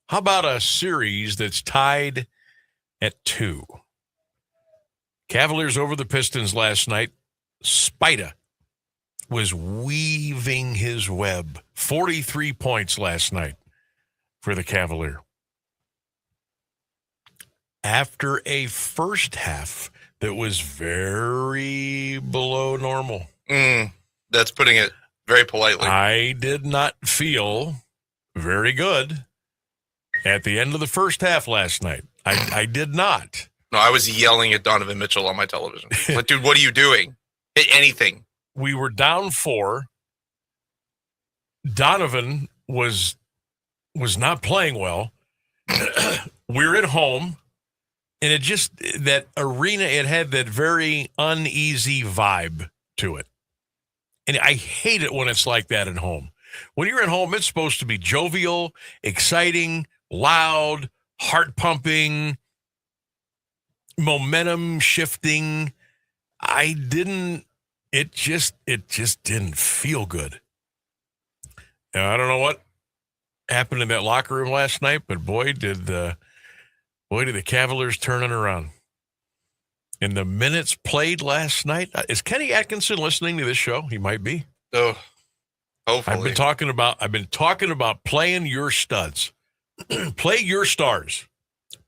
How about a series that's tied at 2? Cavaliers over the Pistons last night. Spida was weaving his web. 43 points last night for the Cavalier. After a first half that was very below normal. That's putting it very politely. I did not feel very good at the end of the first half last night. I did not. No, I was yelling at Donovan Mitchell on my television. Like, dude, what are you doing? Hit anything. We were down 4. Donovan was not playing well. We're at home. And it just, that arena, it had that very uneasy vibe to it. And I hate it when it's like that at home. When you're at home, it's supposed to be jovial, exciting, loud, heart-pumping, momentum shifting. It just didn't feel good. And I don't know what happened in that locker room last night, but boy, did the Cavaliers turn it around. In the minutes played last night, is Kenny Atkinson listening to this show? He might be. Oh, hopefully. I've been talking about playing your studs. Play your stars.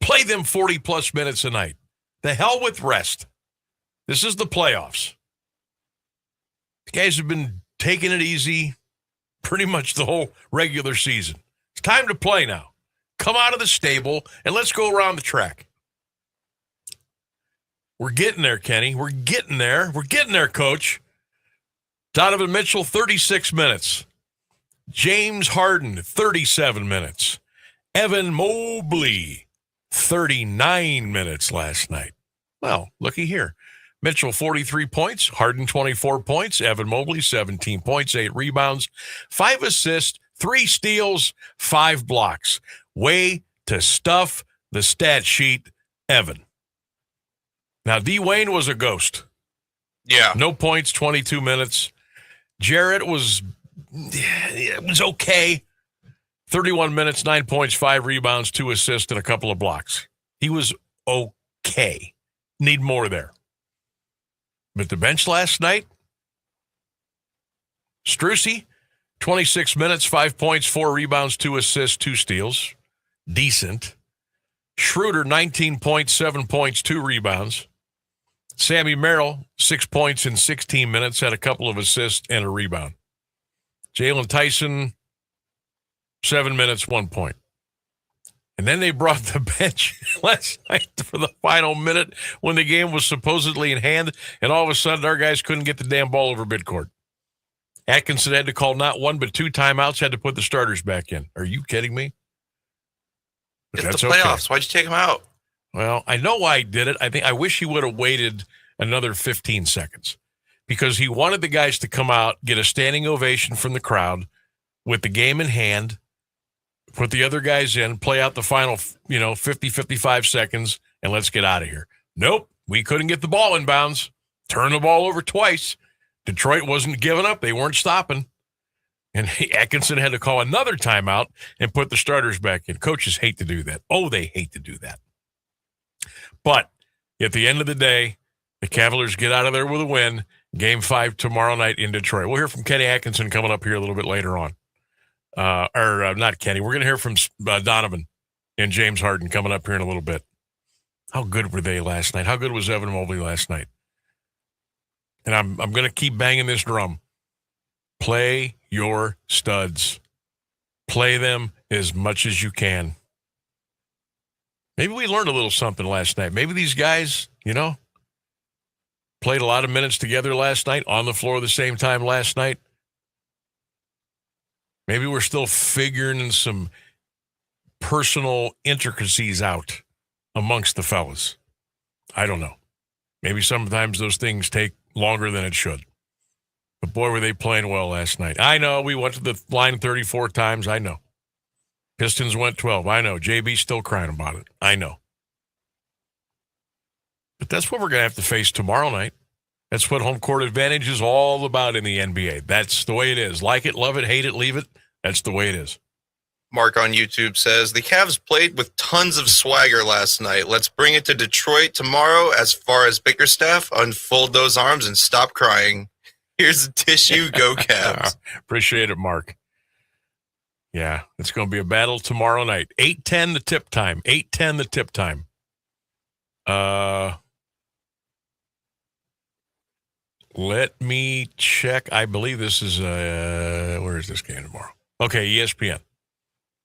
Play them 40-plus minutes a night. The hell with rest. This is the playoffs. The guys have been taking it easy pretty much the whole regular season. It's time to play now. Come out of the stable, and let's go around the track. We're getting there, Kenny. We're getting there. We're getting there, Coach. Donovan Mitchell, 36 minutes. James Harden, 37 minutes. Evan Mobley, 39 minutes last night. Well, looky here. Mitchell, 43 points. Harden, 24 points. Evan Mobley, 17 points, 8 rebounds, 5 assists, 3 steals, 5 blocks. Way to stuff the stat sheet, Evan. Now, D. Wayne was a ghost. Yeah. No points, 22 minutes. Jarrett was okay. 31 minutes, 9 points, 5 rebounds, 2 assists, and a couple of blocks. He was okay. Need more there. But the bench last night, Strussi, 26 minutes, 5 points, 4 rebounds, 2 assists, 2 steals. Decent. Schroeder, 19 points, 7 points, 2 rebounds. Sammy Merrill, 6 points in 16 minutes, had a couple of assists and a rebound. Jalen Tyson, 7 minutes, 1 point. And then they brought the bench last night for the final minute when the game was supposedly in hand, and all of a sudden our guys couldn't get the damn ball over midcourt. Atkinson had to call not 1 but 2 timeouts, had to put the starters back in. Are you kidding me? But it's the playoffs. Okay. Why'd you take him out? Well, I know why he did it. I wish he would have waited another 15 seconds because he wanted the guys to come out, get a standing ovation from the crowd with the game in hand, put the other guys in, play out the final, 50, 55 seconds, and let's get out of here. Nope, we couldn't get the ball in bounds. Turn the ball over twice. Detroit wasn't giving up. They weren't stopping. And Atkinson had to call another timeout and put the starters back in. Coaches hate to do that. Oh, they hate to do that. But at the end of the day, the Cavaliers get out of there with a win. Game 5 tomorrow night in Detroit. We'll hear from Kenny Atkinson coming up here a little bit later on. Not Kenny. We're going to hear from Donovan and James Harden coming up here in a little bit. How good were they last night? How good was Evan Mobley last night? And I'm going to keep banging this drum. Play your studs. Play them as much as you can. Maybe we learned a little something last night. Maybe these guys, played a lot of minutes together last night, on the floor at the same time last night. Maybe we're still figuring some personal intricacies out amongst the fellas. I don't know. Maybe sometimes those things take longer than it should. But boy, were they playing well last night. I know we went to the line 34 times. I know. Pistons went 12. I know. JB's still crying about it. I know. But that's what we're going to have to face tomorrow night. That's what home court advantage is all about in the NBA. That's the way it is. Like it, love it, hate it, leave it. That's the way it is. Mark on YouTube says, the Cavs played with tons of swagger last night. Let's bring it to Detroit tomorrow. As far as Bickerstaff, unfold those arms and stop crying. Here's the tissue. Go Cavs. Appreciate it, Mark. Yeah, it's going to be a battle tomorrow night. 8:10 the tip time. 8:10 the tip time. Let me check. I believe this is, where is this game tomorrow? Okay, ESPN.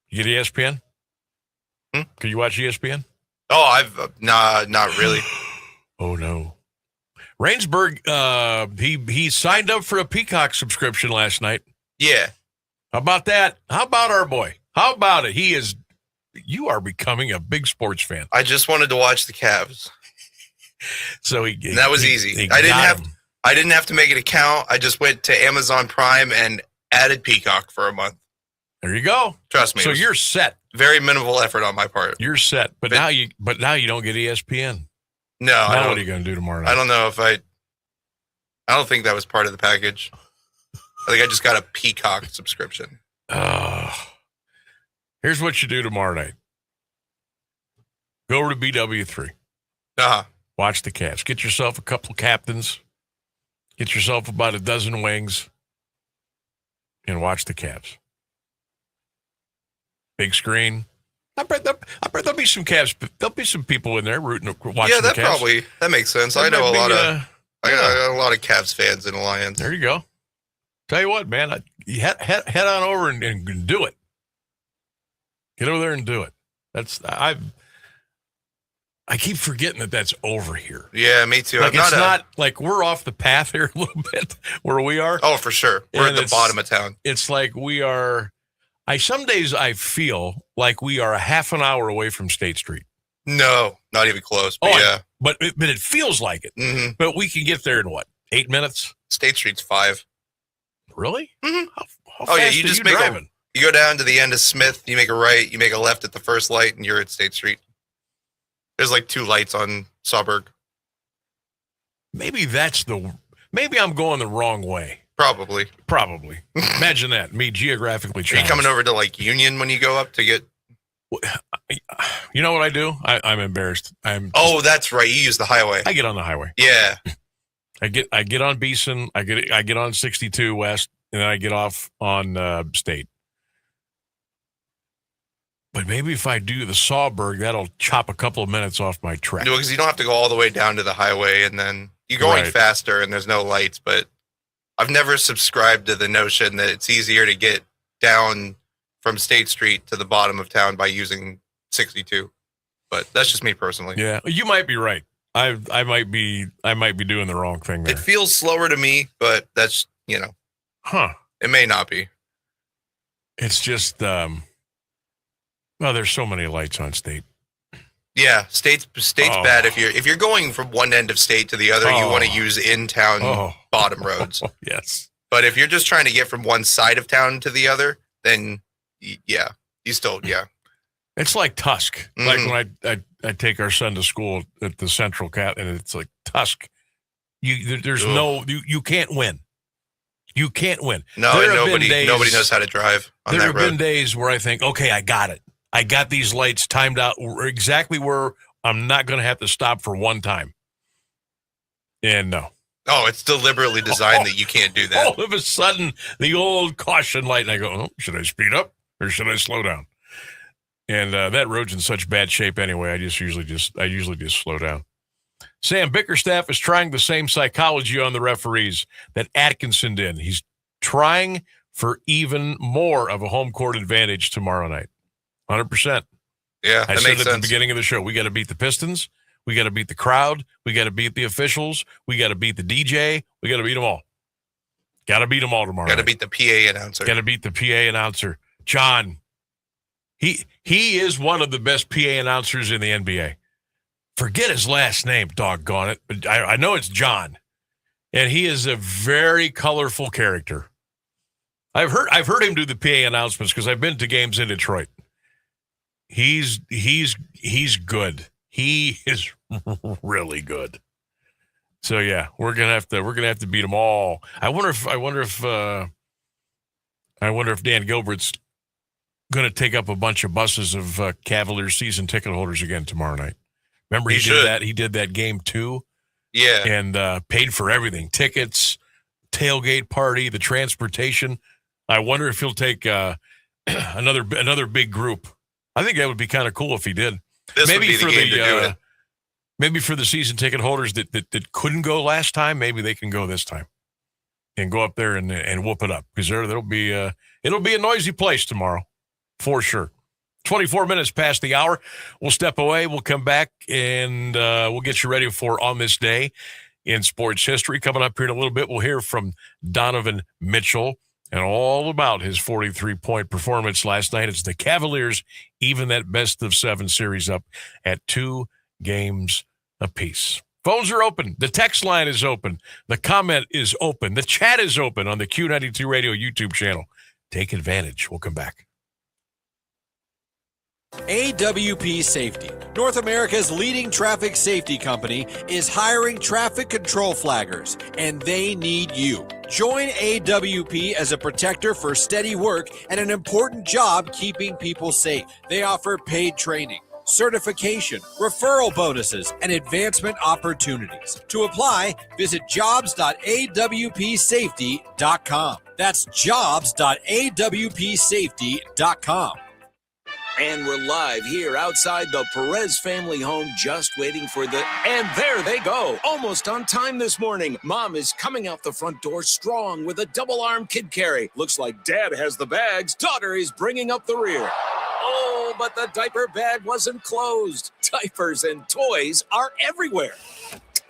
You get ESPN? Can you watch ESPN? Oh, not really. Oh, no. Rainsburg, he signed up for a Peacock subscription last night. Yeah. How about that? How about our boy? How about it? You are becoming a big sports fan. I just wanted to watch the Cavs. So that was easy. I didn't have to make an account. I just went to Amazon Prime and added Peacock for a month. There you go. Trust me. So you're set. Very minimal effort on my part. You're set. But now you don't get ESPN. No. Now what are you going to do tomorrow night? I don't know if I don't think that was part of the package. I think I just got a Peacock subscription. Here's what you do tomorrow night. Go over to BW3. Watch the Cavs. Get yourself a couple captains. Get yourself about a dozen wings. And watch the Cavs. Big screen. I bet there'll be some Cavs. There'll be some people in there watching the Cavs. That makes sense. I know I got a lot of Cavs fans in Alliance. There you go. Tell you what, man, head on over and do it. Get over there and do it. I keep forgetting that's over here. Yeah, me too. Like it's not like we're off the path here a little bit where we are. Oh, for sure. We're at the bottom of town. It's like we are. Some days I feel like we are a half an hour away from State Street. No, not even close. But yeah, but it feels like it. Mm-hmm. But we can get there in what, 8 minutes? State Street's 5. Really? Mm-hmm. How fast you just are you driving? You go down to the end of Smith, you make a right, you make a left at the first light, and you're at State Street. There's like 2 lights on Sawberg. Maybe I'm going the wrong way. Probably. Imagine that, me geographically challenged. Are you coming over to like Union when you go up to get? You know what I do? I'm embarrassed. That's right. You use the highway. I get on the highway. Yeah. I get on Beeson. I get on 62 West, and then I get off on State. But maybe if I do the Sawberg, that'll chop a couple of minutes off my trek. No, because you don't have to go all the way down to the highway, and then you're going faster, and there's no lights. But I've never subscribed to the notion that it's easier to get down from State Street to the bottom of town by using 62. But that's just me personally. Yeah, you might be right. I might be doing the wrong thing there. It feels slower to me, but that's, it may not be. It's just, there's so many lights on State. Yeah, State's bad. If you're going from one end of State to the other, you want to use in-town bottom roads. Yes. But if you're just trying to get from one side of town to the other, then It's like Tusk. Mm-hmm. Like when I take our son to school at the Central Cat, and it's like Tusk. You can't win. You can't win. No, nobody knows how to drive on that road. There have been days where I think, okay, I got it. I got these lights timed out exactly where I'm not going to have to stop for one time. And no. Oh, it's deliberately designed that you can't do that. All of a sudden, the old caution light, and I go, should I speed up or should I slow down? And that road's in such bad shape anyway. I usually just slow down. Sam Bickerstaff is trying the same psychology on the referees that Atkinson did. He's trying for even more of a home court advantage tomorrow night. 100%. Yeah, I said at the beginning of the show, we got to beat the Pistons. We got to beat the crowd. We got to beat the officials. We got to beat the DJ. We got to beat them all. Got to beat them all tomorrow. Got to beat the PA announcer. Got to beat the PA announcer. John, he is one of the best PA announcers in the NBA. Forget his last name, doggone it. But I know it's John. And he is a very colorful character. I've heard him do the PA announcements because I've been to games in Detroit. He's good. He is really good. So yeah, we're gonna have to beat them all. I wonder if Dan Gilbert's gonna take up a bunch of buses of Cavaliers season ticket holders again tomorrow night. Remember he did that. He did that game too. Yeah, and paid for everything: tickets, tailgate party, the transportation. I wonder if he'll take another big group. I think that would be kind of cool if he did. Maybe for the maybe for the season ticket holders that couldn't go last time, maybe they can go this time and go up there and whoop it up, because it'll be a noisy place tomorrow for sure. 24 minutes past the hour. We'll step away. We'll come back and we'll get you ready for On This Day in Sports History. Coming up here in a little bit, we'll hear from Donovan Mitchell and all about his 43-point performance last night as the Cavaliers even that best-of-7 series up at 2 games apiece. Phones are open. The text line is open. The comment is open. The chat is open on the Q92 Radio YouTube channel. Take advantage. We'll come back. AWP Safety, North America's leading traffic safety company, is hiring traffic control flaggers, and they need you. Join AWP as a protector for steady work and an important job keeping people safe. They offer paid training, certification, referral bonuses, and advancement opportunities. To apply, visit jobs.awpsafety.com. That's jobs.awpsafety.com. And we're live here outside the Perez family home, just waiting for and there they go. Almost on time this morning. Mom is coming out the front door strong with a double-arm kid carry. Looks like Dad has the bags. Daughter is bringing up the rear. Oh, but the diaper bag wasn't closed. Diapers and toys are everywhere.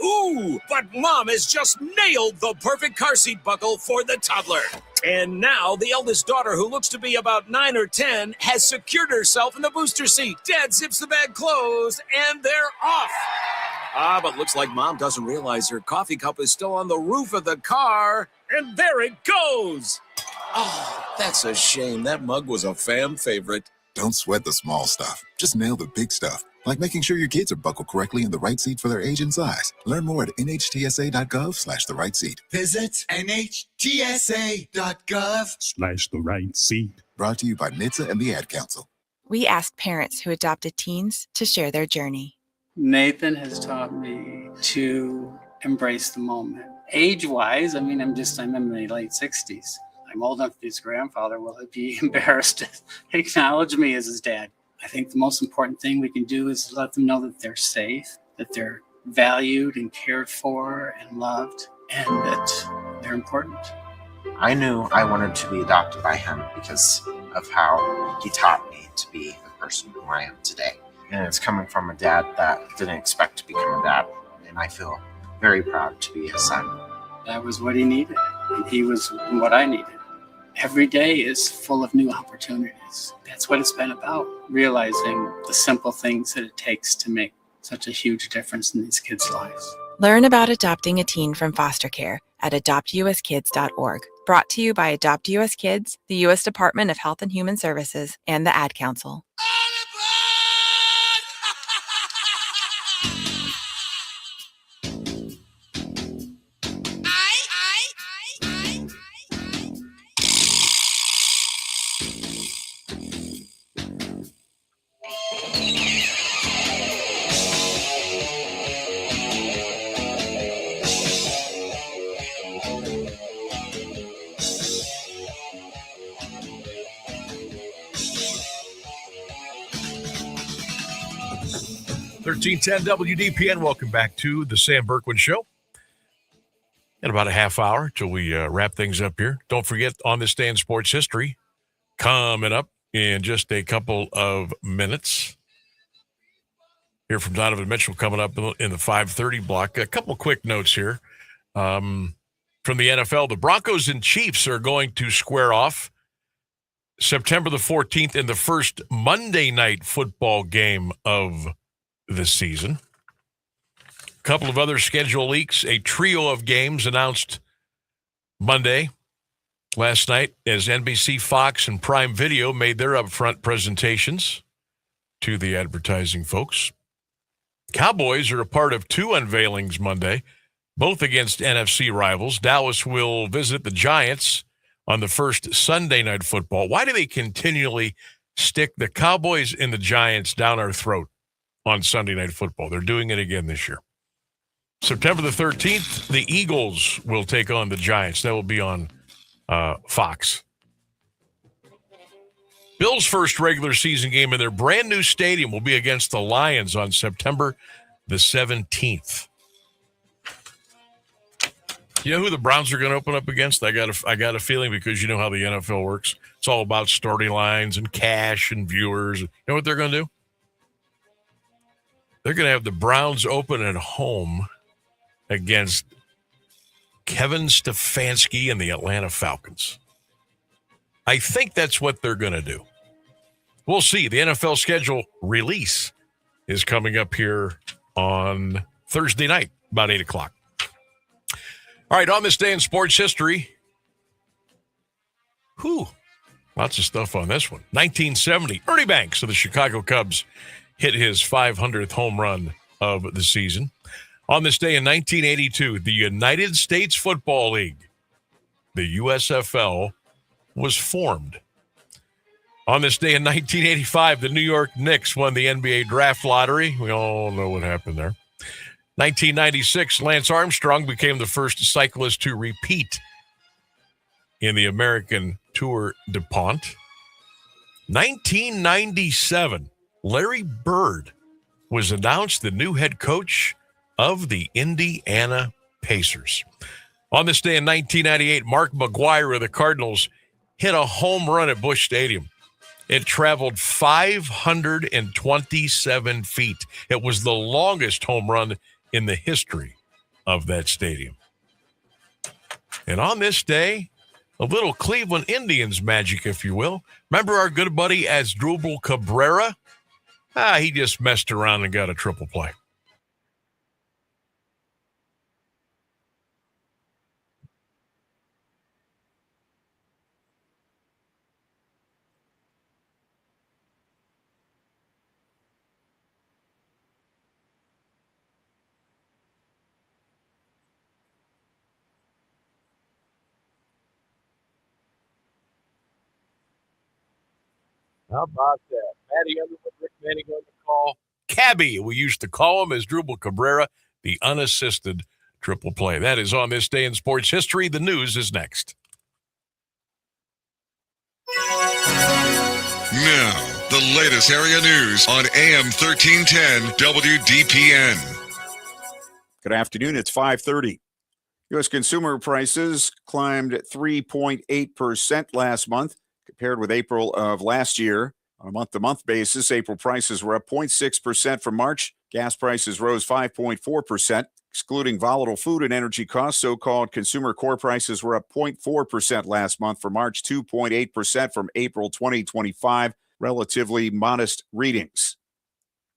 Ooh, but Mom has just nailed the perfect car seat buckle for the toddler. And now the eldest daughter, who looks to be about 9 or 10, has secured herself in the booster seat. Dad zips the bag closed, and they're off. But looks like Mom doesn't realize her coffee cup is still on the roof of the car. And there it goes. Oh, that's a shame. That mug was a fam favorite. Don't sweat the small stuff. Just nail the big stuff, like making sure your kids are buckled correctly in the right seat for their age and size. Learn more at nhtsa.gov/the right seat. Visit nhtsa.gov/the right seat. Brought to you by NHTSA and the Ad Council. We asked parents who adopted teens to share their journey. Nathan has taught me to embrace the moment. Age-wise, I'm in my late 60s. I'm old enough to be his grandfather. Will he be embarrassed to acknowledge me as his dad? I think the most important thing we can do is let them know that they're safe, that they're valued and cared for and loved, and that they're important. I knew I wanted to be adopted by him because of how he taught me to be the person who I am today. And it's coming from a dad that didn't expect to become a dad. And I feel very proud to be his son. That was what he needed, and he was what I needed. Every day is full of new opportunities. That's what it's been about, realizing the simple things that it takes to make such a huge difference in these kids' lives. Learn about adopting a teen from foster care at adoptuskids.org. Brought to you by Adopt US Kids, the U.S. Department of Health and Human Services, and the Ad Council. $1310 WDPN. Welcome back to the Sam Bourquin Show. In about a half hour till we wrap things up here. Don't forget, On This Day in Sports History coming up in just a couple of minutes. Hear from Donovan Mitchell coming up in the 5:30 block. A couple quick notes here from the NFL. The Broncos and Chiefs are going to square off September the 14th in the first Monday night football game of the season. A couple of other schedule leaks. A trio of games announced Monday last night as NBC, Fox, and Prime Video made their upfront presentations to the advertising folks. Cowboys are a part of two unveilings Monday, both against NFC rivals. Dallas will visit the Giants on the first Sunday night football. Why do they continually stick the Cowboys and the Giants down our throat on Sunday night football? They're doing it again this year. September the 13th, the Eagles will take on the Giants. That will be on Fox. Bills' first regular season game in their brand new stadium will be against the Lions on September the 17th. You know who the Browns are going to open up against? I got a feeling, because you know how the NFL works. It's all about storylines and cash and viewers. You know what they're going to do? They're going to have the Browns open at home against Kevin Stefanski and the Atlanta Falcons. I think that's what they're going to do. We'll see. The NFL schedule release is coming up here on Thursday night, about 8 o'clock. All right, on this day in sports history, lots of stuff on this one. 1970, Ernie Banks of the Chicago Cubs hit his 500th home run of the season. On this day in 1982, the United States Football League, the USFL, was formed. On this day in 1985, the New York Knicks won the NBA draft lottery. We all know what happened there. 1996, Lance Armstrong became the first cyclist to repeat in the American Tour de Pont. 1997, Larry Bird was announced the new head coach of the Indiana Pacers. On this day in 1998, Mark McGwire of the Cardinals hit a home run at Busch Stadium. It traveled 527 feet. It was the longest home run in the history of that stadium. And on this day, a little Cleveland Indians magic, if you will. Remember our good buddy Asdrubal Cabrera? He just messed around and got a triple play. How about that? Matty Underwood, Rick Manning on the call. Cabby, we used to call him, as Asdrubal Cabrera, the unassisted triple play. That is on this day in sports history. The news is next. Now, the latest area news on AM 1310 WDPN. Good afternoon. It's 5:30. U.S. consumer prices climbed 3.8% last month compared with April of last year. On a month-to-month basis, April prices were up 0.6% from March. Gas prices rose 5.4%. Excluding volatile food and energy costs, so-called consumer core prices were up 0.4% last month from March, 2.8% from April 2025. Relatively modest readings.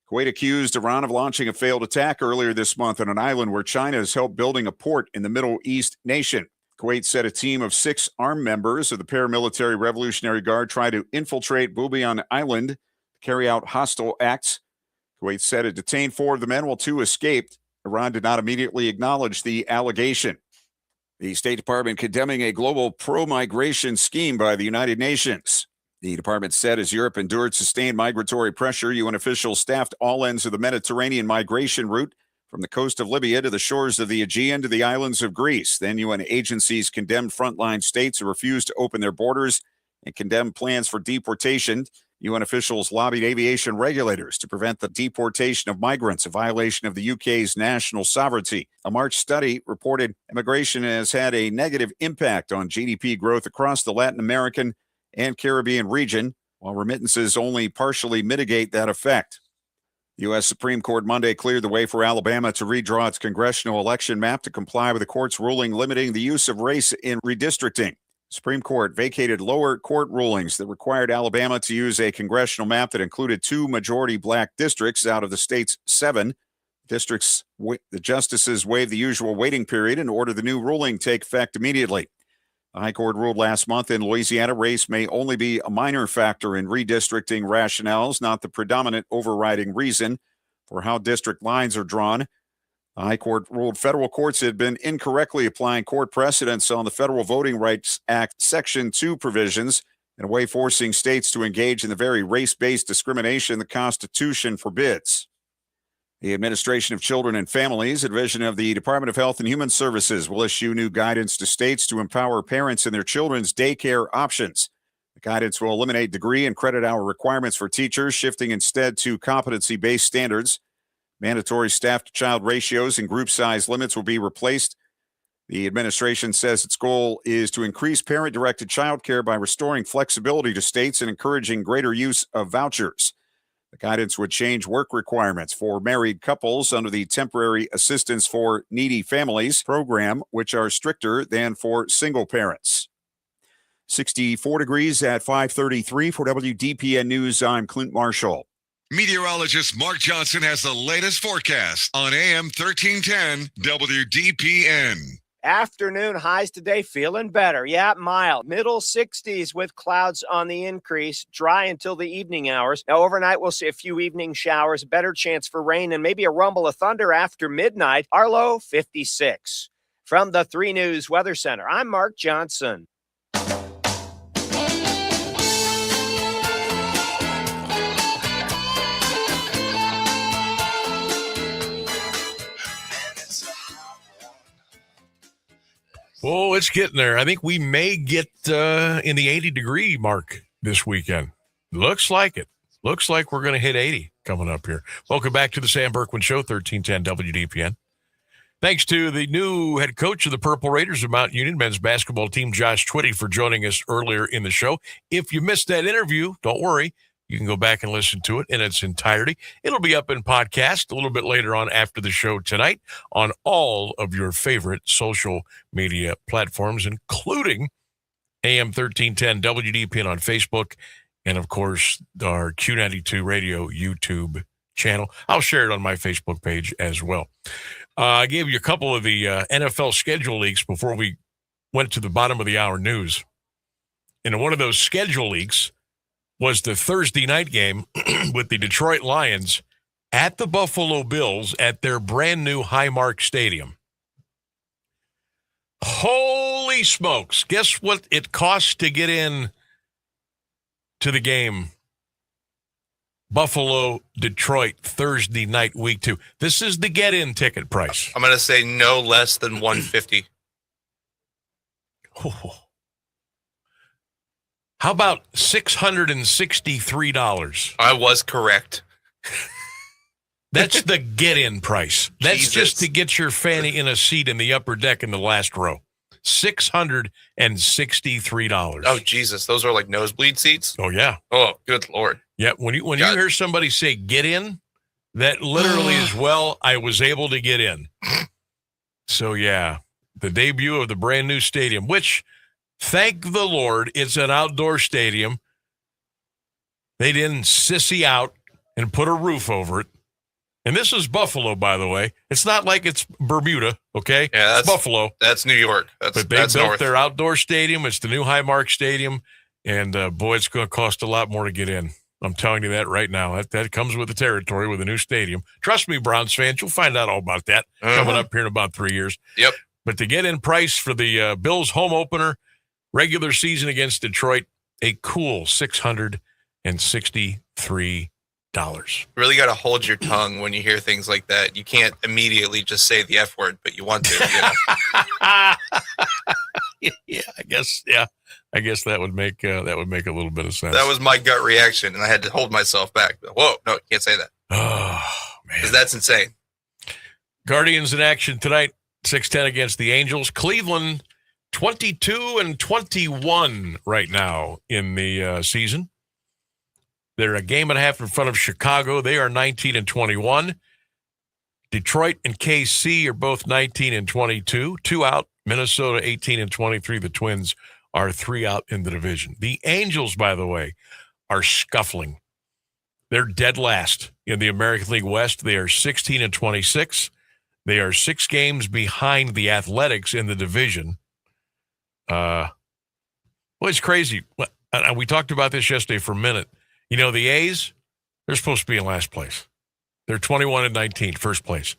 Kuwait accused Iran of launching a failed attack earlier this month on an island where China has helped building a port in the Middle East nation. Kuwait said a team of 6 armed members of the paramilitary Revolutionary Guard tried to infiltrate Bubiyan Island to carry out hostile acts. Kuwait said it detained 4 of the men while 2 escaped. Iran did not immediately acknowledge the allegation. The State Department condemning a global pro-migration scheme by the United Nations. The department said as Europe endured sustained migratory pressure, UN officials staffed all ends of the Mediterranean migration route from the coast of Libya to the shores of the Aegean to the islands of Greece. Then UN agencies condemned frontline states who refused to open their borders and condemned plans for deportation. UN officials lobbied aviation regulators to prevent the deportation of migrants, a violation of the UK's national sovereignty. A March study reported immigration has had a negative impact on GDP growth across the Latin American and Caribbean region, while remittances only partially mitigate that effect. The U.S. Supreme Court Monday cleared the way for Alabama to redraw its congressional election map to comply with the court's ruling limiting the use of race in redistricting. The Supreme Court vacated lower court rulings that required Alabama to use a congressional map that included 2 majority black districts out of the state's 7 districts. The justices waived the usual waiting period and ordered the new ruling take effect immediately. The High Court ruled last month in Louisiana race may only be a minor factor in redistricting rationales, not the predominant overriding reason for how district lines are drawn. The High Court ruled federal courts had been incorrectly applying court precedents on the Federal Voting Rights Act Section 2 provisions in a way forcing states to engage in the very race-based discrimination the Constitution forbids. The Administration of Children and Families, a division of the Department of Health and Human Services, will issue new guidance to states to empower parents in their children's daycare options. The guidance will eliminate degree and credit hour requirements for teachers, shifting instead to competency-based standards. Mandatory staff-to-child ratios and group size limits will be replaced. The administration says its goal is to increase parent-directed child care by restoring flexibility to states and encouraging greater use of vouchers. The guidance would change work requirements for married couples under the Temporary Assistance for Needy Families program, which are stricter than for single parents. 64 degrees at 5:33 for WDPN News. I'm Clint Marshall. Meteorologist Mark Johnson has the latest forecast on AM 1310 WDPN. Afternoon highs today feeling better. Yeah, mild. Middle 60s with clouds on the increase. Dry until the evening hours. Now, overnight, we'll see a few evening showers, better chance for rain, and maybe a rumble of thunder after midnight. Our low, 56. From the 3 News Weather Center, I'm Mark Johnson. Oh, it's getting there. I think we may get in the 80-degree mark this weekend. Looks like it. Looks like we're going to hit 80 coming up here. Welcome back to the Sam Bourquin Show, 1310 WDPN. Thanks to the new head coach of the Purple Raiders of Mount Union men's basketball team, Josh Twitty, for joining us earlier in the show. If you missed that interview, don't worry. You can go back and listen to it in its entirety. It'll be up in podcast a little bit later on after the show tonight on all of your favorite social media platforms, including AM 1310 WDPN on Facebook and, of course, our Q92 Radio YouTube channel. I'll share it on my Facebook page as well. I gave you a couple of the NFL schedule leaks before we went to the bottom of the hour news. And one of those schedule leaks was the Thursday night game with the Detroit Lions at the Buffalo Bills at their brand new Highmark Stadium. Holy smokes. Guess what it costs to get in to the game? Buffalo, Detroit, Thursday night, week 2. This is the get-in ticket price. I'm going to say no less than $150. Oh. How about $663? I was correct. That's the get-in price. That's Jesus. Just to get your fanny in a seat in the upper deck in the last row. $663. Oh, Jesus. Those are like nosebleed seats? Oh, yeah. Oh, good Lord. Yeah, when you hear somebody say get in, that literally is, well, I was able to get in. So, yeah, the debut of the brand new stadium, which, thank the Lord, it's an outdoor stadium. They didn't sissy out and put a roof over it. And this is Buffalo, by the way. It's not like it's Bermuda, okay? Yeah, it's Buffalo. That's New York. But they built built their outdoor stadium. It's the new Highmark Stadium. And, boy, it's going to cost a lot more to get in. I'm telling you that right now. That comes with the territory with a new stadium. Trust me, Browns fans, you'll find out all about that coming up here in about 3 years. Yep. But the get-in price for the Bills home regular season against Detroit, a cool $663. Really got to hold your tongue when you hear things like that. You can't immediately just say the F word, but you want to. You know? Yeah, I guess that would make a little bit of sense. That was my gut reaction, and I had to hold myself back. Whoa, no, you can't say that. Oh, man. Because that's insane. Guardians in action tonight, 6-10 against the Angels. Cleveland, 22-21 right now in the season. They're a game and a half in front of Chicago. They are 19 and 21. Detroit and KC are both 19 and 22. 2 out. Minnesota 18 and 23. The Twins are 3 out in the division. The Angels, by the way, are scuffling. They're dead last in the American League West. They are 16 and 26. They are 6 games behind the Athletics in the division. Well, it's crazy. We talked about this yesterday for a minute. You know, the A's, they're supposed to be in last place. They're 21 and 19, first place.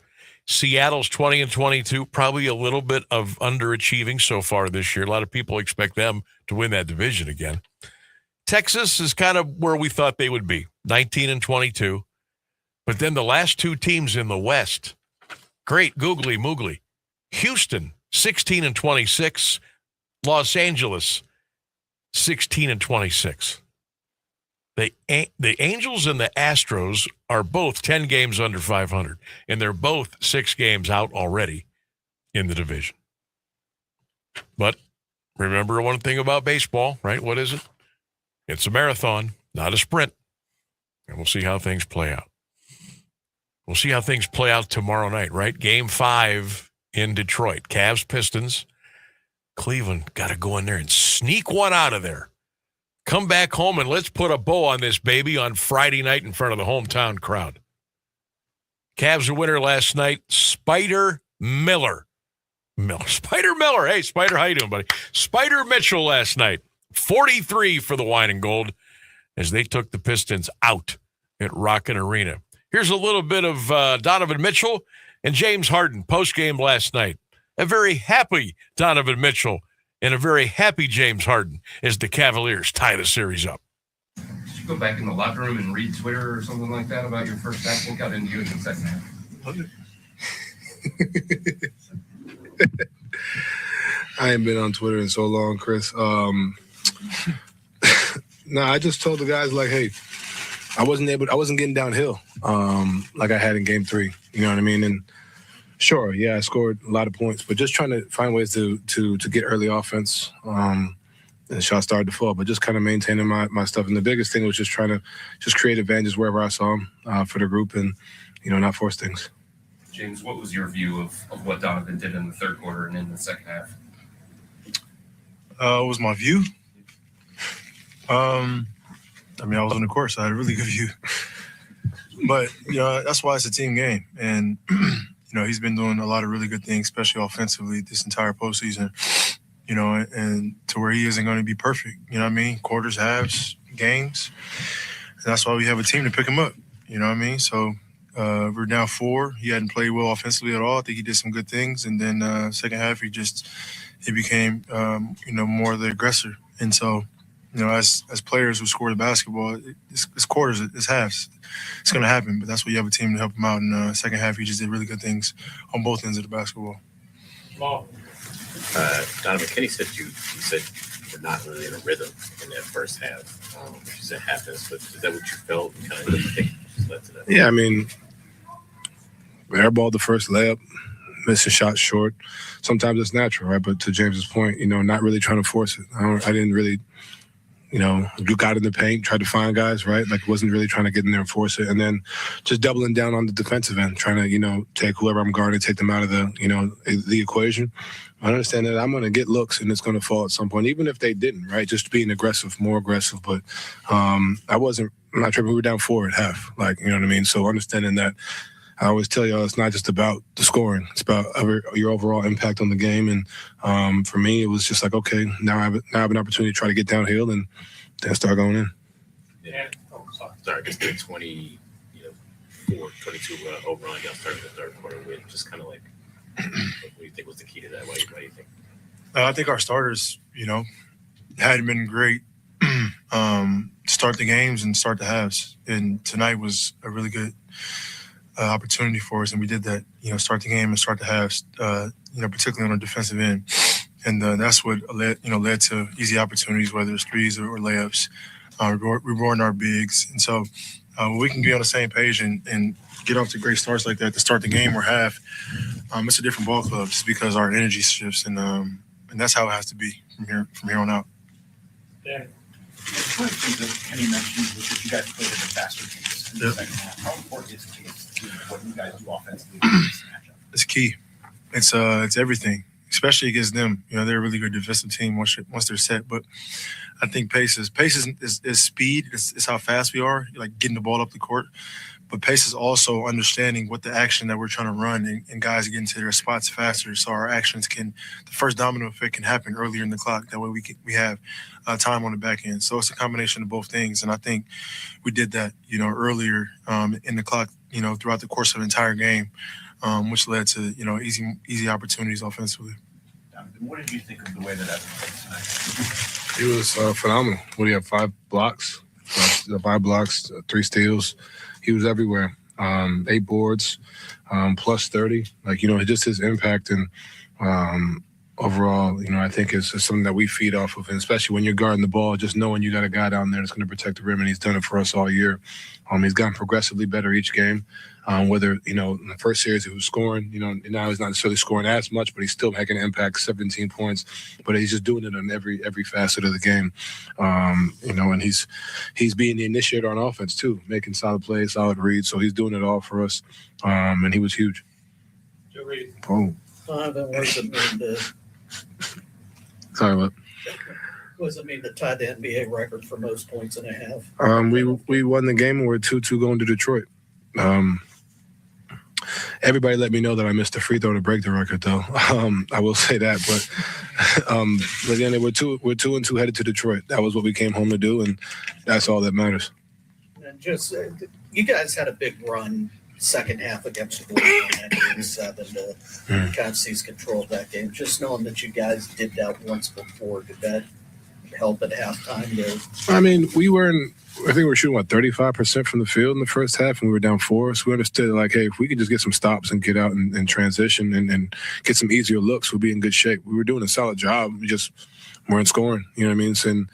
Seattle's 20 and 22, probably a little bit of underachieving so far this year. A lot of people expect them to win that division again. Texas is kind of where we thought they would be, 19 and 22. But then the last 2 teams in the West, great googly moogly. Houston, 16 and 26. Los Angeles, 16 and 26. The Angels and the Astros are both 10 games under 500, and they're both 6 games out already in the division. But remember one thing about baseball, right? What is it? It's a marathon, not a sprint. And we'll see how things play out. We'll see how things play out tomorrow night, right? Game 5 in Detroit. Cavs, Pistons. Cleveland got to go in there and sneak one out of there. Come back home and let's put a bow on this baby on Friday night in front of the hometown crowd. Cavs a winner last night. Spider Miller. Spider Miller. Hey, Spider, how you doing, buddy? Spider Mitchell last night. 43 for the Wine and Gold as they took the Pistons out at Rocket Arena. Here's a little bit of Donovan Mitchell and James Harden post-game last night. A very happy Donovan Mitchell and a very happy James Harden as the Cavaliers tie the series up. Did you go back in the locker room and read Twitter or something like that about your first half? What got into you in the second half? I ain't been on Twitter in so long, Chris. I just told the guys, like, hey, I wasn't getting downhill like I had in game 3. You know what I mean? And sure, yeah, I scored a lot of points, but just trying to find ways to get early offense. The shot started to fall, but just kind of maintaining my stuff. And the biggest thing was just trying to just create advantages wherever I saw them for the group and, not force things. James, what was your view of what Donovan did in the third quarter and in the second half? What was my view? I was on the court, so I had a really good view. But, that's why it's a team game. And, he's been doing a lot of really good things, especially offensively this entire postseason, and to where he isn't going to be perfect. You know what I mean? Quarters, halves, games. And that's why we have a team to pick him up. You know what I mean? So we're down 4. He hadn't played well offensively at all. I think he did some good things. And then second half, he became, more the aggressor. And so, as players who score the basketball, it's quarters, it's halves. It's going to happen, but that's why you have a team to help him out. In the second half, he just did really good things on both ends of the basketball. Donovan, Kenny said you said you're not really in a rhythm in that first half. You said happens, but is that what you felt? And kind of think just led to that? Yeah, we airballed the first layup, missing shots short. Sometimes it's natural, right? But to James's point, not really trying to force it. I didn't really. You got in the paint, tried to find guys, right? Like, wasn't really trying to get in there and force it. And then just doubling down on the defensive end, trying to, take whoever I'm guarding, take them out of the equation. I understand that I'm going to get looks and it's going to fall at some point, even if they didn't, right? Just being aggressive, more aggressive. But I'm not tripping. We were down 4 at half, you know what I mean? So understanding that, I always tell y'all it's not just about the scoring. It's about your overall impact on the game. And for me, it was just like, okay, now I have an opportunity to try to get downhill and then start going in. Yeah. Sorry, just the 22 overall. Y'all started the third quarter with just kind of like, what do you think was the key to that? Why do you think? I think our starters, hadn't been great. Start the games and start the halves. And tonight was a really good opportunity for us, and we did that. Start the game and start the halves. Particularly on the defensive end, and that's what led to easy opportunities, whether it's threes or layups. Rewarding our bigs, and so we can be on the same page and get off to great starts like that to start the game or half. It's a different ball club just because our energy shifts, and that's how it has to be from here on out. Yeah. One of the things that Kenny mentioned was that you guys played at the faster pace in the second half. How important is pace to what you guys do offensively in this matchup? It's key. It's everything, especially against them. You know, they're a really good defensive team once they're set. But I think pace is speed. It's how fast we are, like getting the ball up the court. But pace is also understanding what the action that we're trying to run and guys get into their spots faster. So our actions the first domino effect can happen earlier in the clock. That way we have time on the back end. So it's a combination of both things. And I think we did that, you know, earlier in the clock, you know, throughout the course of the entire game, which led to, you know, easy opportunities offensively. What did you think of the way that played tonight? He was phenomenal. What do you have? 5 blocks, 3 steals. He was everywhere. 8 boards, plus 30. Like, you know, just his impact and overall, you know, I think is something that we feed off of, and especially when you're guarding the ball, just knowing you got a guy down there that's going to protect the rim, and he's done it for us all year. He's gotten progressively better each game. Whether, you know, in the first series he was scoring, you know, now he's not necessarily scoring as much, but he's still making an impact, 17 points. But he's just doing it on every facet of the game. You know, and he's being the initiator on offense too, making solid plays, solid reads. So he's doing it all for us, and he was huge. Joe Reed. Oh. Sorry, what? What does it mean to tie the NBA record for most points in a half? We won the game and we're 2-2 going to Detroit. Everybody let me know that I missed a free throw to break the record, though. I will say that, but again, we're 2-2 headed to Detroit. That was what we came home to do, and that's all that matters. And just you guys had a big run second half against the Bulls on that game 7 to kind of seize control of that game. Just knowing that you guys did that once before, did that help at halftime? I mean, I think we were shooting, 35% from the field in the first half, and we were down 4. So we understood, like, hey, if we could just get some stops and get out and transition and get some easier looks, we'll be in good shape. We were doing a solid job. We just weren't scoring, you know what I mean? And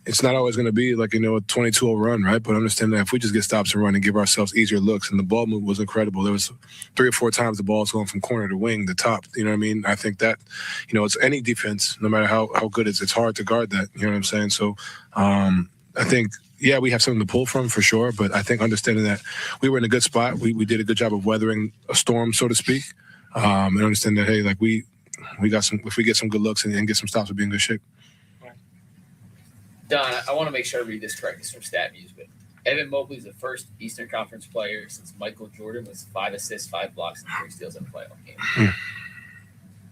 it's not always going to be like, you know, a 22-0 run, right? But understand that if we just get stops and run and give ourselves easier looks, and the ball move was incredible. There was 3 or 4 times the ball's going from corner to wing to top, you know what I mean? I think that, you know, it's any defense, no matter how good it is, it's hard to guard that, you know what I'm saying? So I think, yeah, we have something to pull from for sure, but I think understanding that we were in a good spot, we did a good job of weathering a storm, so to speak, and understand that, hey, like we got some, if we get some good looks and get some stops, we'll be in good shape. Don, I want to make sure I read this correct. It's from StatViews, but Evan Mobley is the first Eastern Conference player since Michael Jordan was 5 assists, 5 blocks, and 3 steals in a playoff game.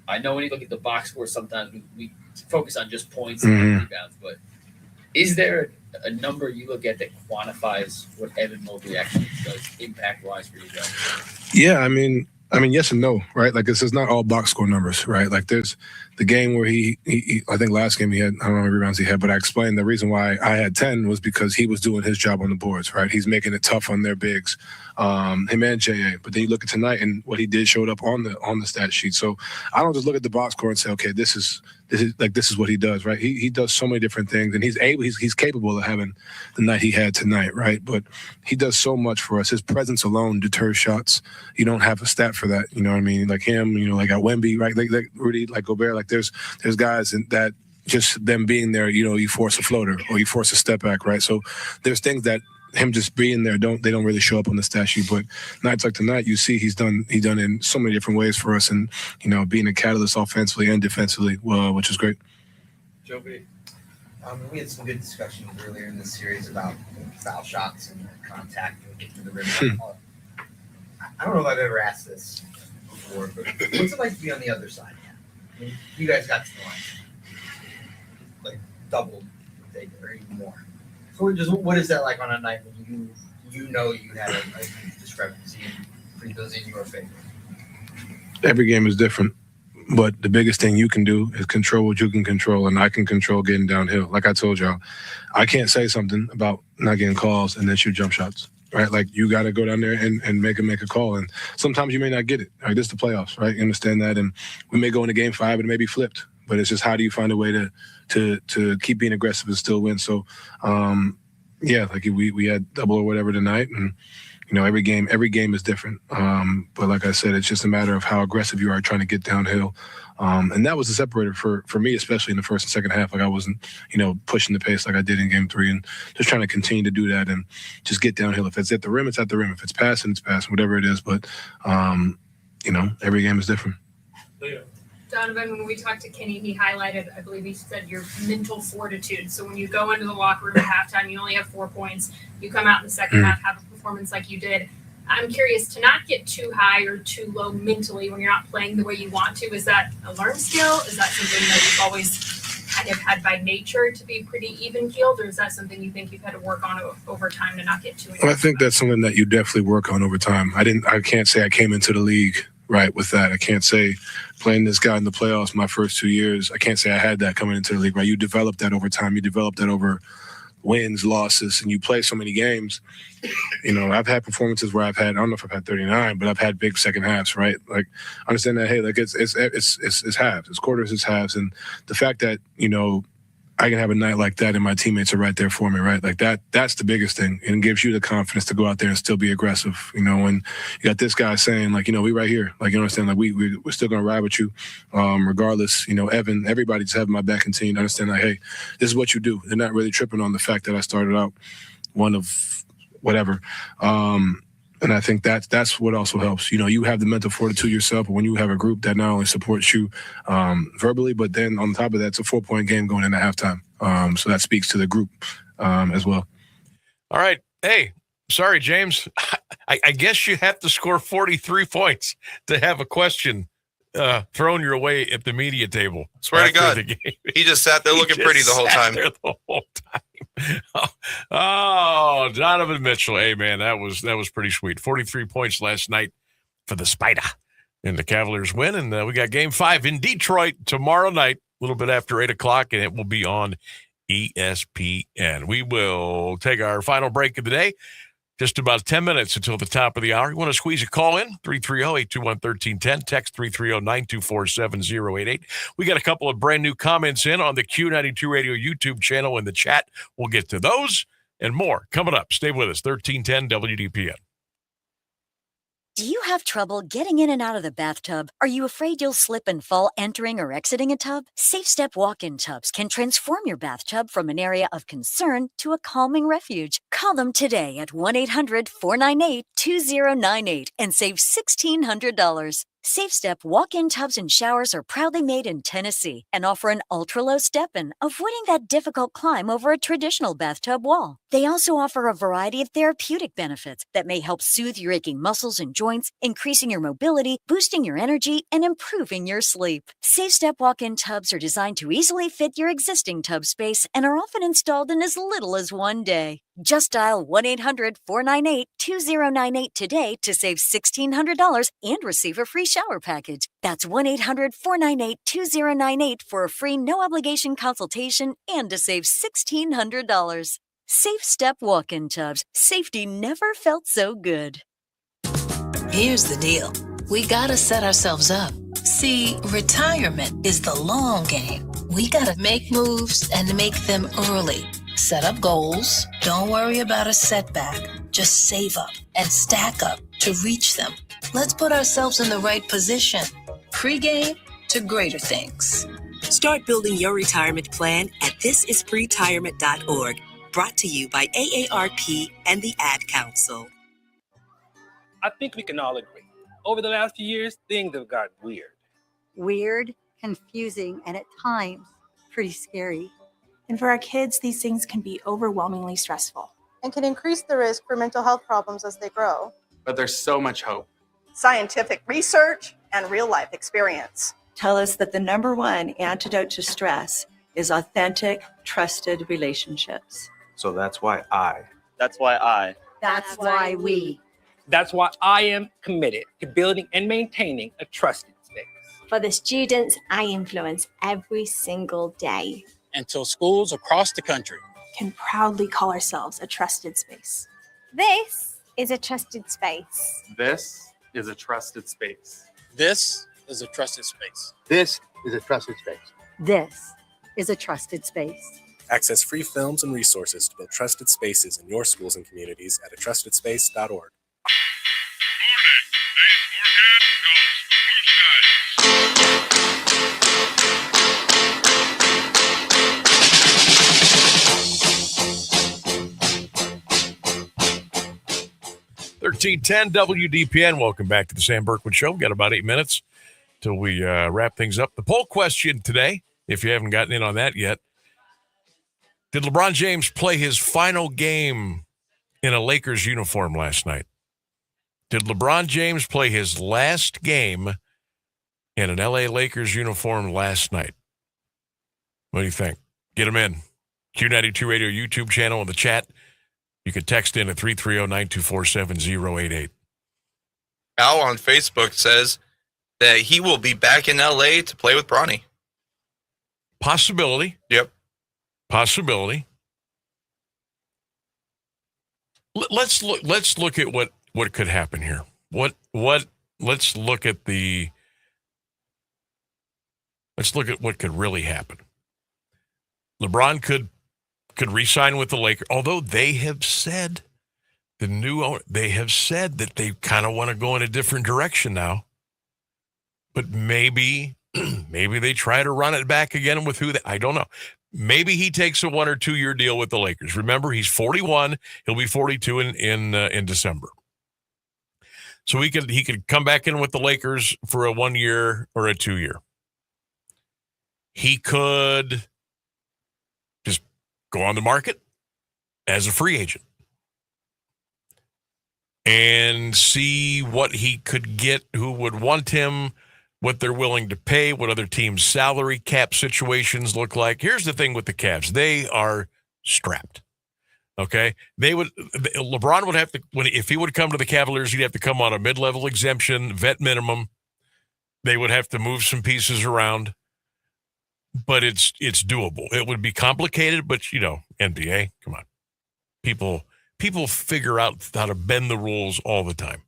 I know when you look at the box score, sometimes we focus on just points and rebounds, but is there a number you look at that quantifies what Evan Mobley actually does impact-wise for you guys? Yeah, I mean, yes and no, right? Like, this is not all box score numbers, right? Like, there's the game where he I think last game he had, I don't know how many rebounds he had, but I explained the reason why I had 10 was because he was doing his job on the boards, right? He's making it tough on their bigs, him and J.A. But then you look at tonight and what he did showed up on the stat sheet. So I don't just look at the box score and say, okay, this is what he does, right? He does so many different things, and he's capable of having the night he had tonight, right? But he does so much for us. His presence alone deters shots. You don't have a stat for that, you know what I mean? Like him, you know, like at Wemby, right? Like Rudy, like Gobert, like there's guys that just them being there, you know, you force a floater or you force a step back, right? So there's things that him just being there they don't really show up on the stat sheet, but nights like tonight, you see he's done in so many different ways for us, and you know, being a catalyst offensively and defensively, which is great. Joe B. We had some good discussions earlier in this series about foul shots and contact and getting to the rim. I don't know if I've ever asked this before, but what's it like to be on the other side? I mean, you guys got to the line, like double, or even more. So what is that like on a night when you know you had a discrepancy and free those in your favor? Every game is different, but the biggest thing you can do is control what you can control, and I can control getting downhill. Like I told y'all, I can't say something about not getting calls and then shoot jump shots, right? Like, you got to go down there and make a call, and sometimes you may not get it. Like, this is the playoffs, right? You understand that, and we may go into game 5 and it may be flipped, but it's just how do you find a way to keep being aggressive and still win? So, yeah, like we had double or whatever tonight, and every game is different. But like I said, it's just a matter of how aggressive you are trying to get downhill. And that was the separator for me, especially in the first and second half. Like I wasn't, pushing the pace like I did in game 3, and just trying to continue to do that and just get downhill. If it's at the rim, it's at the rim. If it's passing, it's passing, whatever it is. But, every game is different. Donovan, when we talked to Kenny, he highlighted, I believe he said, your mental fortitude. So when you go into the locker room at halftime, you only have 4 points. You come out in the second half, have a performance like you did. I'm curious, to not get too high or too low mentally when you're not playing the way you want to, is that a learned skill? Is that something that you've always kind of had by nature to be pretty even-keeled, or is that something you think you've had to work on over time to not get too Well, I think that's something that you definitely work on over time. I can't say I came into the league right with that. I can't say playing this guy in the playoffs my first 2 years, I can't say I had that coming into the league, right? You develop that over time. You develop that over wins, losses, and you play so many games. I've had performances where I don't know if I've had 39, but I've had big second halves, right? Like, understand that, hey, like it's halves, it's quarters, it's halves. And the fact that, I can have a night like that and my teammates are right there for me, right? Like that's the biggest thing. And it gives you the confidence to go out there and still be aggressive, when you got this guy saying, like, we right here. Like, you understand, like we're still going to ride with you regardless. Evan, everybody's having my back and continue to understand, like, hey, this is what you do. They're not really tripping on the fact that I started out one of whatever. And I think that's what also helps. You have the mental fortitude yourself, but when you have a group that not only supports you verbally, but then on top of that, it's a 4-point game going into halftime. So that speaks to the group as well. All right. Hey, sorry, James. I guess you have to score 43 points to have a question thrown your way at the media table. Swear to God, he just sat there looking pretty the whole time. Oh, Donovan Mitchell. Hey, man, that was pretty sweet. 43 points last night for the Spider. And the Cavaliers win, and we got Game 5 in Detroit tomorrow night, a little bit after 8 o'clock, and it will be on ESPN. We will take our final break of the day. Just about 10 minutes until the top of the hour. You want to squeeze a call in? 330-821-1310. Text 330-924-7088. We got a couple of brand new comments in on the Q92 Radio YouTube channel in the chat. We'll get to those and more coming up. Stay with us. 1310 WDPN. Do you have trouble getting in and out of the bathtub? Are you afraid you'll slip and fall entering or exiting a tub? Safe Step walk-in tubs can transform your bathtub from an area of concern to a calming refuge. Call them today at 1-800-498-2098 and save $1,600. Safe Step walk-in tubs and showers are proudly made in Tennessee and offer an ultra-low step-in, avoiding that difficult climb over a traditional bathtub wall. They also offer a variety of therapeutic benefits that may help soothe your aching muscles and joints, increasing your mobility, boosting your energy, and improving your sleep. Safe Step walk-in tubs are designed to easily fit your existing tub space and are often installed in as little as 1 day. Just dial 1-800-498-2098 today to save $1,600 and receive a free shower package. That's 1-800-498-2098 for a free no-obligation consultation and to save $1,600. Safe Step walk-in tubs. Safety never felt so good. Here's the deal. We gotta set ourselves up. See, retirement is the long game. We gotta make moves and make them early. Set up goals. Don't worry about a setback. Just save up and stack up to reach them. Let's put ourselves in the right position. Pre-game to greater things. Start building your retirement plan at thisispretirement.org. Brought to you by AARP and the Ad Council. I think we can all agree. Over the last few years, things have gotten weird. Weird, confusing, and at times pretty scary. And for our kids, these things can be overwhelmingly stressful. And can increase the risk for mental health problems as they grow. But there's so much hope. Scientific research and real-life experience tell us that the number one antidote to stress is authentic, trusted relationships. So that's why I. That's why we. That's why I am committed to building and maintaining a trusted space. For the students I influence every single day. Until schools across the country can proudly call ourselves a trusted space. This is a trusted space. This is a trusted space. This is a trusted space. This is a trusted space. This is a trusted space. Access free films and resources to build trusted spaces in your schools and communities at atrustedSpace.org. 1310 WDPN. Welcome back to the Sam Bourquin Show. We've got about 8 minutes till we wrap things up. The poll question today, if you haven't gotten in on that yet, did LeBron James play his final game in a Lakers uniform last night? Did LeBron James play his last game in an LA Lakers uniform last night? What do you think? Get him in. Q92 Radio YouTube channel in the chat. You can text in at 330-924-7088. Al on Facebook says that he will be back in LA to play with Bronny. Possibility. Yep. Possibility. Let's look at what could happen here. Let's look at what could really happen. LeBron could re-sign with the Lakers, although they have said they have said that they kind of want to go in a different direction now. But maybe they try to run it back again with I don't know. Maybe he takes a 1 or 2 year deal with the Lakers. Remember, he's 41. He'll be 42 in December. So he could come back in with the Lakers for a 1 year or a 2 year. He could just go on the market as a free agent and see what he could get, who would want him, what they're willing to pay, what other teams' salary cap situations look like. Here's the thing with the Cavs. They are strapped. Okay? LeBron would have to, if he would come to the Cavaliers, he'd have to come on a mid-level exemption, vet minimum. They would have to move some pieces around, but it's doable. It would be complicated, but NBA, come on. People figure out how to bend the rules all the time.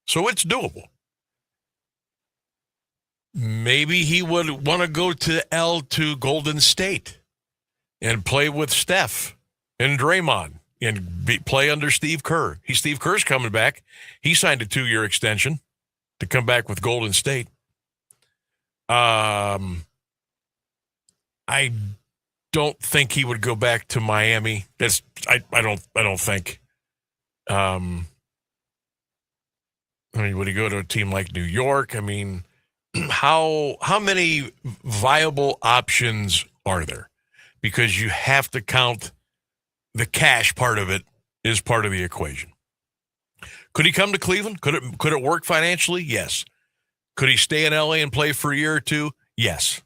So it's doable. Maybe he would want to go to Golden State and play with Steph and Draymond and play under Steve Kerr. Steve Kerr's coming back. He signed a 2-year extension to come back with Golden State. I don't think he would go back to Miami. I don't think. Would he go to a team like New York? I mean, how many viable options are there? Because you have to count the cash part of it is part of the equation. Could he come to Cleveland? Could it work financially? Yes. Could he stay in LA and play for a year or two? Yes.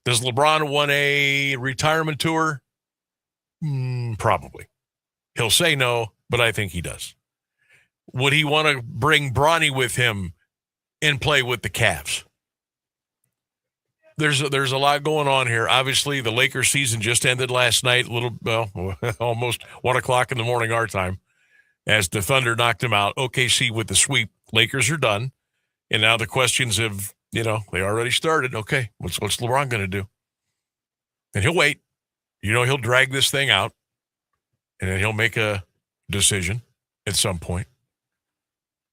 Does LeBron want a retirement tour? Probably. He'll say no, but I think he does. Would he want to bring Bronny with him and play with the Cavs? There's a lot going on here. Obviously, the Lakers season just ended last night, almost 1 o'clock in the morning our time, as the Thunder knocked him out. OKC with the sweep. Lakers are done. And now the questions have, they already started. Okay, what's LeBron going to do? And he'll wait. He'll drag this thing out, and then he'll make a decision at some point.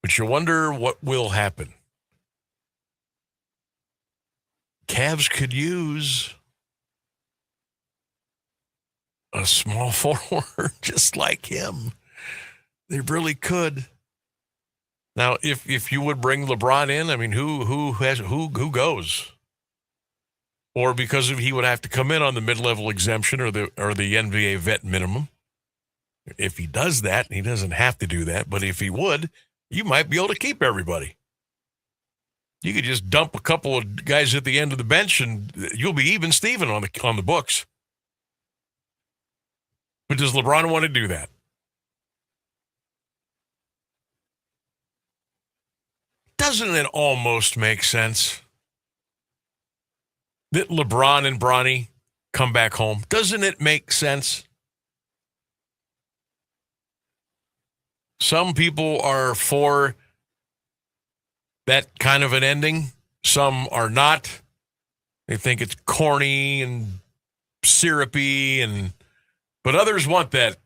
But you wonder what will happen. Cavs could use a small forward just like him. They really could. Now, if you would bring LeBron in, I mean, who goes? Or because he would have to come in on the mid-level exemption or the NBA vet minimum. If he does that, he doesn't have to do that. But if he would, you might be able to keep everybody. You could just dump a couple of guys at the end of the bench, and you'll be even Steven on the books. But does LeBron want to do that? Doesn't it almost make sense that LeBron and Bronny come back home? Doesn't it make sense? Some people are for that kind of an ending. Some are not. They think it's corny and syrupy, but others want that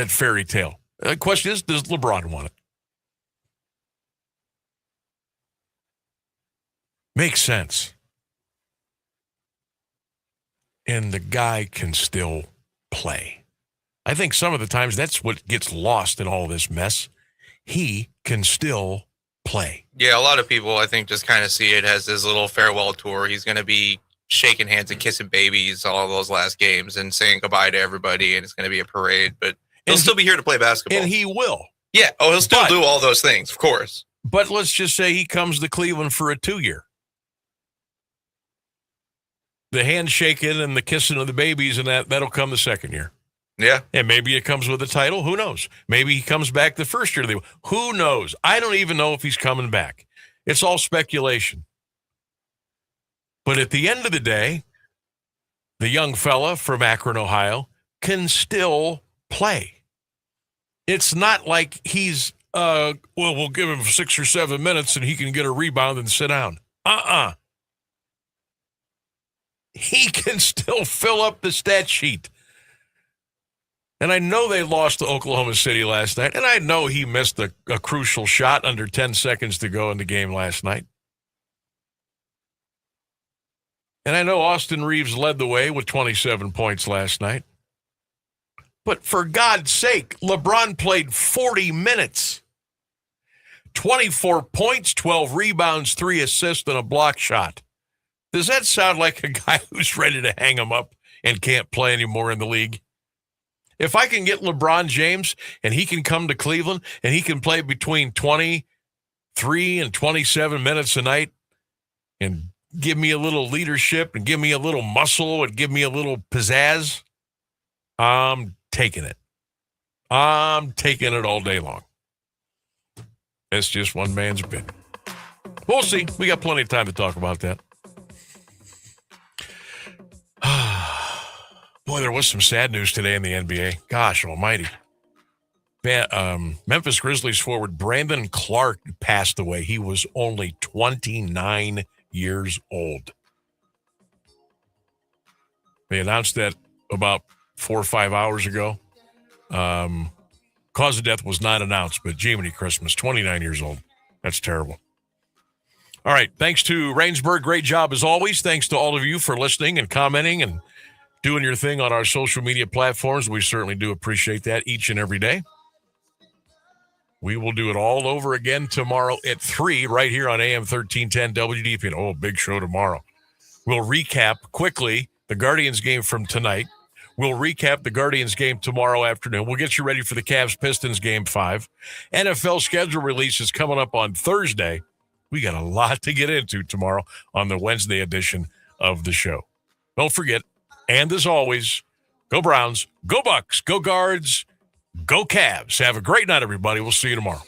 fairy tale. The question is, does LeBron want it? Makes sense. And the guy can still play. I think some of the times that's what gets lost in all this mess. he can still play. Yeah, a lot of people, I think, just kind of see it as his little farewell tour. He's going to be shaking hands and kissing babies all those last games and saying goodbye to everybody, and it's going to be a parade. But he'll still be here to play basketball. And he will. Yeah. Oh, he'll still do all those things, of course. But let's just say he comes to Cleveland for a 2-year. The handshaking and the kissing of the babies and that'll come the second year. Yeah. And maybe it comes with a title. Who knows? Maybe he comes back the first year. Who knows? I don't even know if he's coming back. It's all speculation. But at the end of the day, the young fella from Akron, Ohio, can still play. It's not like he's, we'll give him 6 or 7 minutes and he can get a rebound and sit down. He can still fill up the stat sheet. And I know they lost to Oklahoma City last night, and I know he missed a crucial shot under 10 seconds to go in the game last night. And I know Austin Reeves led the way with 27 points last night. But for God's sake, LeBron played 40 minutes. 24 points, 12 rebounds, 3 assists, and a block shot. Does that sound like a guy who's ready to hang him up and can't play anymore in the league? If I can get LeBron James and he can come to Cleveland and he can play between 23 and 27 minutes a night and give me a little leadership and give me a little muscle and give me a little pizzazz, I'm taking it. I'm taking it all day long. That's just one man's opinion. We'll see. We got plenty of time to talk about that. Boy, there was some sad news today in the NBA. Gosh almighty. Memphis Grizzlies forward Brandon Clark passed away. He was only 29 years old. They announced that about 4 or 5 hours ago. Cause of death was not announced, but Jiminy Christmas, 29 years old. That's terrible. All right, thanks to Rainsburg. Great job as always. Thanks to all of you for listening and commenting and doing your thing on our social media platforms. We certainly do appreciate that each and every day. We will do it all over again tomorrow at 3 right here on AM 1310 WDP. Oh, big show tomorrow. We'll recap quickly the Guardians game from tonight. We'll recap the Guardians game tomorrow afternoon. We'll get you ready for the Cavs-Pistons game 5. NFL schedule release is coming up on Thursday. We got a lot to get into tomorrow on the Wednesday edition of the show. Don't forget, and as always, go Browns, go Bucks, go Guards, go Cavs. Have a great night, everybody. We'll see you tomorrow.